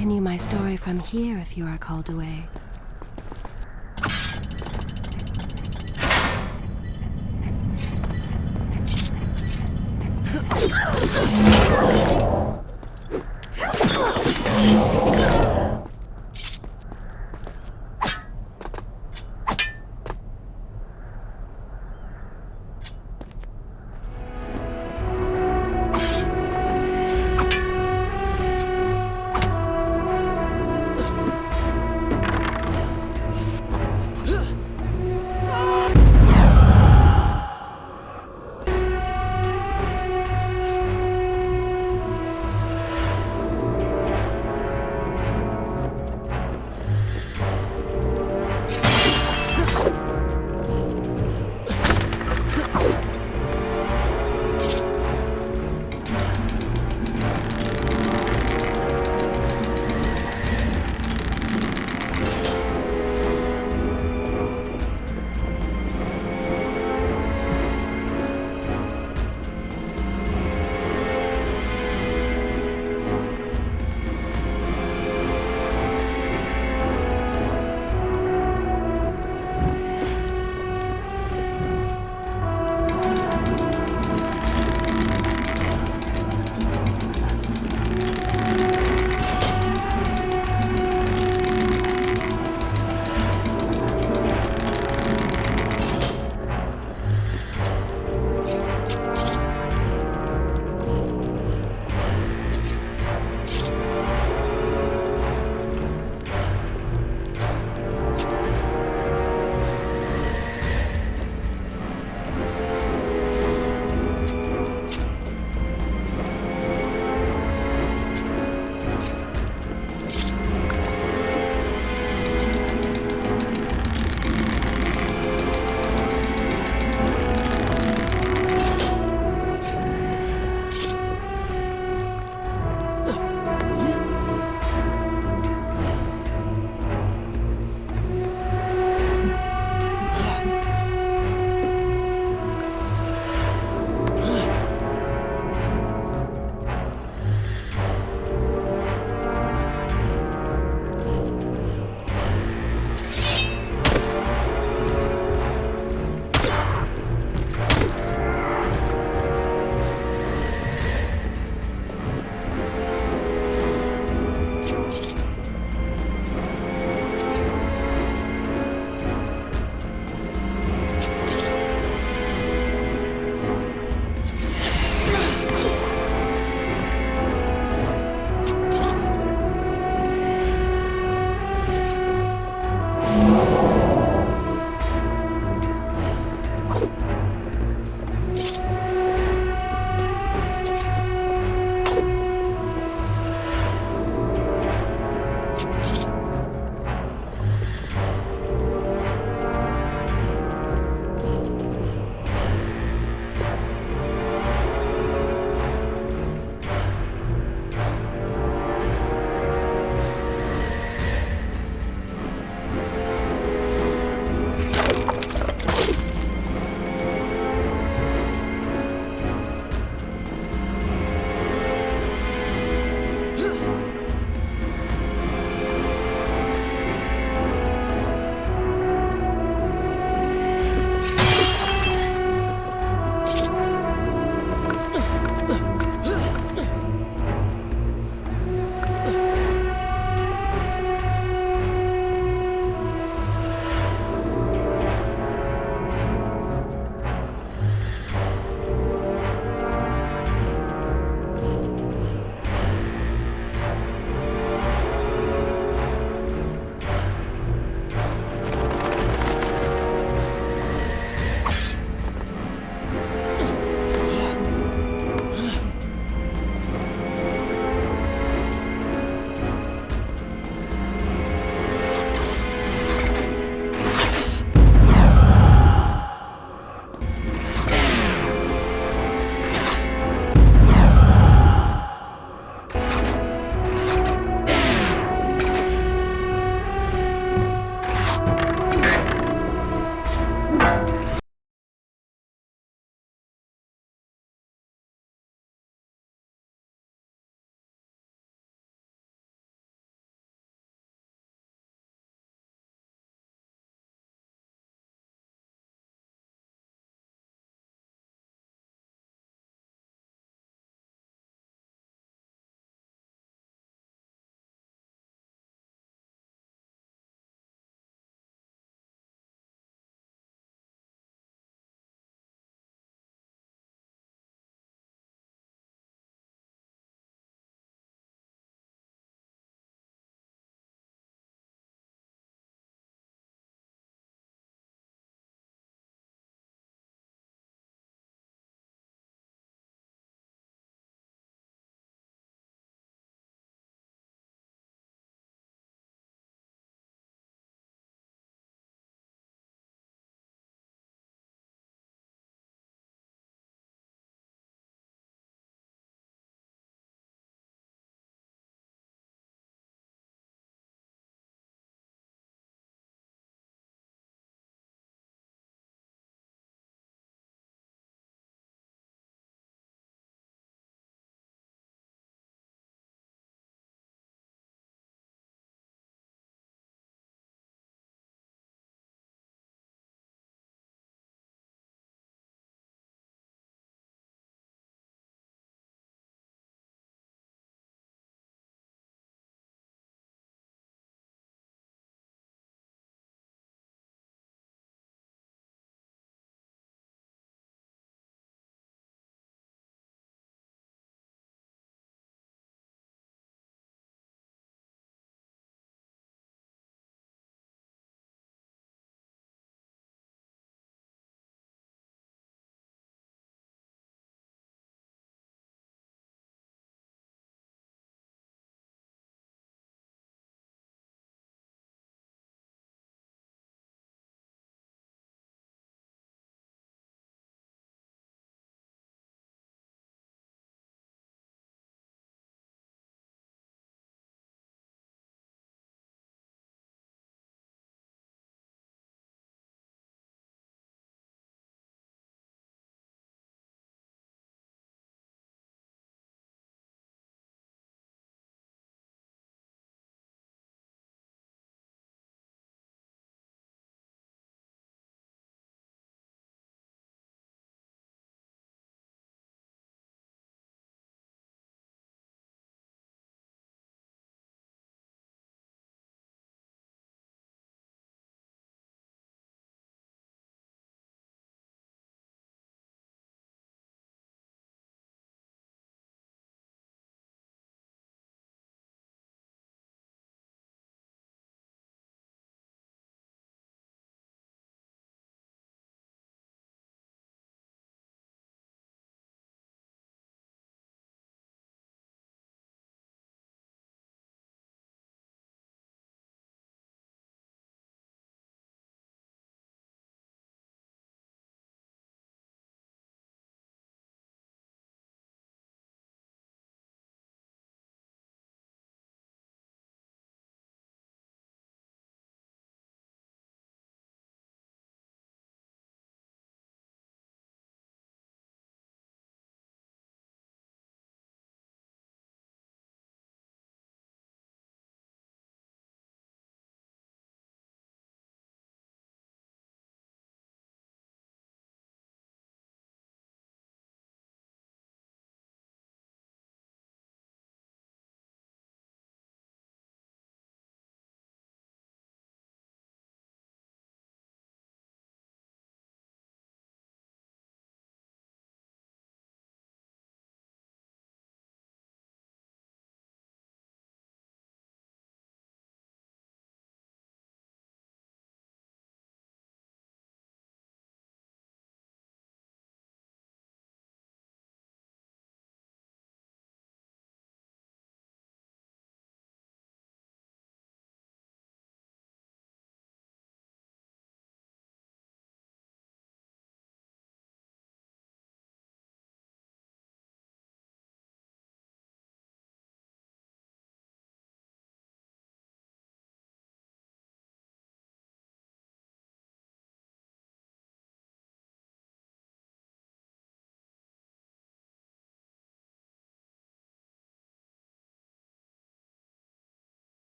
continue my story from here if you are called away.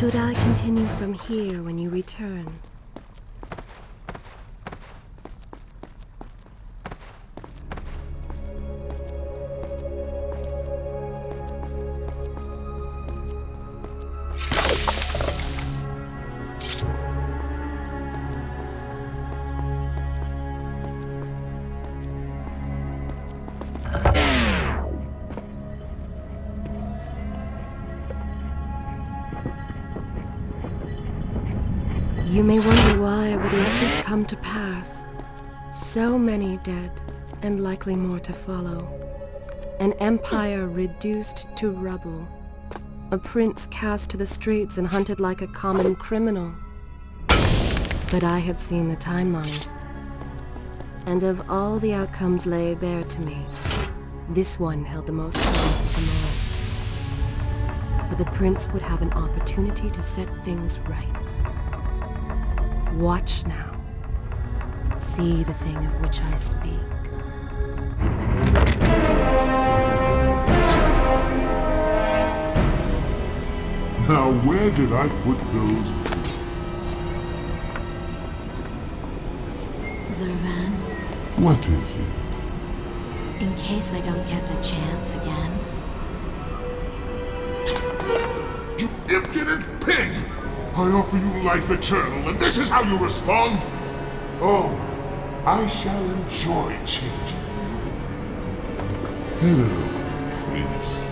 Should I continue from here when you return? You may wonder why I would let this come to pass. So many dead, and likely more to follow. An empire reduced to rubble. A prince cast to the streets and hunted like a common criminal. But I had seen the timeline. And of all the outcomes laid bare to me, this one held the most promise of them all. For the prince would have an opportunity to set things right. Watch now. See the thing of which I speak. Now where did I put those biscuits? Zurvan, What is it? in case I don't get the chance again. You impudent pig! I offer you life eternal, and this is how you respond? Oh, I shall enjoy changing you. Hello, Prince.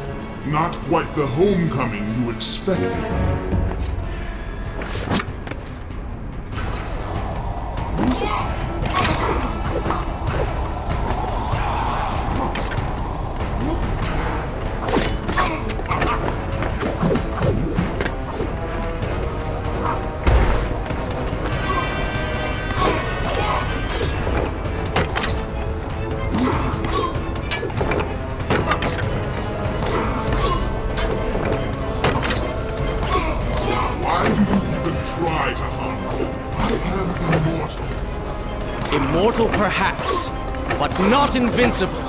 Not quite the homecoming you expected. Immortal perhaps, but not invincible.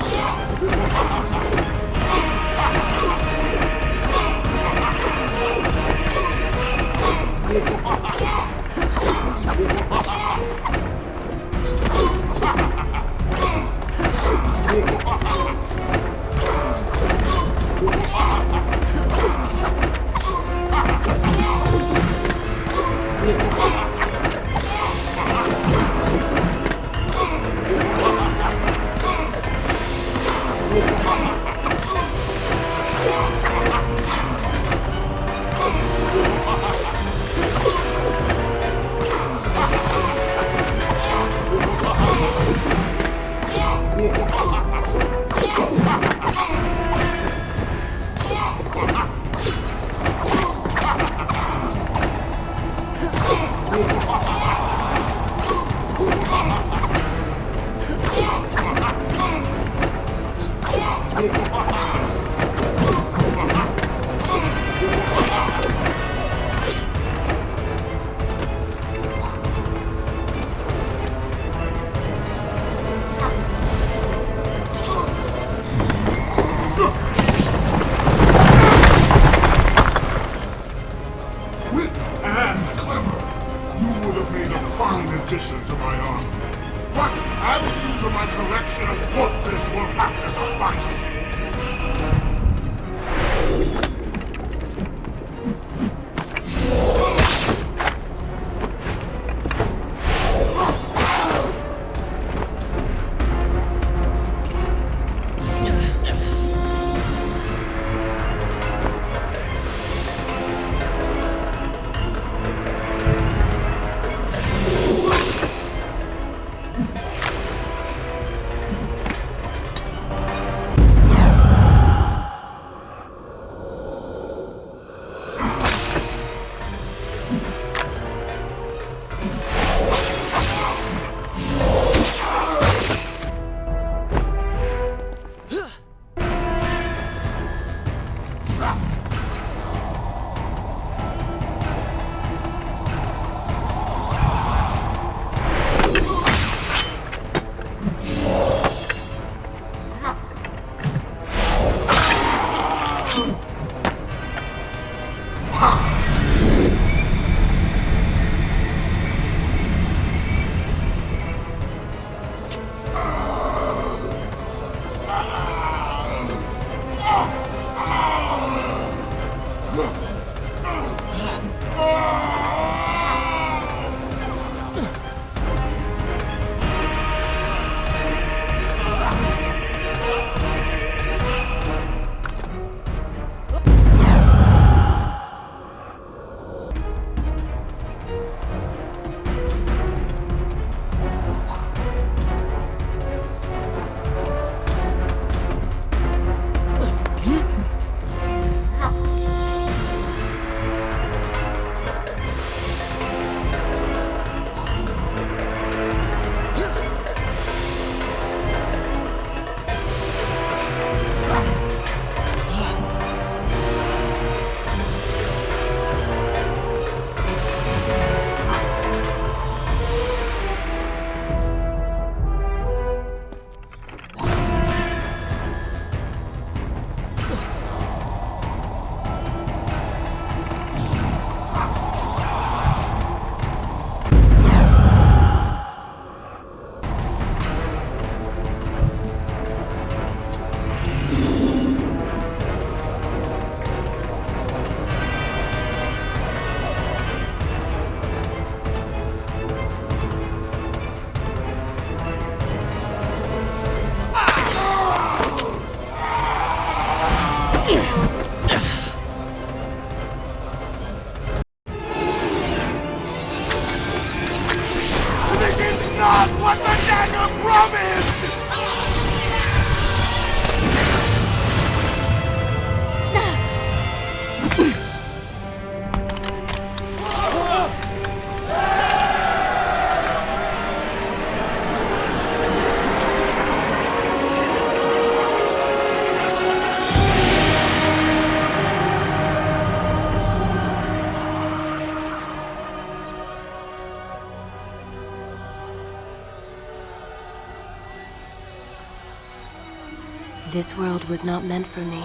This world was not meant for me,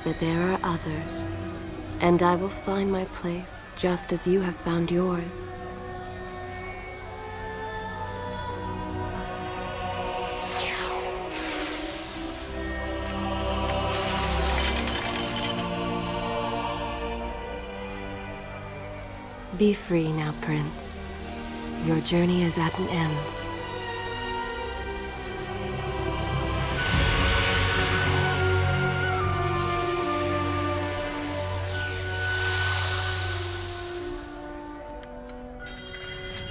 but there are others, and I will find my place just as you have found yours. Be free now, Prince. Your journey is at an end.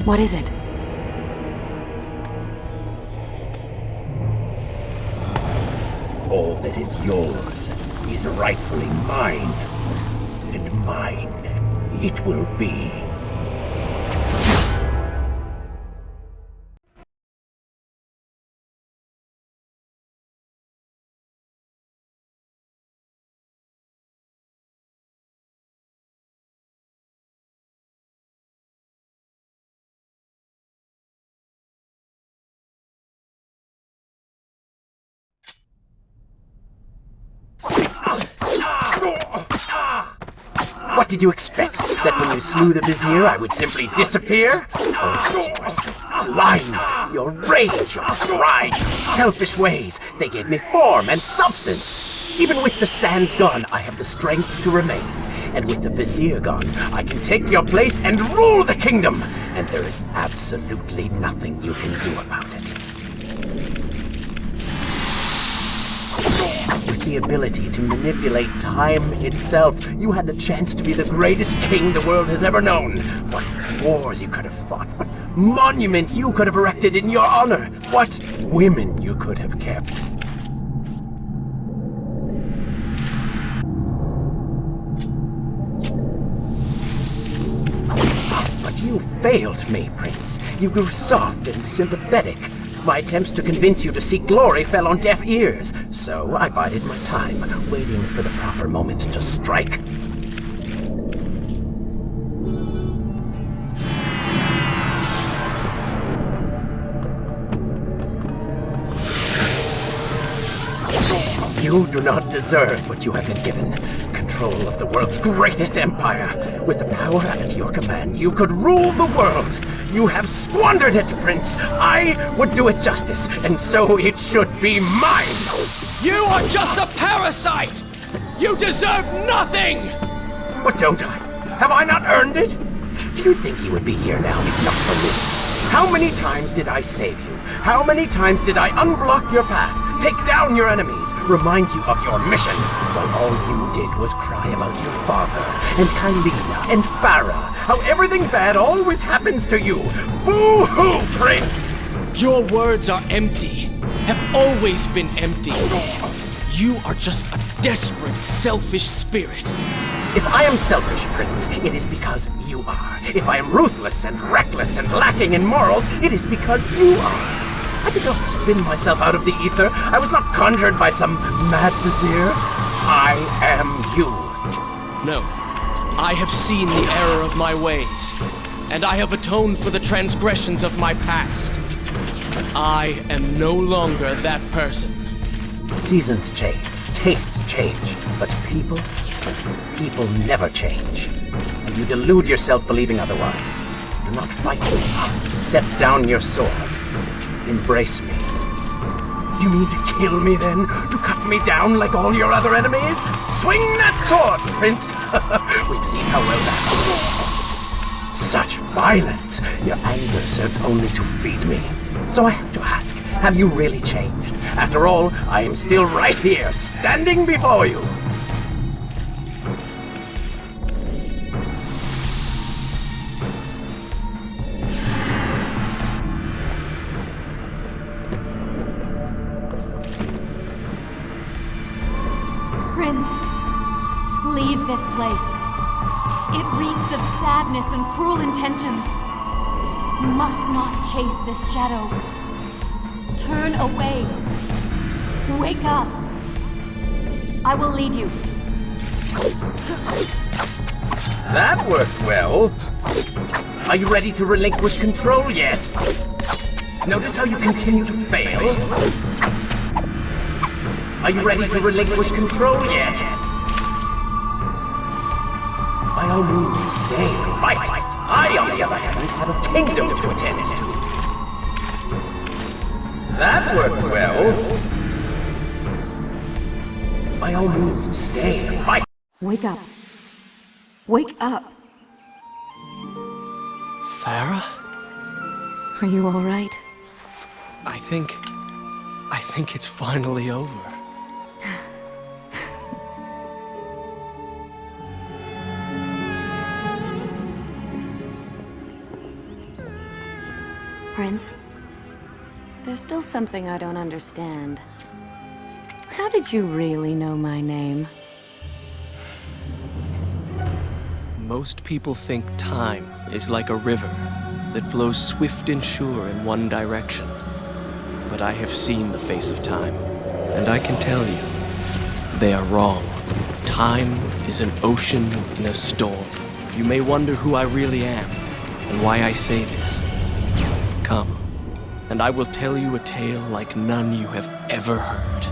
What is it? All that is yours is rightfully mine, and mine it will be. What did you expect? That when you slew the Vizier, I would simply disappear? Oh, but you are so blind! Your rage, your pride, your selfish ways, they gave me form and substance. Even with the sands gone, I have the strength to remain. And with the Vizier gone, I can take your place and rule the kingdom! And there is absolutely nothing you can do about it. With the ability to manipulate time itself, you had the chance to be the greatest king the world has ever known. What wars you could have fought, what monuments you could have erected in your honor, what women you could have kept. But you failed me, Prince. You grew soft and sympathetic. My attempts to convince you to seek glory fell on deaf ears, so I bided my time, waiting for the proper moment to strike. You do not deserve what you have been given. Control control of the world's greatest empire. With the power at your command, you could rule the world. You have squandered it, Prince. I would do it justice, and so it should be mine. You are just a parasite! You deserve nothing! But don't I? Have I not earned it? Do you think you would be here now if not for me? How many times did I save you? How many times did I unblock your path, take down your enemies, remind you of your mission, while all you did was cry about your father, and Kaileena, and Farah, how everything bad always happens to you? Boo-hoo, Prince! Your words are empty, have always been empty. You are just a desperate, selfish spirit. If I am selfish, Prince, it is because you are. If I am ruthless and reckless and lacking in morals, it is because you are. I did not spin myself out of the ether. I was not conjured by some mad vizier. I am you. No. I have seen the error of my ways, and I have atoned for the transgressions of my past. I am no longer that person. Seasons change, tastes change, but people never change. And you delude yourself believing otherwise. Do not fight me. Set down your sword. Embrace me. Do you mean to kill me then? To cut me down like all your other enemies? Swing that sword, Prince! We've seen how well that goes. Such violence! Your anger serves only to feed me. So I have to ask, have you really changed? After all, I am still right here, standing before you. Prince, leave this place. It reeks of sadness and cruel intentions. You must not chase this shadow. Turn away. Wake up. I will lead you. That worked well. Are you ready to relinquish control yet? Notice how you continue to fail? Are you ready to relinquish control yet? By all means, stay and fight. I, on the other hand, have a kingdom to attend to. That worked well. By all means, stay and fight. Wake up. Wake up. Farah? Are you all right? I think it's finally over. Prince, there's still something I don't understand. How did you really know my name? Most people think time is like a river that flows swift and sure in one direction. But I have seen the face of time, and I can tell you, they are wrong. Time is an ocean in a storm. You may wonder who I really am, and why I say this. Come, and I will tell you a tale like none you have ever heard.